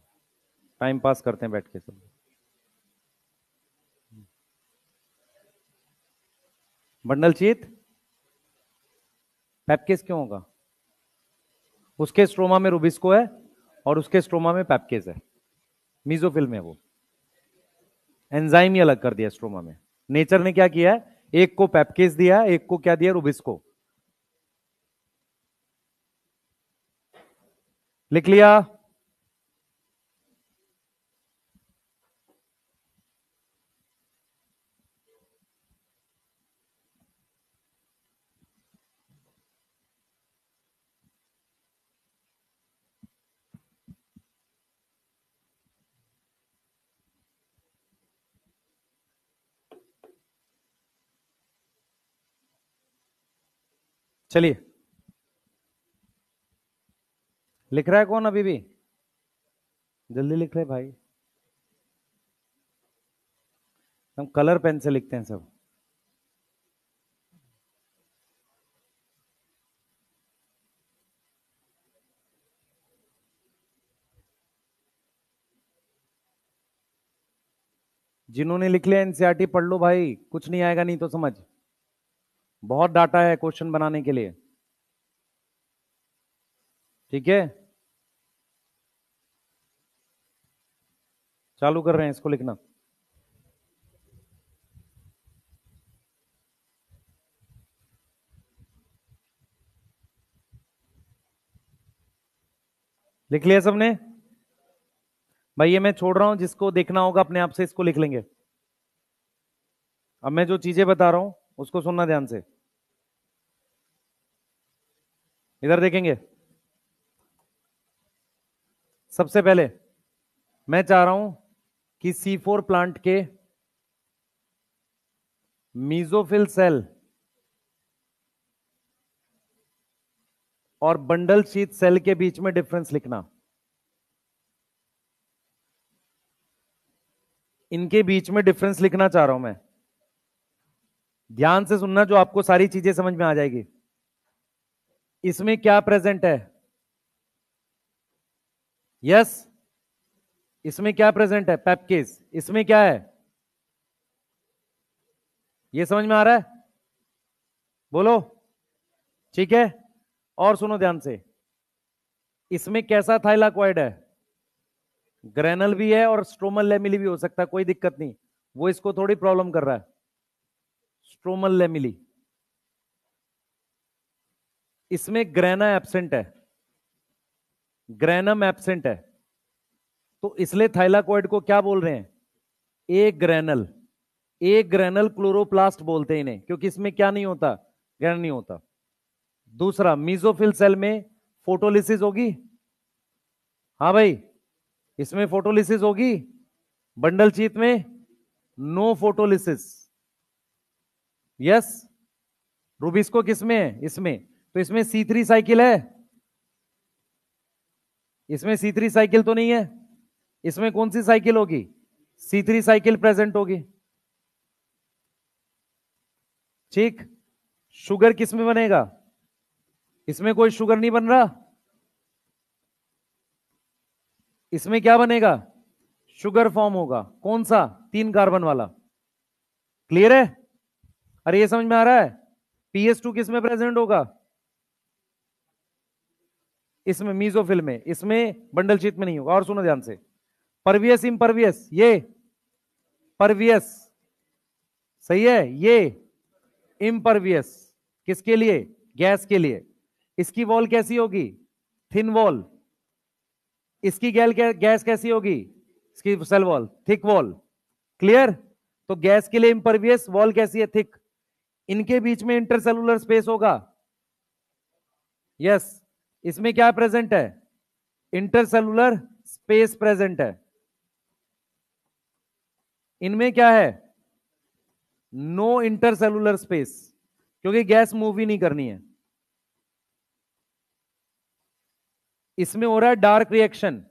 टाइम पास करते हैं बैठ के सब। बंडल शीथ पैपकेस क्यों होगा? उसके स्ट्रोमा में रुबिस्को है और उसके स्ट्रोमा में पैपकेस है, मीजोफिल में। वो एंजाइम ही अलग कर दिया स्ट्रोमा में। नेचर ने क्या किया है, एक को पैपकेस दिया, एक को क्या दिया, रुबिस्को। लिख लिया? चलिए, लिख रहा है कौन अभी भी? जल्दी लिख रहे भाई, हम कलर पेन से लिखते हैं सब। जिन्होंने लिख लिया एनसीईआरटी पढ़ लो भाई, कुछ नहीं आएगा नहीं तो समझ, बहुत डाटा है क्वेश्चन बनाने के लिए। ठीक है, चालू कर रहे हैं इसको लिखना। लिख लिया सबने? भाई ये मैं छोड़ रहा हूं, जिसको देखना होगा अपने आप से इसको लिख लेंगे। अब मैं जो चीजें बता रहा हूं उसको सुनना ध्यान से। इधर देखेंगे। सबसे पहले मैं चाह रहा हूं कि C4 प्लांट के मीजोफिल सेल और बंडल शीथ सेल के बीच में डिफरेंस लिखना। इनके बीच में डिफरेंस लिखना चाह रहा हूं मैं। ध्यान से सुनना, जो आपको सारी चीजें समझ में आ जाएगी। इसमें क्या प्रेजेंट है? यस, इसमें क्या प्रेजेंट है? पैपकेस। इसमें क्या है? ये समझ में आ रहा है? बोलो। ठीक है, और सुनो ध्यान से। इसमें कैसा थाइलाकॉइड है? ग्रेनल भी है और स्ट्रोमल लेमिली भी हो सकता है, कोई दिक्कत नहीं। वो इसको थोड़ी प्रॉब्लम कर रहा है, स्ट्रोमल लेमिली। इसमें ग्रेना एब्सेंट है, ग्रेनम एब्सेंट है, तो इसलिए थाइलाकॉइड को क्या बोल रहे हैं? ए ग्रेनल। ए ग्रेनल क्लोरोप्लास्ट बोलते हैं इन्हें, क्योंकि इसमें क्या नहीं होता? ग्रेनल नहीं होता। दूसरा, मीजोफिल सेल में फोटोलिसिस होगी। हाँ भाई, इसमें फोटोलिसिस होगी। बंडल शीथ में नो फोटोलिसिस। यस। रूबिस्को किसमें है? इसमें। तो इसमें C3 साइकिल है? इसमें C3 साइकिल तो नहीं है। इसमें कौन सी साइकिल होगी? C3 साइकिल प्रेजेंट होगी। ठीक। शुगर किसमें बनेगा? इसमें कोई शुगर नहीं बन रहा। इसमें क्या बनेगा? शुगर फॉर्म होगा। कौन सा? 3 कार्बन वाला। क्लियर है? अरे ये समझ में आ रहा है? PS2 किसमें प्रेजेंट होगा? इसमें, मीजोफिल में। इसमें बंडल शीथ में नहीं होगा। और सुनो ध्यान से, परवियस इम्परवियस, ये परवियस सही है। ये इम्परवियस किसके लिए? गैस के लिए। इसकी वॉल कैसी होगी? Thin wall. इसकी गैस कैसी होगी? इसकी cell wall thick wall. Clear? तो गैस के लिए इम्परवियस, वॉल कैसी है? थिक। इनके बीच में इंटरसेलुलर स्पेस होगा। यस। इसमें क्या प्रेजेंट है? इंटरसेलुलर स्पेस प्रेजेंट है। इनमें क्या है? नो इंटरसेलुलर स्पेस, क्योंकि गैस मूव ही नहीं करनी है। इसमें हो रहा है डार्क रिएक्शन,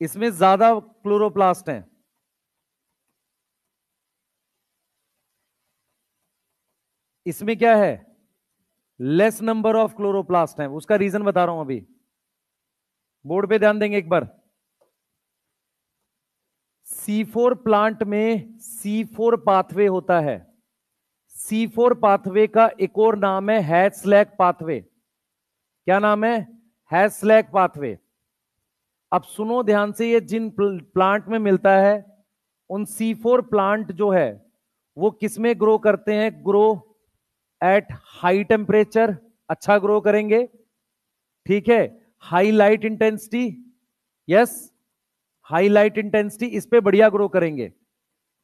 इसमें ज्यादा क्लोरोप्लास्ट हैं। इसमें क्या है? लेस नंबर ऑफ क्लोरोप्लास्ट हैं। उसका रीजन बता रहा हूं अभी, बोर्ड पे ध्यान देंगे एक बार। C4 प्लांट में C4 पाथवे होता है। C4 पाथवे का एक और नाम है हैच-स्लैक पाथवे। क्या नाम है? Hatch-slack pathway. अब सुनो ध्यान से, ये जिन प्लांट में मिलता है, उन C4 प्लांट जो है वो किसमें ग्रो करते हैं? ग्रो एट हाई टेम्परेचर, अच्छा ग्रो करेंगे। ठीक है। High light intensity, yes, high light intensity, इस पे बढ़िया ग्रो करेंगे।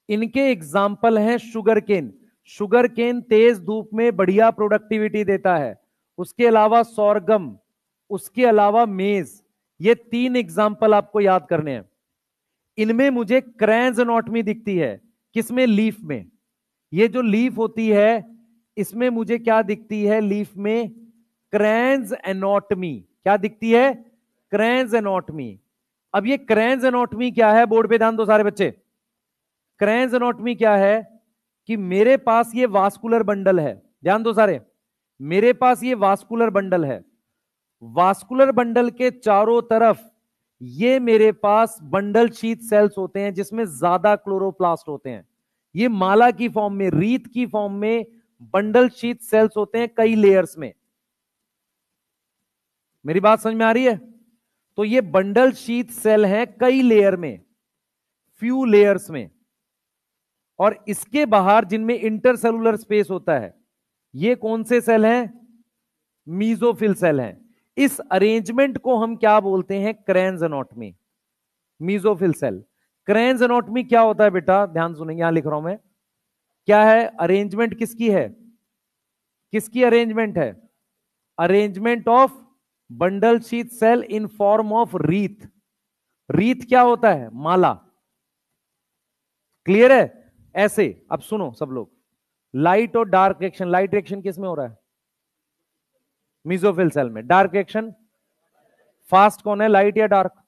इनके एग्जाम्पल हैं शुगर केन। शुगर केन तेज धूप में बढ़िया प्रोडक्टिविटी देता है। उसके अलावा सोरगम, उसके अलावा मेज। ये 3 एग्जाम्पल आपको याद करने हैं। इनमें मुझे क्रैंज एनाटॉमी दिखती है। किसमें? लीफ में। ये जो लीफ होती है, इसमें मुझे क्या दिखती है? लीफ में क्रैंज एनाटॉमी। क्या दिखती है? क्रैंज एनाटॉमी। अब ये क्रैंज एनाटॉमी क्या है? बोर्ड पे ध्यान दो सारे बच्चे। क्रैंज एनाटॉमी क्या है? कि मेरे पास ये वास्कुलर बंडल है, ध्यान दो सारे। मेरे पास ये वास्कुलर बंडल है। वास्कुलर बंडल के चारों तरफ ये मेरे पास बंडल शीथ सेल्स होते हैं, जिसमें ज्यादा क्लोरोप्लास्ट होते हैं। ये माला की फॉर्म में, रीत की फॉर्म में बंडल शीथ सेल्स होते हैं कई लेयर्स में। मेरी बात समझ में आ रही है? तो ये बंडल शीथ सेल हैं कई लेयर में, फ्यू लेयर्स में। और इसके बाहर जिनमें इंटरसेलुलर स्पेस होता है, ये कौन से सेल हैं? मीजोफिल सेल हैं। इस अरेंजमेंट को हम क्या बोलते हैं? Kranz anatomy. Mesophyll cell. Kranz anatomy क्या होता है बेटा? ध्यान सुनेंगे, यहां लिख रहा हूं मैं। क्या है? अरेंजमेंट किसकी है? किसकी अरेंजमेंट है? Arrangement of bundle sheath cell in form of wreath. Wreath क्या होता है? माला। क्लियर है? ऐसे। अब सुनो सब लोग, लाइट और डार्क रिएक्शन। लाइट रिएक्शन किस में हो रहा है? मीजोफिल सेल में। डार्क रिएक्शन, फास्ट कौन है? लाइट या डार्क?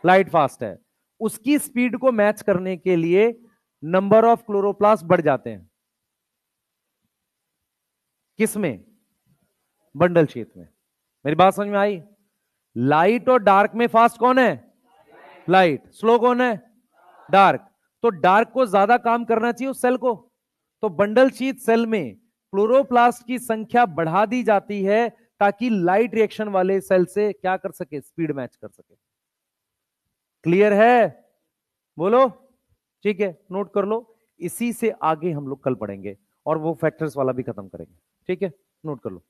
लाइट फास्ट है। उसकी स्पीड को मैच करने के लिए नंबर ऑफ क्लोरोप्लास्ट बढ़ जाते हैं। किसमें? बंडल शीथ में। मेरी बात समझ में आई? लाइट और डार्क में फास्ट कौन है? लाइट। स्लो कौन है? डार्क। तो डार्क को ज्यादा काम करना चाहिए उस सेल को। तो बंडल शीथ सेल में क्लोरोप्लास्ट की संख्या बढ़ा दी जाती है, ताकि लाइट रिएक्शन वाले सेल से क्या कर सके? स्पीड मैच कर सके। क्लियर है? बोलो। ठीक है, नोट कर लो। इसी से आगे हम लोग कल पढ़ेंगे, और वो फैक्टर्स वाला भी खत्म करेंगे। ठीक है, नोट कर लो।